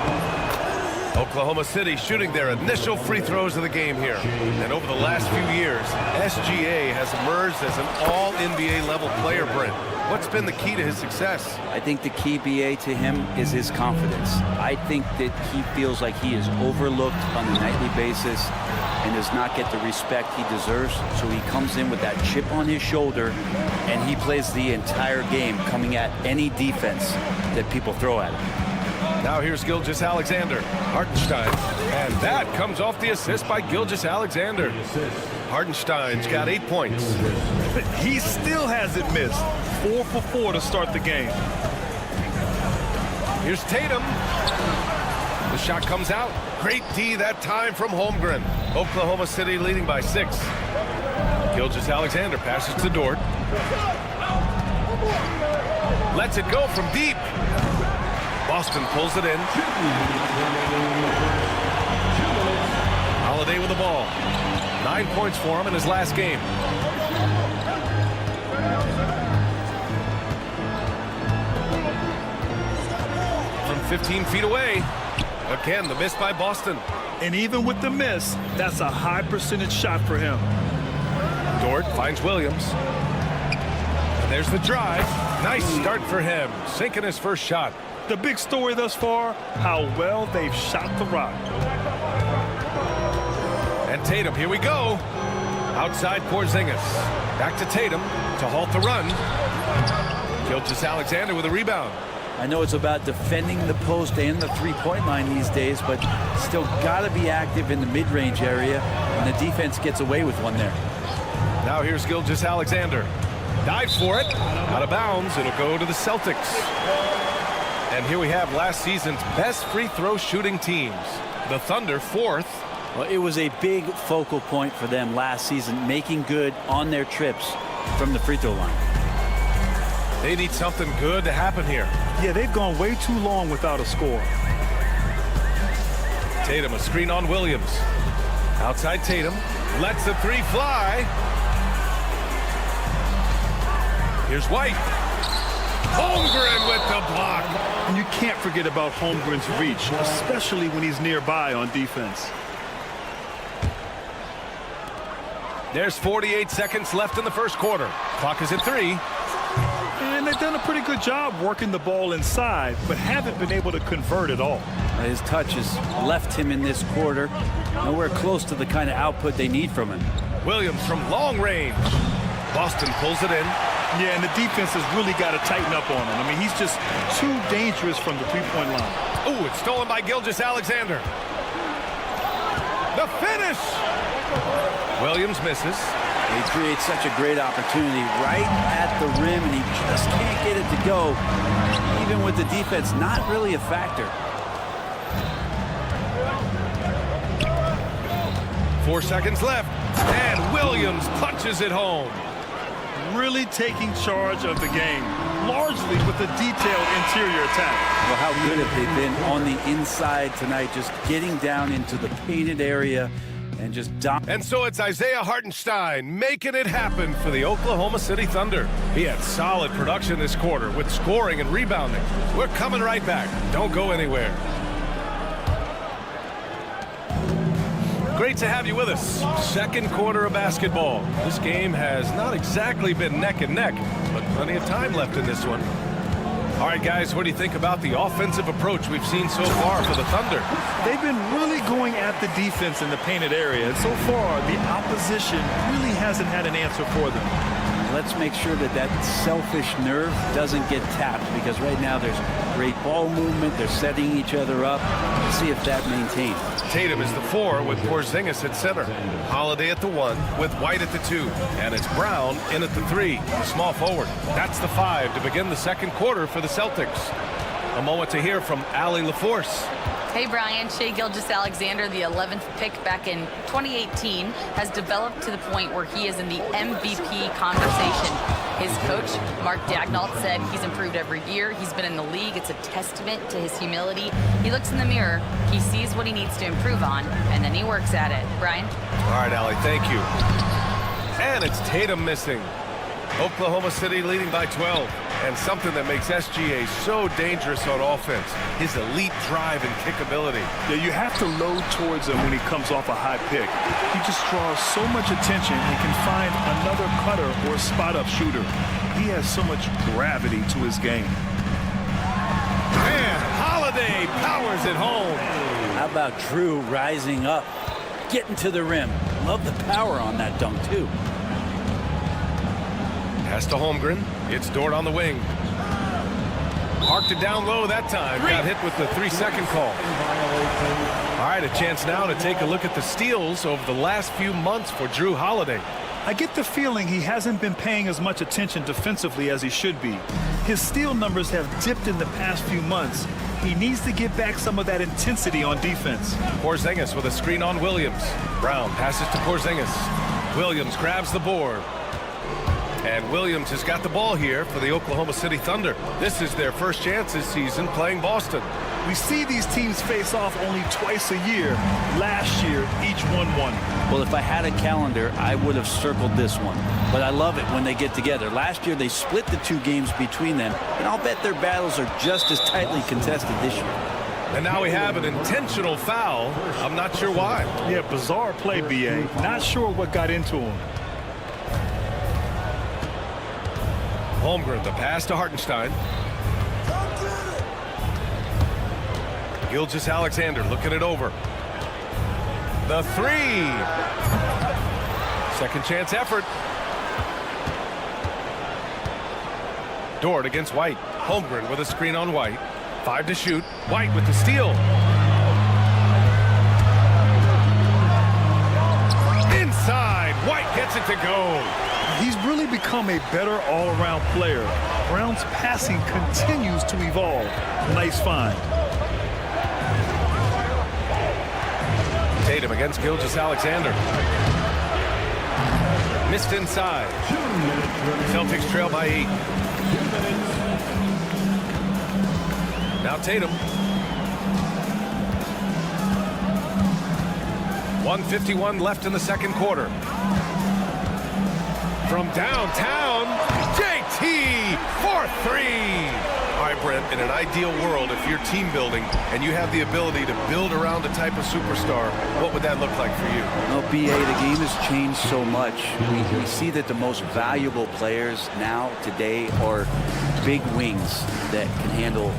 Oklahoma City shooting their initial free throws of the game here. And over the last few years, SGA has emerged as an all-NBA level player, Brent. What's been the key to his success? I think the key, BA, to him is his confidence. I think that he feels like he is overlooked on a nightly basis and does not get the respect he deserves. So he comes in with that chip on his shoulder, and he plays the entire game coming at any defense that people throw at him. Now here's Gilgeous-Alexander. Hartenstein. And that comes off the assist by Gilgeous-Alexander. Hartenstein's got 8 points. He still hasn't missed. 4 for 4 to start the game. Here's Tatum. The shot comes out. Great D that time from Holmgren. Oklahoma City leading by 6. Gilgeous-Alexander passes to Dort. Lets it go from deep. Boston pulls it in. Holiday with the ball. 9 points for him in his last game. From 15 feet away. Again, the miss by Boston. And even with the miss, that's a high percentage shot for him. Dort finds Williams. And there's the drive. Nice start for him. Sinking his first shot. The big story thus far, how well they've shot the rock. And Tatum, here we go. Outside Porzingis. Back to Tatum to halt the run. Gilgeous-Alexander with a rebound. I know it's about defending the post and the three-point line these days, but still got to be active in the mid-range area, and the defense gets away with one there. Now here's Gilgeous-Alexander. Dives for it. Out of bounds. It'll go to the Celtics. And here we have last season's best free throw shooting teams. The Thunder 4th. Well, it was a big focal point for them last season, making good on their trips from the free throw line. They need something good to happen here. Yeah, they've gone way too long without a score. Tatum, a screen on Williams. Outside Tatum. Lets the 3 fly. Here's White. Holmgren with the block. And you can't forget about Holmgren's reach, especially when he's nearby on defense. There's 48 seconds left in the first quarter. Clock is at 3. And the They've done a pretty good job working the ball inside, but haven't been able to convert at all. His touch has left him in this quarter. Nowhere close to the kind of output they need from him. Williams from long range. Boston pulls it in. Yeah, and the defense has really got to tighten up on him. I mean, he's just too dangerous from the three-point line. Ooh, it's stolen by Gilgeous-Alexander. The finish! Williams misses. He creates such a great opportunity right at the rim, and he just can't get it to go. Even with the defense not really a factor. 4 seconds left, and Williams punches it home. Really taking charge of the game, largely with a detailed interior attack. Well, how good have they been on the inside tonight, just getting down into the painted area and just And so it's Isaiah Hartenstein making it happen for the Oklahoma City Thunder. He had solid production this quarter with scoring and rebounding. We're coming right back. Don't go anywhere. Great to have you with us. Second quarter of basketball. This game has not exactly been neck and neck, but plenty of time left in this one. All right, guys, what do you think about the offensive approach we've seen so far for the Thunder? They've been really going at the defense in the painted area, and so far the opposition really hasn't had an answer for them. Let's make sure that that selfish nerve doesn't get tapped, because right now there's great ball movement. They're setting each other up. Let's see if that maintains. Tatum is the 4 with Porzingis at center. Holiday at the 1 with White at the 2. And it's Brown in at the 3, the small forward. That's the 5 to begin the second quarter for the Celtics. A moment to hear from Allie LaForce. Hey, Brian. Shai Gilgeous-Alexander, the 11th pick back in 2018, has developed to the point where he is in the MVP conversation. His coach, Mark Daigneault, said he's improved every year. He's been in the league. It's a testament to his humility. He looks in the mirror, he sees what he needs to improve on, and then he works at it. Brian? All right, Allie, thank you. And it's Tatum missing. Oklahoma City leading by 12. And something that makes SGA so dangerous on offense, his elite drive and kickability. Yeah, you have to load towards him when he comes off a high pick. He just draws so much attention and can find another cutter or spot-up shooter. He has so much gravity to his game. And Holiday powers it home. How about Drew rising up, getting to the rim? Love the power on that dunk, too. Pass to Holmgren. It's Dort on the wing. Marked it down low that time. Got hit with the 3-second call. All right, a chance now to take a look at the steals over the last few months for Drew Holiday. I get the feeling he hasn't been paying as much attention defensively as he should be. His steal numbers have dipped in the past few months. He needs to get back some of that intensity on defense. Porzingis with a screen on Williams. Brown passes to Porzingis. Williams grabs the board. And Williams has got the ball here for the Oklahoma City Thunder. This is their first chance this season playing Boston. We see these teams face off only twice a year. Last year, each won one. Well, if I had a calendar, I would have circled this one. But I love it when they get together. Last year, they split the 2 games between them, and I'll bet their battles are just as tightly contested this year. And now we have an intentional foul. I'm not sure why. Yeah, bizarre play, B.A. Not sure what got into him. Holmgren, the pass to Hartenstein. Gilgeous-Alexander looking it over. The 3. Second chance effort. Dort against White. Holmgren with a screen on White. 5 to shoot. White with the steal. Inside. White gets it to go. He's really become a better all-around player. Brown's passing continues to evolve. Nice find. Tatum against Gilgeous-Alexander. Missed inside. Celtics trail by 8. Now Tatum. 1:51 left in the second quarter. From downtown, JT for 3. All right, Brent, in an ideal world, if you're team building and you have the ability to build around a type of superstar, what would that look like for you? Well, B.A., the game has changed so much. We see that the most valuable players now, today, are big wings that can handle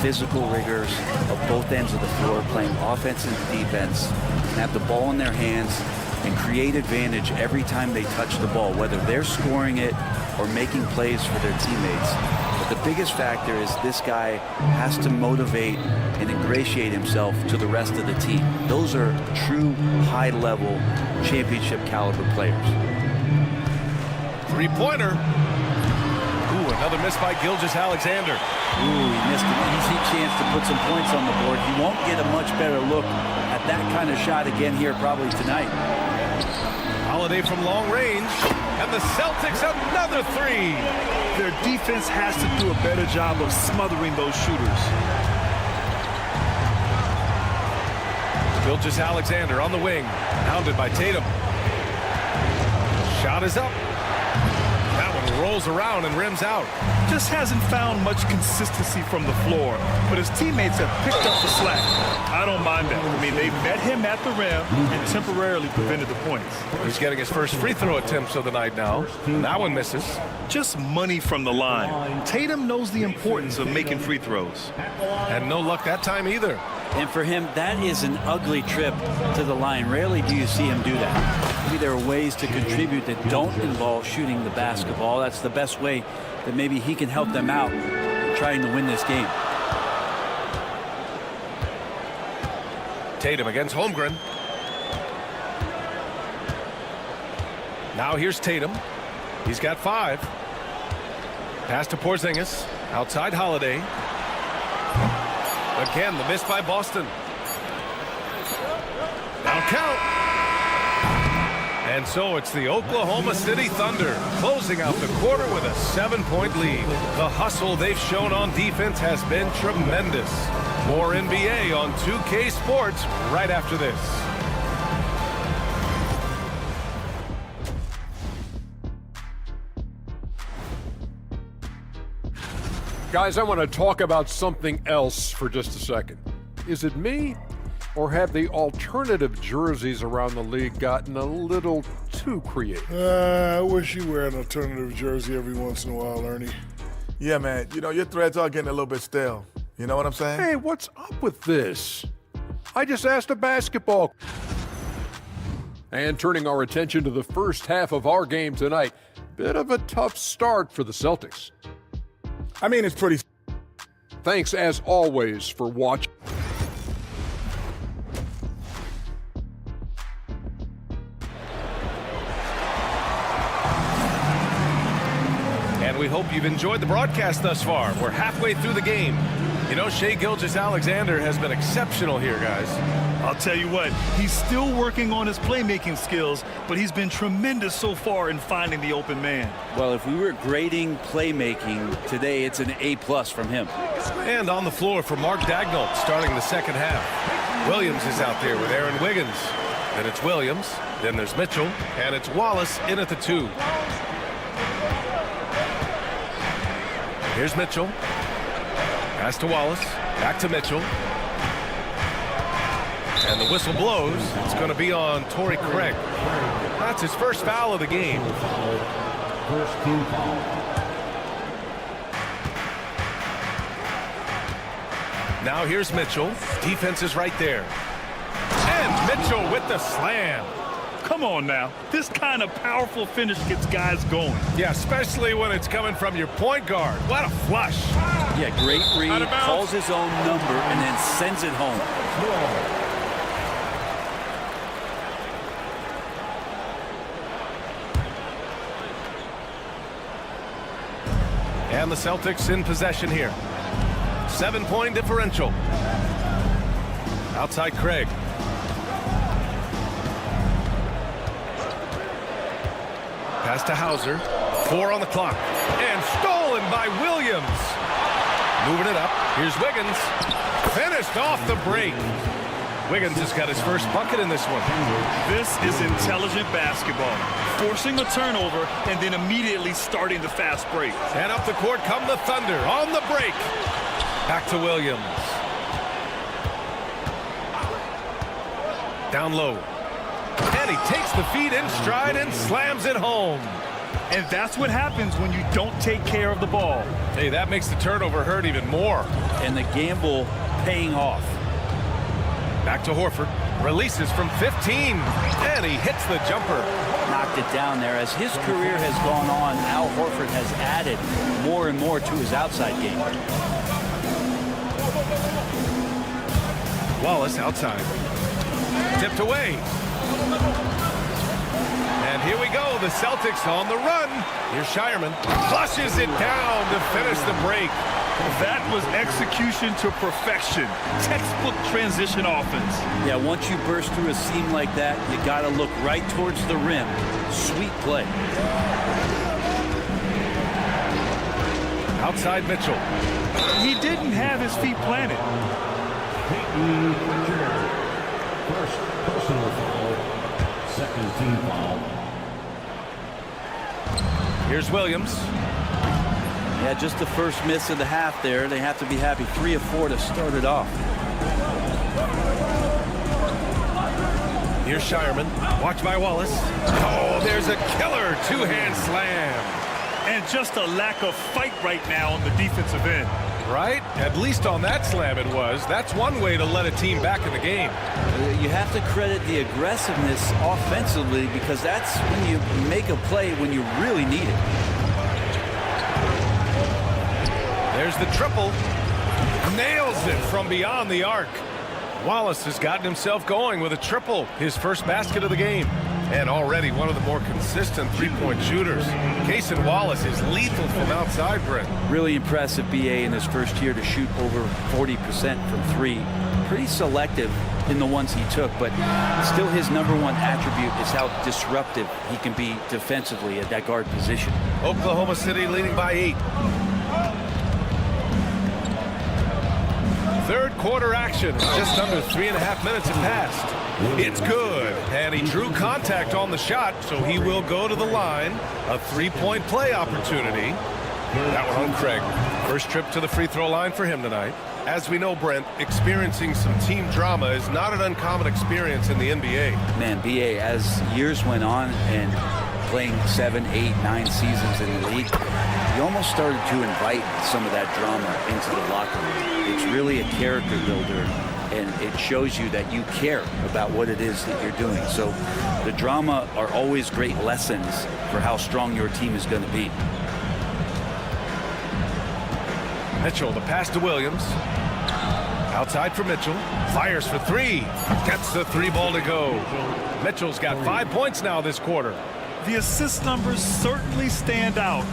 physical rigors of both ends of the floor, playing offense and defense, and have the ball in their hands and create advantage every time they touch the ball, whether they're scoring it or making plays for their teammates. But the biggest factor is this guy has to motivate and ingratiate himself to the rest of the team. Those are true high-level championship caliber players. Three-pointer. Ooh, another miss by Gilgeous-Alexander. Ooh, he missed an easy chance to put some points on the board. He won't get a much better look at that kind of shot again here probably tonight. Holiday from long range, and the Celtics another three. Their defense has to do a better job of smothering those shooters. Gilgeous-Alexander on the wing, hounded by Tatum. Shot is up. That one rolls around and rims out. Just hasn't found much consistency from the floor, but his teammates have picked up the slack. I don't mind that. I mean, they met him at the rim and temporarily prevented the points. He's getting his first free throw attempts of the night now. That one misses. Just money from the line. Tatum knows the importance of making free throws. And no luck that time either. And for him, that is an ugly trip to the line. Rarely do you see him do that. Maybe there are ways to contribute that don't involve shooting the basketball. That's the best way that maybe he can help them out trying to win this game. Tatum against Holmgren. Now here's Tatum. He's got 5. Pass to Porzingis. Outside Holiday. Again, the miss by Boston. Now count. And so it's the Oklahoma City Thunder closing out the quarter with a 7-point lead. The hustle they've shown on defense has been tremendous. More NBA on 2K Sports right after this. Guys, I want to talk about something else for just a second. Is it me, or have the alternative jerseys around the league gotten a little too creative? I wish you wear an alternative jersey every once in a while, Ernie. Yeah, man. You know, your threads are getting a little bit stale. You know what I'm saying? Hey, what's up with this? I just asked a basketball. And turning our attention to the first half of our game tonight, bit of a tough start for the Celtics. I mean, it's pretty. Thanks, as always, for watching. And we hope you've enjoyed the broadcast thus far. We're halfway through the game. You know, Shai Gilgeous-Alexander has been exceptional here, guys. I'll tell you what, he's still working on his playmaking skills, but he's been tremendous so far in finding the open man. Well, if we were grading playmaking today, it's an A+ from him. And on the floor for Mark Daigneault starting the second half. Williams is out there with Aaron Wiggins. Then it's Williams. Then there's Mitchell. And it's Wallace in at the 2. Here's Mitchell. Pass to Wallace. Back to Mitchell. And the whistle blows. It's going to be on Torrey Craig. That's his first foul of the game. First team foul. Now here's Mitchell. Defense is right there. And Mitchell with the slam. Come on now. This kind of powerful finish gets guys going. Yeah, especially when it's coming from your point guard. What a flush. Yeah, great read, calls his own number, and then sends it home. And the Celtics in possession here. 7-point differential. Outside Craig. Pass to Hauser. 4 on the clock. And stolen by Williams. Moving it up. Here's Wiggins. Finished off the break. Wiggins has got his first bucket in this one. This is intelligent basketball. Forcing a turnover and then immediately starting the fast break. And up the court come the Thunder on the break. Back to Williams. Down low. And he takes the feed in stride and slams it home. And that's what happens when you don't take care of the ball. Hey, that makes the turnover hurt even more. And the gamble paying off. Back to Horford. Releases from 15. And he hits the jumper. Knocked it down there. As his career has gone on, Al Horford has added more and more to his outside game. Wallace outside. Tipped away. And here we go. The Celtics on the run. Here's Shireman. Flushes it down to finish the break. That was execution to perfection. Textbook transition offense. Yeah, once you burst through a seam like that, you got to look right towards the rim. Sweet play. Outside Mitchell. He didn't have his feet planted. First personal foul, second team foul. Here's Williams. Yeah, just the first miss of the half there. They have to be happy. 3 of 4 to start it off. Here's Shireman. Watch by Wallace. Oh, there's a killer two-hand slam. And just a lack of fight right now on the defensive end. Right? At least on that slam it was. That's one way to let a team back in the game. You have to credit the aggressiveness offensively because that's when you make a play when you really need it. There's the triple. Nails it from beyond the arc. Wallace has gotten himself going with a triple, his first basket of the game. And already one of the more consistent three-point shooters. Cason Wallace is lethal from outside, Brent. Really impressive BA in his first year to shoot over 40% from 3. Pretty selective in the ones he took, but still his number one attribute is how disruptive he can be defensively at that guard position. Oklahoma City leading by 8. Third quarter action. Just under 3.5 minutes have passed. It's good. And he drew contact on the shot, so he will go to the line. A three-point play opportunity. That one on Craig. First trip to the free throw line for him tonight. As we know, Brent, experiencing some team drama is not an uncommon experience in the NBA. Man, BA, as years went on and playing 7, 8, 9 seasons in the league, you almost started to invite some of that drama into the locker room. It's really a character builder, and it shows you that you care about what it is that you're doing. So the drama are always great lessons for how strong your team is going to be. Mitchell, the pass to Williams. Outside for Mitchell. Fires for 3. Gets the 3 ball to go. Mitchell's got 5 points now this quarter. The assist numbers certainly stand out.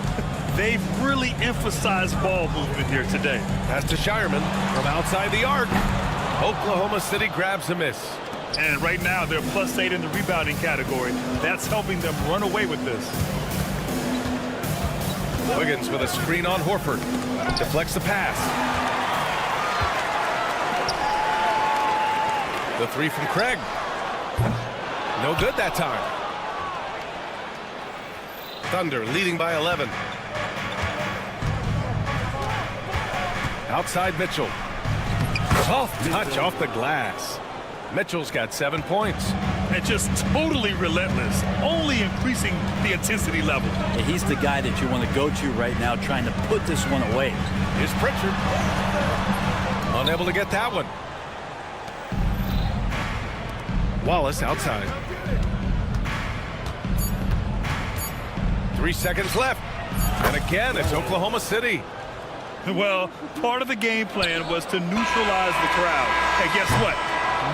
They've really emphasized ball movement here today. Pass to Shireman from outside the arc. Oklahoma City grabs a miss. And right now they're +8 in the rebounding category. That's helping them run away with this. Wiggins with a screen on Horford. Deflects the pass. The 3 from Craig. No good that time. Thunder leading by 11. Outside Mitchell. Soft touch off the glass. Mitchell's got 7 points. And just totally relentless, only increasing the intensity level. And he's the guy that you want to go to right now, trying to put this one away. Here's Pritchard. Unable to get that one. Wallace outside. 3 seconds left. And again, it's Oklahoma City. Well, part of the game plan was to neutralize the crowd. And guess what?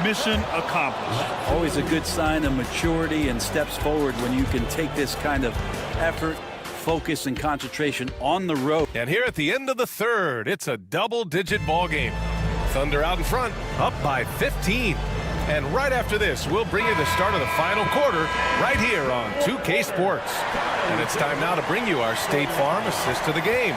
Mission accomplished. Always a good sign of maturity and steps forward when you can take this kind of effort, focus, and concentration on the road. And here at the end of the third, it's a double-digit ball game. Thunder out in front, up by 15. And right after this, we'll bring you the start of the final quarter right here on 2K Sports. And it's time now to bring you our State Farm assist of the game.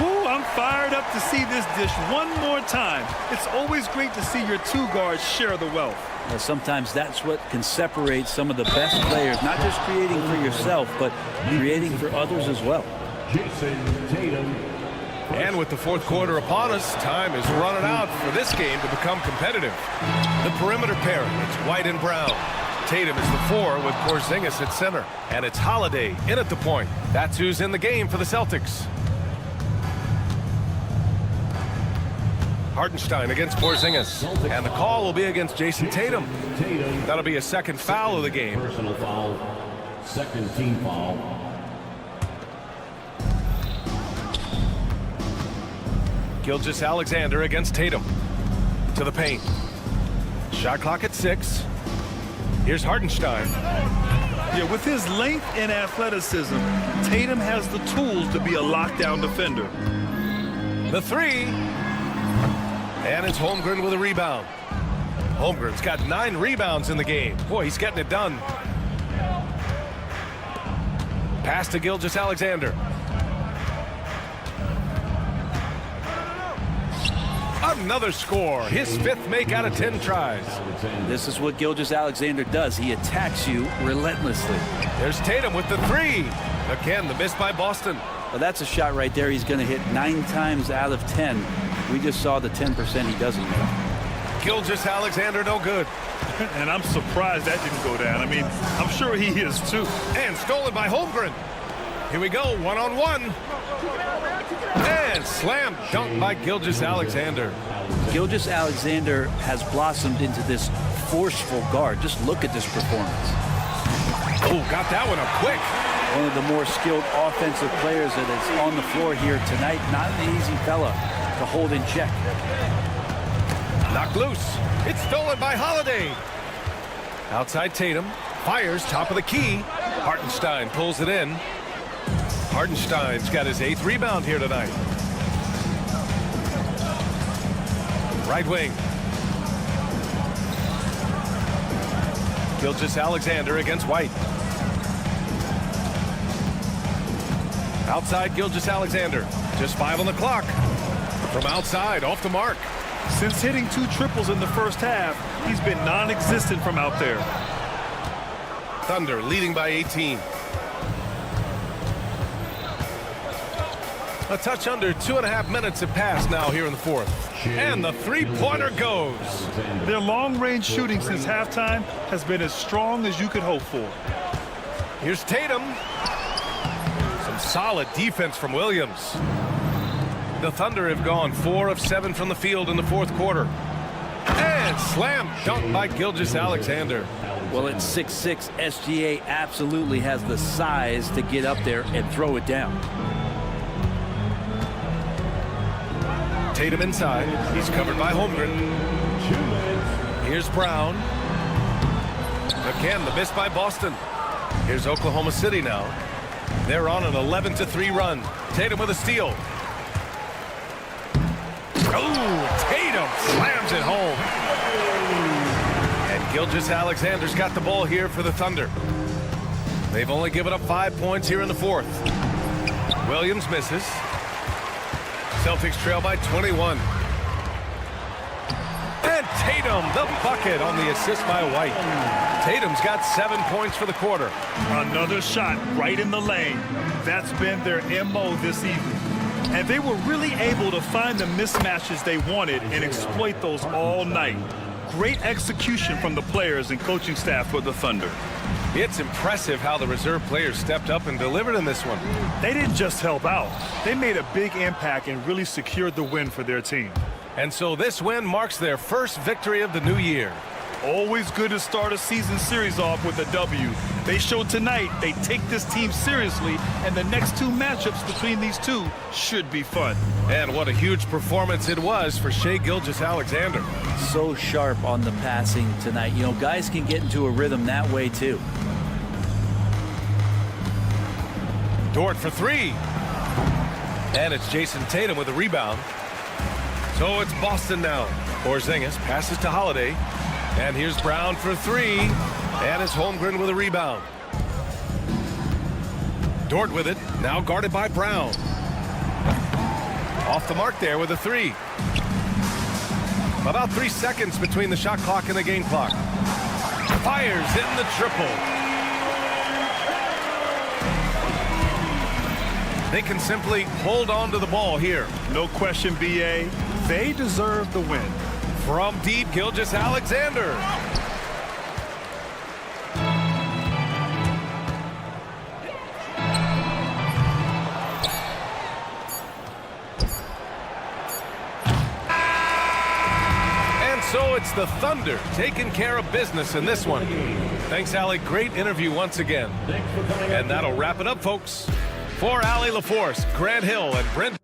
Woo, I'm fired up to see this dish one more time. It's always great to see your 2 guards share the wealth. Well, sometimes that's what can separate some of the best players, not just creating for yourself, but creating for others as well. And with the fourth quarter upon us, time is running out for this game to become competitive. The perimeter pairing, it's White and Brown. Tatum is the 4 with Porzingis at center. And it's Holiday in at the point. That's who's in the game for the Celtics. Hartenstein against Porzingis. And the call will be against Jason Tatum. That'll be a second foul of the game. Personal foul. Second team foul. Gilgeous-Alexander against Tatum. To the paint. Shot clock at 6. Here's Hartenstein. Yeah, with his length and athleticism, Tatum has the tools to be a lockdown defender. The 3. And it's Holmgren with a rebound. Holmgren's got 9 rebounds in the game. Boy, he's getting it done. Pass to Gilgeous-Alexander. Another score. His 5th make out of 10 tries. This is what Gilgeous-Alexander does. He attacks you relentlessly. There's Tatum with the 3. Again, the miss by Boston. Well, that's a shot right there. He's going to hit 9 times out of 10. We just saw the 10% he doesn't make. Gilgeous-Alexander no good. And I'm surprised that didn't go down. I mean, I'm sure he is too. And stolen by Holmgren. Here we go, one-on-one. And slam dunk by Gilgeous-Alexander. Gilgeous-Alexander has blossomed into this forceful guard. Just look at this performance. Oh, got that one up quick. One of the more skilled offensive players that is on the floor here tonight. Not an easy fella to hold in check. Knocked loose. It's stolen by Holiday. Outside Tatum. Fires top of the key. Hartenstein pulls it in. Hartenstein's got his 8th rebound here tonight. Right wing. Gilgeous-Alexander against White. Outside Gilgeous-Alexander. Just 5 on the clock. From outside, off the mark. Since hitting 2 triples in the first half, he's been non-existent from out there. Thunder leading by 18. A touch under 2.5 minutes have passed now here in the 4th. And the 3-pointer goes. Their long-range shooting since halftime has been as strong as you could hope for. Here's Tatum. Some solid defense from Williams. The Thunder have gone 4 of 7 from the field in the 4th quarter. And slam dunk by Gilgeous-Alexander. Well, at 6'6", SGA absolutely has the size to get up there and throw it down. Tatum inside. He's covered by Holmgren. Here's Brown. Again, the miss by Boston. Here's Oklahoma City now. They're on an 11-3 run. Tatum with a steal. Oh, Tatum slams it home. And Gilgeous-Alexander's got the ball here for the Thunder. They've only given up 5 points here in the 4th. Williams misses. Celtics trail by 21. And Tatum, the bucket on the assist by White. Tatum's got 7 points for the quarter. Another shot right in the lane. That's been their MO this evening. And they were really able to find the mismatches they wanted and exploit those all night. Great execution from the players and coaching staff for the Thunder. It's impressive how the reserve players stepped up and delivered in this one. They didn't just help out. They made a big impact and really secured the win for their team. And so this win marks their first victory of the new year. Always good to start a season series off with a W. They showed tonight they take this team seriously, and the next 2 matchups between these two should be fun. And what a huge performance it was for Shai Gilgeous-Alexander. So sharp on the passing tonight. You know, guys can get into a rhythm that way too. Dort for 3. And it's Jason Tatum with a rebound. So it's Boston now. Porzingis passes to Holiday. And here's Brown for 3. And it's Holmgren with a rebound. Dort with it. Now guarded by Brown. Off the mark there with a 3. About 3 seconds between the shot clock and the game clock. Fires in the triple. They can simply hold on to the ball here. No question, B.A. They deserve the win. From deep, Gilgeous-Alexander. So it's the Thunder taking care of business in this one. Thanks, Allie. Great interview once again. And that'll wrap it up, folks. For Allie LaForce, Grant Hill, and Brent.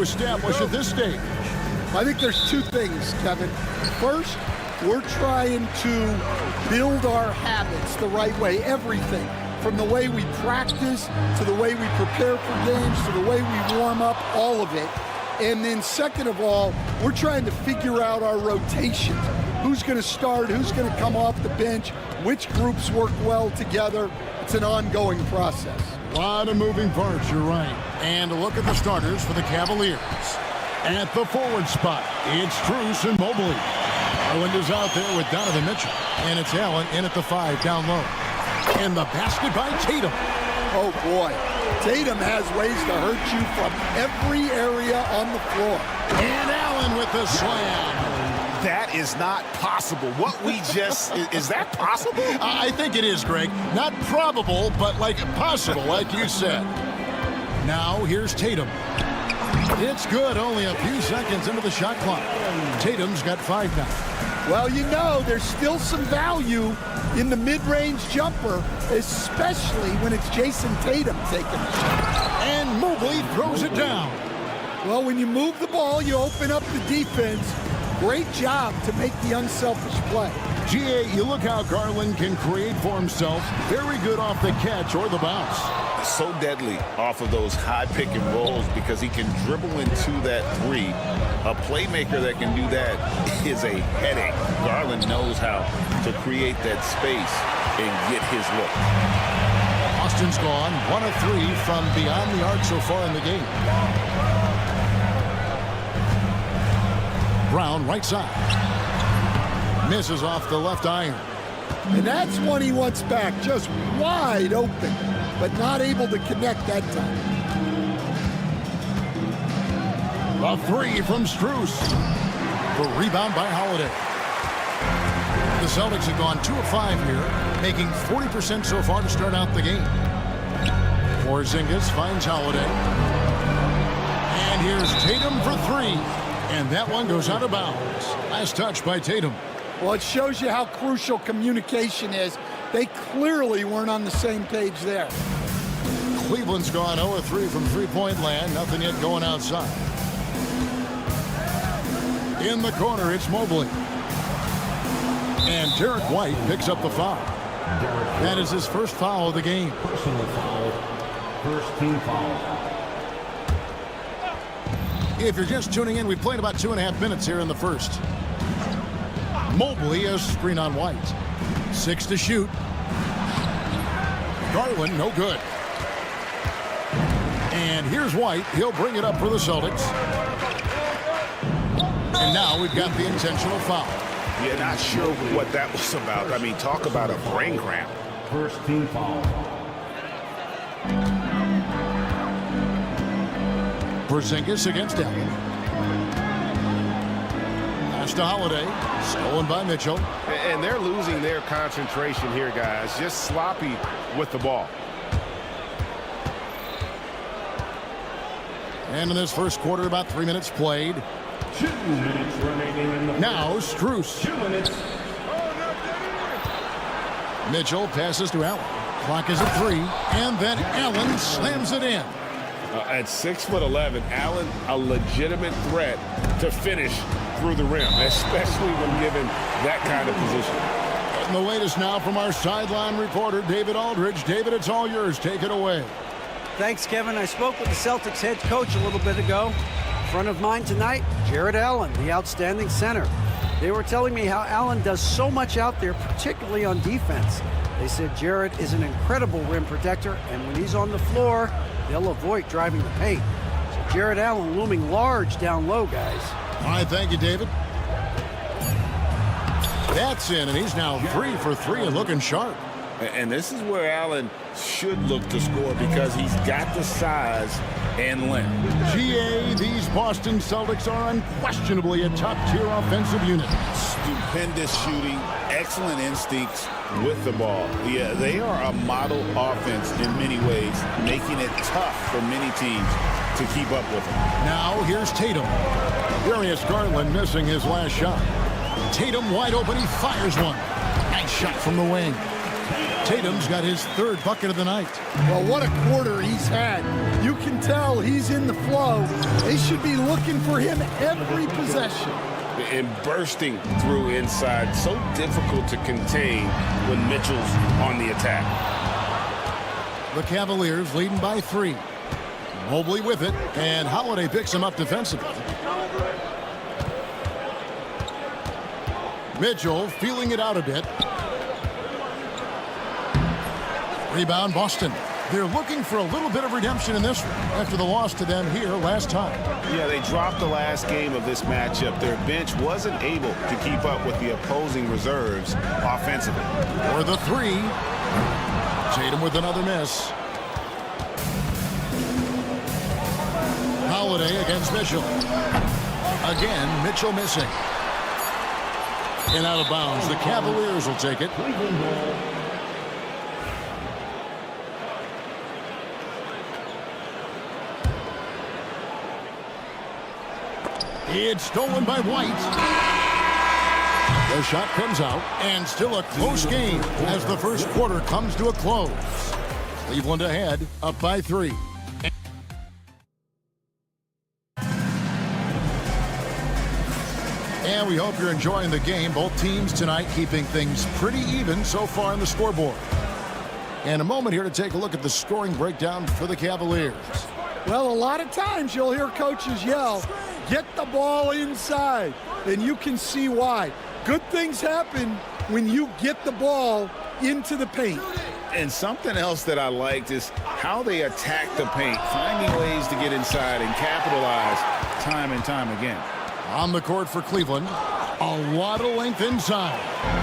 establish at this stage? I think there's two things, Kevin. First, we're trying to build our habits the right way, everything. From the way we practice, to the way we prepare for games, to the way we warm up, all of it. And then second of all, we're trying to figure out our rotations. Who's going to start, who's going to come off the bench, which groups work well together. It's an ongoing process. A lot of moving parts, you're right. And a look at the starters for the Cavaliers. At the forward spot, it's Strus and Mobley. Garland is out there with Donovan Mitchell. And it's Allen in at the 5 down low. And the basket by Tatum. Oh, boy. Tatum has ways to hurt you from every area on the floor. And Allen with the slam. That is not possible. What we just, is that possible? I think it is, Greg. Not probable, but like possible, like you said. Now, here's Tatum. It's good, only a few seconds into the shot clock. Tatum's got 5 now. Well, you know, there's still some value in the mid-range jumper, especially when it's Jason Tatum taking the shot. And Mobley throws it down. Well, when you move the ball, you open up the defense. Great job to make the unselfish play. GA, you look how Garland can create for himself. Very good off the catch or the bounce. So deadly off of those high pick and rolls because he can dribble into that 3. A playmaker that can do that is a headache. Garland knows how to create that space and get his look. Austin's gone 1 of 3 from beyond the arc so far in the game. Brown right side. Misses off the left iron. And that's one he wants back, just wide open, but not able to connect that time. A 3 from Strus. The rebound by Holiday. The Celtics have gone 2 of 5 here, making 40% so far to start out the game. Porzingis finds Holiday. And here's Tatum for 3. And that one goes out of bounds. Last touch by Tatum. Well, it shows you how crucial communication is. They clearly weren't on the same page there. Cleveland's gone 0 of 3 from three-point land. Nothing yet going outside. In the corner, it's Mobley. And Derek White picks up the foul. That is his first foul of the game. Personal foul. First team foul. If you're just tuning in, we played about 2.5 minutes here in the first. Mobley a screen on White. 6 to shoot. Garland, no good. And here's White. He'll bring it up for the Celtics. And now we've got the intentional foul. Yeah, not sure what that was about. I mean, talk about a brain cramp. First team foul. Porzingis against Allen. Pass to Holiday. Stolen by Mitchell. And they're losing their concentration here, guys. Just sloppy with the ball. And in this first quarter, about 3 minutes played. 2 minutes remaining in the now Strus. 2 minutes. Mitchell passes to Allen. Clock is at 3. And then Allen slams it in. At 6'11", Allen, a legitimate threat to finish through the rim, especially when given that kind of position. And the latest now from our sideline reporter, David Aldridge. David, it's all yours. Take it away. Thanks, Kevin. I spoke with the Celtics head coach a little bit ago. In front of mine tonight, Jarrett Allen, the outstanding center. They were telling me how Allen does so much out there, particularly on defense. They said Jarrett is an incredible rim protector, and when he's on the floor, they'll avoid driving the paint. So Jarrett Allen looming large down low, guys. All right, thank you, David. That's in, and he's now 3 for 3 and looking sharp. And this is where Allen should look to score because he's got the size and length. GA, these Boston Celtics are unquestionably a top-tier offensive unit. Stupendous shooting, excellent instincts with the ball. Yeah, they are a model offense in many ways, making it tough for many teams to keep up with them. Now here's Tatum. Darius Garland missing his last shot. Tatum wide open, he fires one. Nice shot from the wing. Tatum's got his third bucket of the night. Well, what a quarter he's had. You can tell he's in the flow. They should be looking for him every possession. And bursting through inside, so difficult to contain when Mitchell's on the attack. The Cavaliers leading by 3. Mobley with it, and Holiday picks him up defensively. Mitchell feeling it out a bit. Rebound, Boston. They're looking for a little bit of redemption in this one after the loss to them here last time. Yeah, they dropped the last game of this matchup. Their bench wasn't able to keep up with the opposing reserves offensively. For the 3. Tatum with another miss. Holiday against Mitchell. Again, Mitchell missing. And out of bounds. The Cavaliers will take it. It's stolen by White. The shot comes out, and still a close game as the first quarter comes to a close. Cleveland ahead, up by 3. And we hope you're enjoying the game. Both teams tonight keeping things pretty even so far on the scoreboard. And a moment here to take a look at the scoring breakdown for the Cavaliers. Well, a lot of times you'll hear coaches yell, "Get the ball inside," and you can see why. Good things happen when you get the ball into the paint. And something else that I liked is how they attack the paint, finding ways to get inside and capitalize time and time again. On the court for Cleveland, a lot of length inside.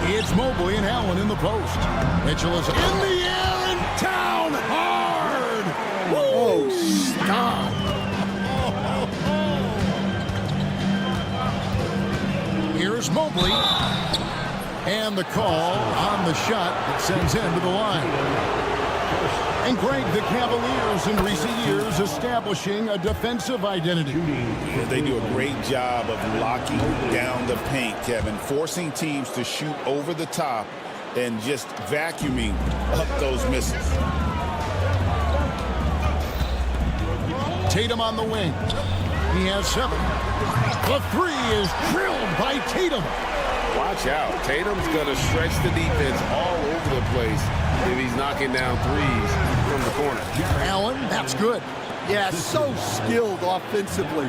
It's Mobley and Allen in the post. Mitchell is in the air and down hard. Oh, stop. Here's Mobley. And the call on the shot that sends him to the line. And Greg, the Cavaliers in recent years establishing a defensive identity. They do a great job of locking down the paint, Kevin, forcing teams to shoot over the top and just vacuuming up those misses. Tatum on the wing. He has 7. The 3 is drilled by Tatum. Watch out. Tatum's going to stretch the defense all over the place if he's knocking down threes from the corner. Allen, that's good. Yeah, so skilled offensively.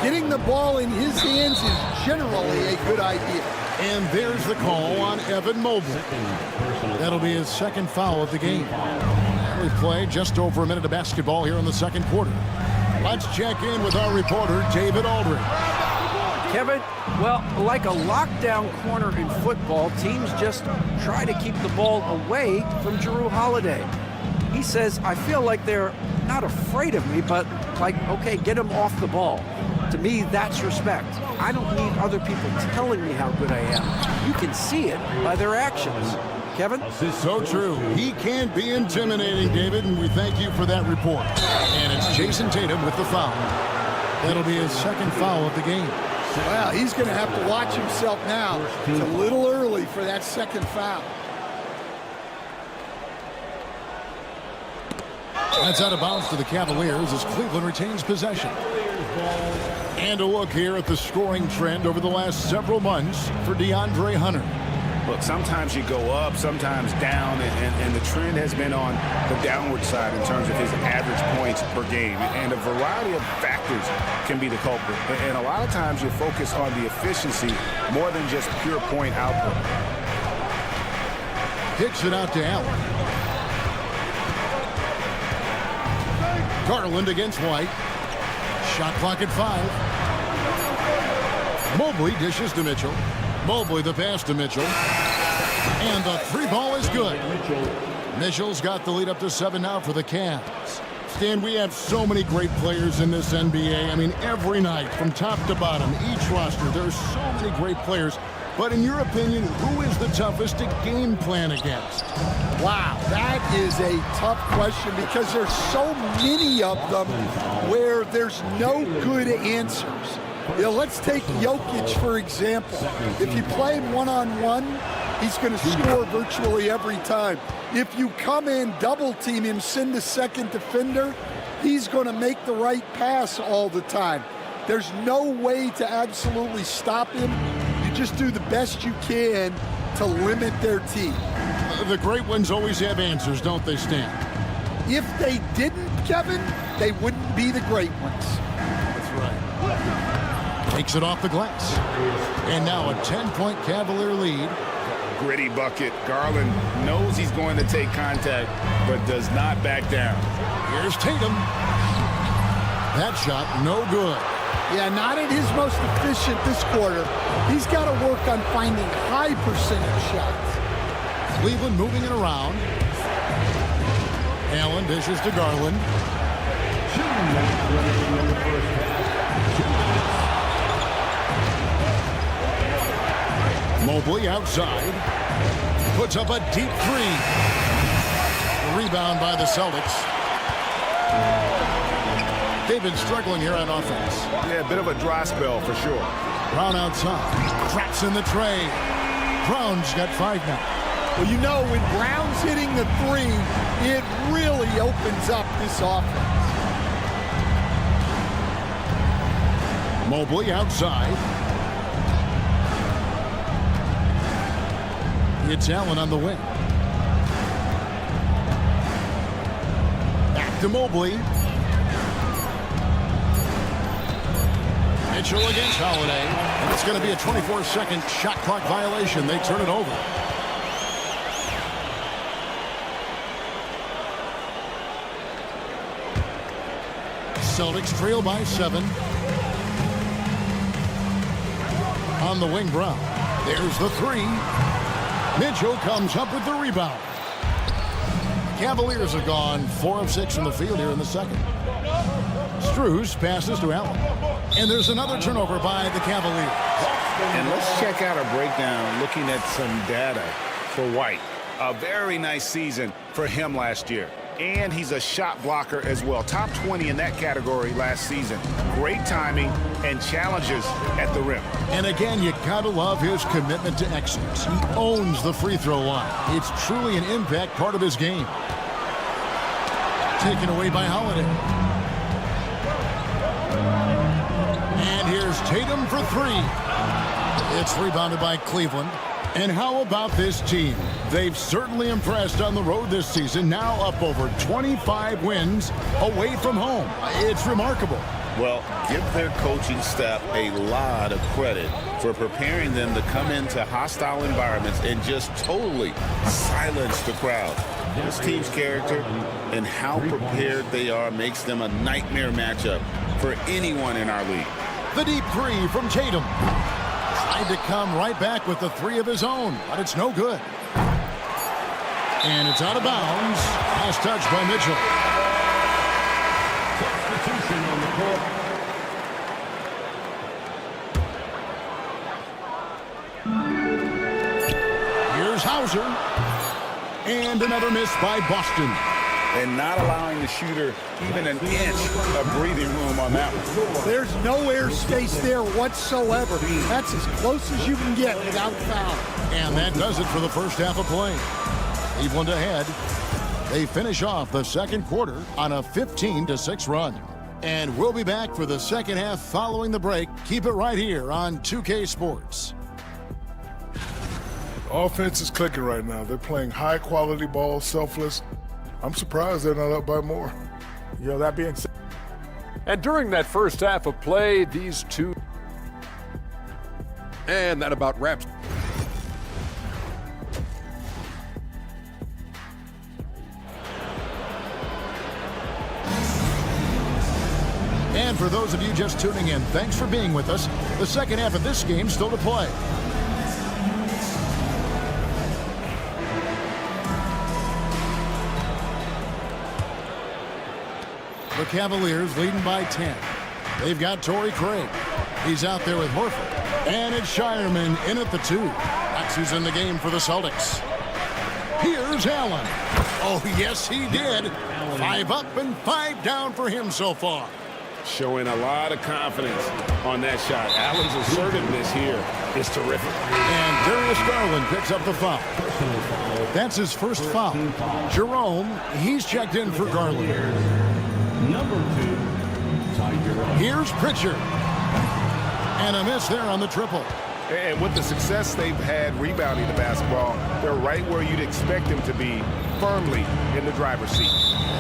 Getting the ball in his hands is generally a good idea. And there's the call on Evan Mobley. That'll be his second foul of the game. We play just over a minute of basketball here in the second quarter. Let's check in with our reporter, David Aldridge. Kevin, well, like a lockdown corner in football, teams just try to keep the ball away from Jrue Holiday. He says, I feel like they're not afraid of me, but like, okay, get him off the ball. To me, that's respect. I don't need other people telling me how good I am. You can see it by their actions. Kevin? So true. He can't be intimidating, David, and we thank you for that report. And it's Jason Tatum with the foul. That'll be his second foul of the game. Well, he's going to have to watch himself now. It's a little early for that second foul. That's out of bounds to the Cavaliers as Cleveland retains possession. And a look here at the scoring trend over the last several months for DeAndre Hunter. Look, sometimes you go up, sometimes down, and the trend has been on the downward side in terms of his average points per game. And a variety of factors can be the culprit. And a lot of times you focus on the efficiency more than just pure point output. Kicks it out to Allen. Garland against White. Shot clock at 5. Mobley dishes to Mitchell. Mobley the pass to Mitchell. And the 3 ball is good. Mitchell's got the lead up to 7 now for the Cavs. Stan, we have so many great players in this NBA. I mean, every night from top to bottom, each roster, there's so many great players. But in your opinion, who is the toughest to game plan against? Wow, that is a tough question because there's so many of them where there's no good answers. You know, let's take Jokic, for example. If you play him one-on-one, he's going to score virtually every time. If you come in, double team him, send a second defender, he's going to make the right pass all the time. There's no way to absolutely stop him. You just do the best you can to limit their team. The great ones always have answers, don't they, Stan? If they didn't, Kevin, they wouldn't be the great ones. That's right. Takes it off the glass. And now a 10-point Cavalier lead. Gritty bucket. Garland knows he's going to take contact, but does not back down. Here's Tatum. That shot, no good. Yeah, not at his most efficient this quarter. He's got to work on finding high percentage shots. Cleveland moving it around. Allen dishes to Garland. Mobley outside. Puts up a deep three. Rebound by the Celtics. They've been struggling here on offense. Yeah, a bit of a dry spell for sure. Brown outside. Cracks in the tray. Brown's got 5 now. Well, you know, when Brown's hitting the three, it really opens up this offense. Mobley outside. It's Allen on the wing. Back to Mobley. Mitchell against Holiday. And it's going to be a 24-second shot clock violation. They turn it over. Celtics trail by 7. On the wing, Brown. There's the three. Mitchell comes up with the rebound. Cavaliers have gone 4 of 6 from the field here in the second. Strus passes to Allen. And there's another turnover by the Cavaliers. And let's check out a breakdown looking at some data for White. A very nice season for him last year. And he's a shot blocker as well. Top 20 in that category last season. Great timing and challenges at the rim. And again, you gotta love his commitment to excellence. He owns the free throw line. It's truly an impact part of his game. Taken away by Holiday. And here's Tatum for 3. It's rebounded by Cleveland. And how about this team? They've certainly impressed on the road this season, now up over 25 wins away from home. It's remarkable. Well, give their coaching staff a lot of credit for preparing them to come into hostile environments and just totally silence the crowd. This team's character and how prepared they are makes them a nightmare matchup for anyone in our league. The deep three from Tatum. Tried to come right back with the 3 of his own, but it's no good. And it's out of bounds. Last touch by Mitchell. Substitution on the court. Here's Hauser. And another miss by Boston. And not allowing the shooter even an inch of breathing room on that one. There's no airspace there whatsoever. That's as close as you can get without foul. And that does it for the first half of play. Cleveland ahead. They finish off the second quarter on a 15-6 run. And we'll be back for the second half following the break. Keep it right here on 2K Sports. Offense is clicking right now. They're playing high-quality ball, selfless. I'm surprised they're not up by more. You know, that being said. And during that first half of play, these two. And that about wraps. And for those of you just tuning in, thanks for being with us. The second half of this game still to play. The Cavaliers leading by 10. They've got Torrey Craig. He's out there with Horford. And it's Shireman in at the 2. That's who's in the game for the Celtics. Here's Allen. Oh, yes, he did. 5 up and 5 down for him so far. showing a lot of confidence on that shot. Allen's assertiveness here is terrific. And Darius Garland picks up the foul. That's his first foul. Jerome, he's checked in for Garland. Number 2, Ty Jerome. Here's Pritchard. And a miss there on the triple. And with the success they've had rebounding the basketball, they're right where you'd expect them to be, firmly in the driver's seat.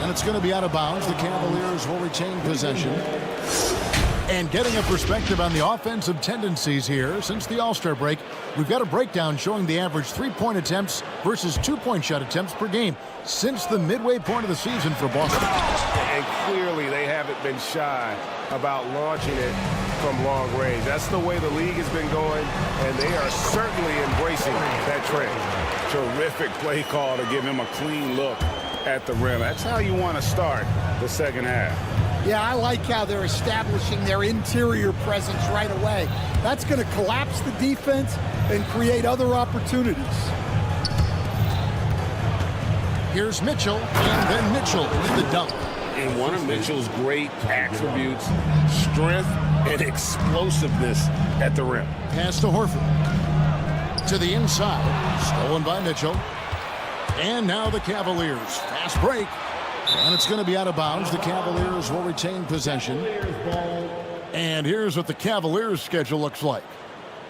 And it's going to be out of bounds. The Cavaliers will retain possession. And getting a perspective on the offensive tendencies here since the All-Star break, we've got a breakdown showing the average three-point attempts versus two-point shot attempts per game since the midway point of the season for Boston. And clearly they haven't been shy about launching it from long range. That's the way the league has been going, and they are certainly embracing that trend. Terrific play call to give him a clean look at the rim. That's how you want to start the second half. Yeah, I like how they're establishing their interior presence right away. That's going to collapse the defense and create other opportunities. Here's Mitchell, and then Mitchell with the dunk. And one of Mitchell's great attributes, strength and explosiveness at the rim. Pass to Horford. To the inside. Stolen by Mitchell. And now the Cavaliers. Fast break. And it's going to be out of bounds. The Cavaliers will retain possession. And here's what the Cavaliers' schedule looks like.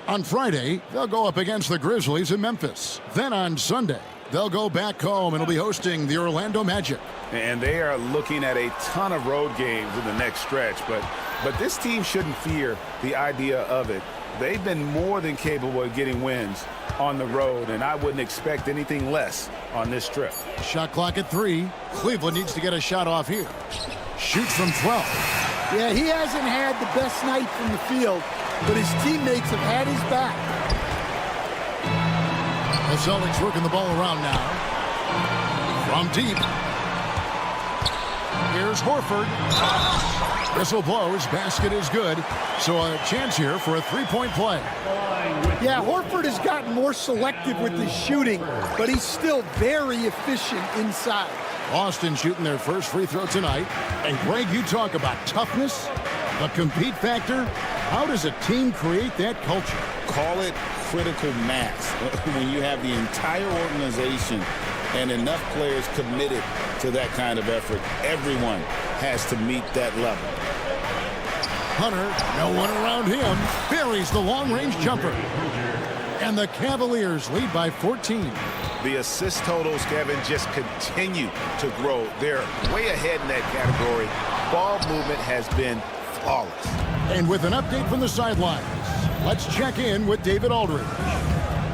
On Friday, they'll go up against the Grizzlies in Memphis. Then on Sunday, they'll go back home and will be hosting the Orlando Magic. And they are looking at a ton of road games in the next stretch. But this team shouldn't fear the idea of it. They've been more than capable of getting wins on the road, and I wouldn't expect anything less on this trip. Shot clock at 3. Cleveland needs to get a shot off here. Shoots from 12. Yeah, he hasn't had the best night from the field, but his teammates have had his back. The Celtics working the ball around now. From deep. Here's Horford. Whistle blows. Basket is good. So a chance here for a three-point play. Yeah, Horford has gotten more selective with his shooting, but he's still very efficient inside. Boston shooting their first free throw tonight. And Greg, you talk about toughness, the compete factor. How does a team create that culture? Call it critical mass. When you have the entire organization and enough players committed to that kind of effort, everyone has to meet that level. Hunter, no one around him, buries the long-range jumper. And the Cavaliers lead by 14. The assist totals, Kevin, just continue to grow. They're way ahead in that category. Ball movement has been flawless. And with an update from the sidelines, let's check in with David Aldridge.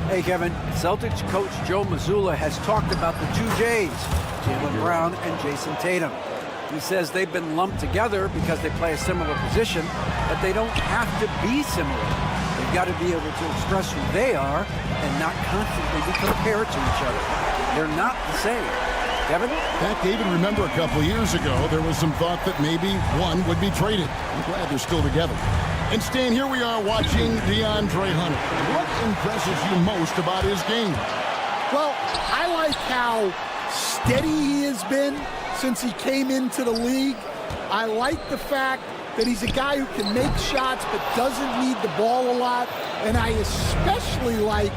Hey, Kevin. Celtics coach Joe Mazzulla has talked about the two J's, Jaylen Brown and Jason Tatum. He says they've been lumped together because they play a similar position, but they don't have to be similar. They've got to be able to express who they are and not constantly be compared to each other. They're not the same. Kevin? Back, David, remember a couple of years ago, there was some thought that maybe one would be traded. I'm glad they're still together. And Stan, here we are watching DeAndre Hunter. What impresses you most about his game? Well, I like how steady he has been since he came into the league. I like the fact that he's a guy who can make shots but doesn't need the ball a lot. And I especially like,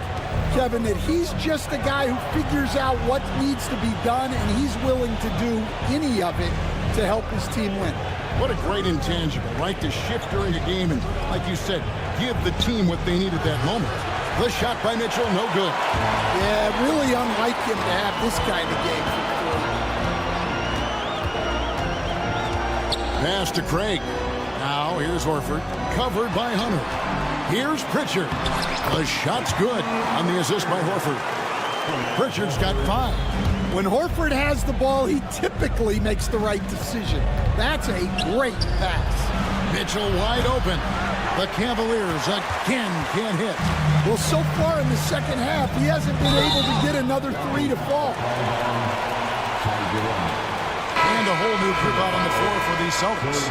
Kevin, that he's just a guy who figures out what needs to be done, and he's willing to do any of it to help his team win. What a great intangible, right? To shift during a game and, like you said, give the team what they need at that moment. The shot by Mitchell, no good. Yeah, really unlike him to have this kind of game. Pass to Craig. Now here's Horford, covered by Hunter. Here's Pritchard. The shot's good on the assist by Horford. Pritchard's got 5. When Horford has the ball, he typically makes the right decision. That's a great pass. Mitchell wide open. The Cavaliers again can't hit. Well, so far in the second half, he hasn't been able to get another 3 to fall. And a whole new group out on the floor for the Celtics.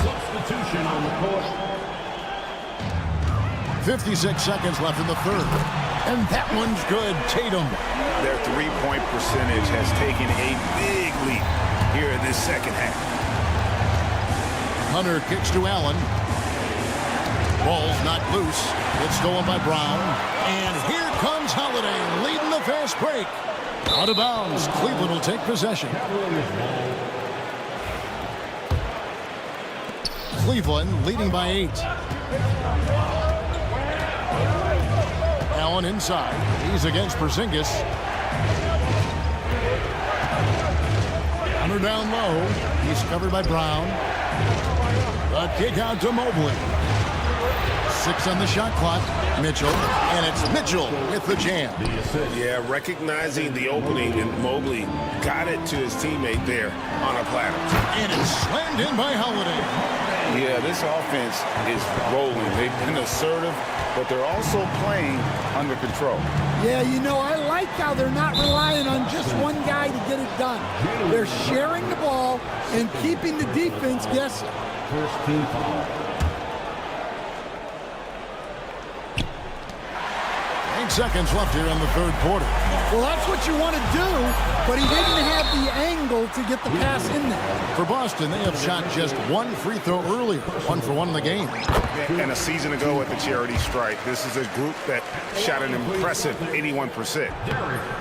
Substitution on the court. 56 seconds left in the third. And that one's good. Tatum. Their three-point percentage has taken a big leap here in this second half. Hunter kicks to Allen. Ball's knocked loose. It's stolen by Brown. And here comes Holiday leading the fast break. Out of bounds. Cleveland will take possession. Cleveland leading by 8. Allen inside. He's against Porzingis. Hunter down low. He's covered by Brown. A kick out to Mobley. 6 on the shot clock. Mitchell. And it's Mitchell with the jam. Yeah, recognizing the opening, and Mobley got it to his teammate there on a platter. And it's slammed in by Holiday. Yeah, this offense is rolling. They've been assertive, but they're also playing under control. Yeah, you know, I like how they're not relying on just one guy to get it done. They're sharing the ball and keeping the defense guessing. First team foul. 8 seconds left here in the third quarter. Well, that's what you want to do, but he didn't have the angle to get the pass in there. For Boston, they have shot just 1 free throw earlier. 1 for 1 in the game. And a season ago at the charity stripe, this is a group that shot an impressive 81%.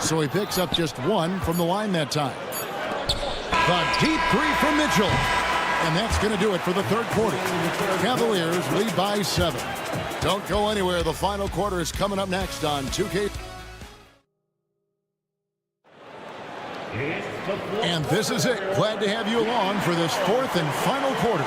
So he picks up just 1 from the line that time. The deep 3 from Mitchell. And that's going to do it for the third quarter. Cavaliers lead by 7. Don't go anywhere. The final quarter is coming up next on 2K. And this is it. Glad to have you along for this fourth and final quarter.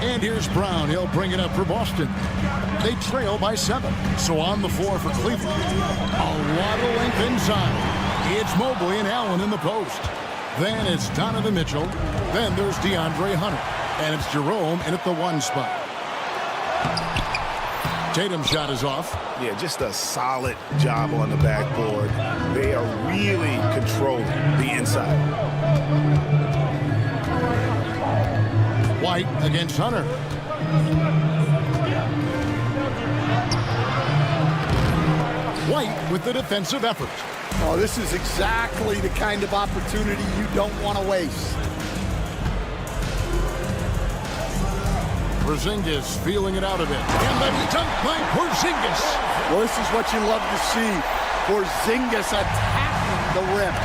And here's Brown. He'll bring it up for Boston. They trail by 7. So on the floor for Cleveland. A lot of length inside. It's Mobley and Allen in the post. Then it's Donovan Mitchell. Then there's DeAndre Hunter. And it's Jerome in at the 1 spot. Tatum's shot is off. Yeah, just a solid job on the backboard. They are really controlling the inside. White against Hunter. White with the defensive effort. Oh, this is exactly the kind of opportunity you don't want to waste. Porzingis feeling it out of it. And the dunk by Porzingis. Well, this is what you love to see. Porzingis attacking the rim.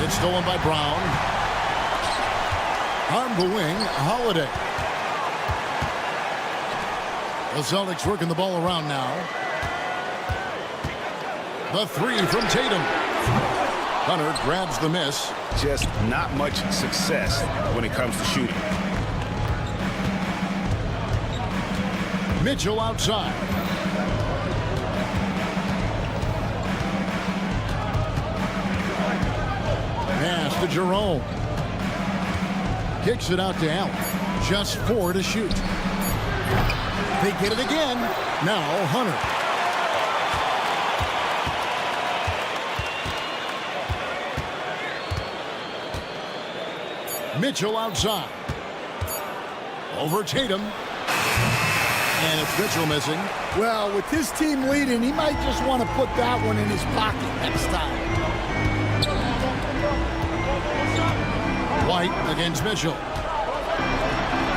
It's stolen by Brown. On the wing, Holiday. The Celtics working the ball around now. The 3 from Tatum. Hunter grabs the miss. Just not much success when it comes to shooting. Mitchell outside. Pass to Jerome. Kicks it out to Allen. Just 4 to shoot. They get it again. Now Hunter. Mitchell outside. Over Tatum. And it's Mitchell missing. Well, with his team leading, he might just want to put that one in his pocket next time. White against Mitchell.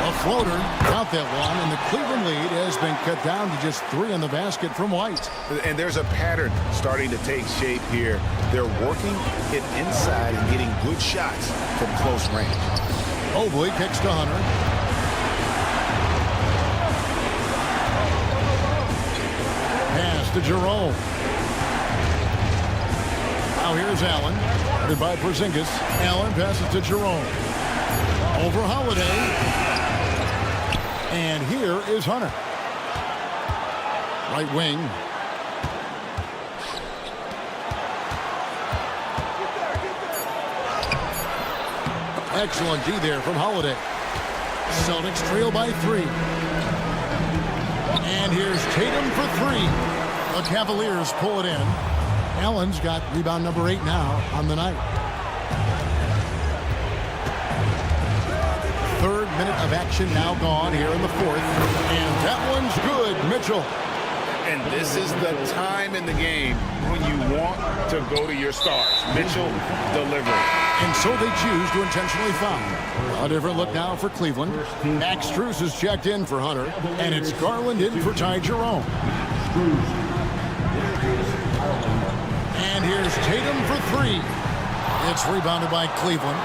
A floater, not that long, and the Cleveland lead has been cut down to just 3 in the basket from White. And there's a pattern starting to take shape here. They're working it inside and getting good shots from close range. Mobley kicks to Hunter. Pass to Jerome. Now here's Allen. Headed by Porzingis. Allen passes to Jerome. Over Holiday. And here is Hunter. Right wing. Excellent D there from Holiday. Celtics trail by 3. And here's Tatum for 3. The Cavaliers pull it in. Allen's got rebound number 8 now on the night. 3rd minute of action now gone here in the 4th. And that one's good, Mitchell. And this is the time in the game when you want to go to your stars. Mitchell delivering. And so they choose to intentionally foul. A different look now for Cleveland. Max Strus is checked in for Hunter, and it's Garland in for Ty Jerome. And here's Tatum for three. It's rebounded by Cleveland.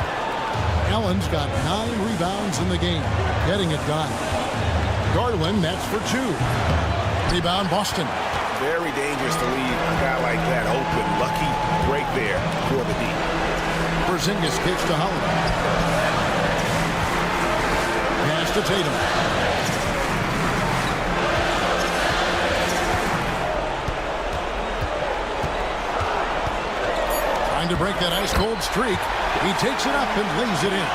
Allen's got 9 rebounds in the game, getting it done. Garland, that's for 2. Rebound, Boston. Very dangerous to leave a guy like that open. Lucky right there for the D. Porzingis kicks to Holiday. Pass to Tatum. Trying to break that ice-cold streak. He takes it up and lays it in.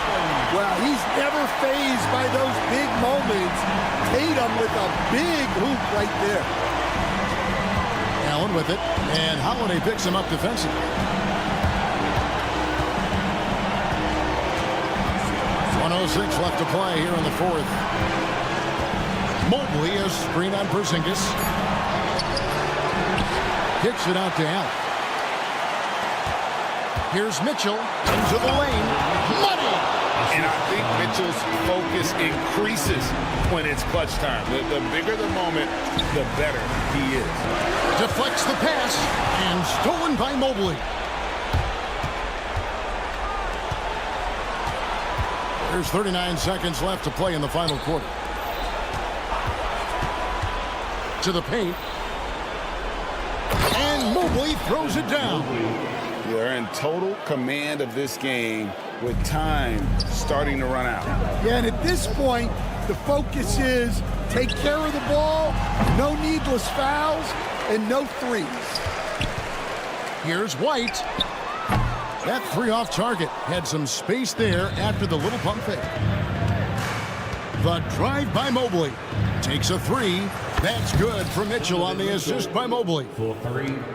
Well, he's never fazed by those big moments. Tatum with a big hoop right there. Allen with it, and Holiday picks him up defensively. .106 left to play here in the fourth. Mobley is screen on Porzingis. Kicks it out to Allen. Here's Mitchell into the lane. Money! And I think Mitchell's focus increases when it's clutch time. The bigger the moment, the better he is. Deflects the pass and stolen by Mobley. There's 39 seconds left to play in the final quarter. To the paint. And Mobley throws it down. They're in total command of this game with time starting to run out. Yeah, and at this point, the focus is take care of the ball, no needless fouls, and no threes. Here's White. That 3 off target had some space there after the little pump fake. The drive by Mobley. Takes a 3. That's good for Mitchell on the assist by Mobley.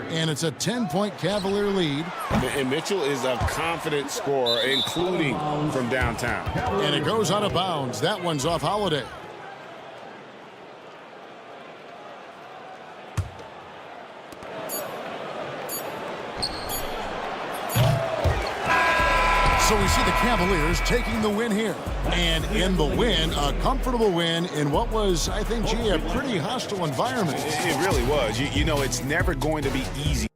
And it's a 10-point Cavalier lead. And Mitchell is a confident scorer, including from downtown. And it goes out of bounds. That one's off Holiday. So we see the Cavaliers taking the win here. And in the win, a comfortable win in what was, I think, gee, a pretty hostile environment. It really was. You know, it's never going to be easy.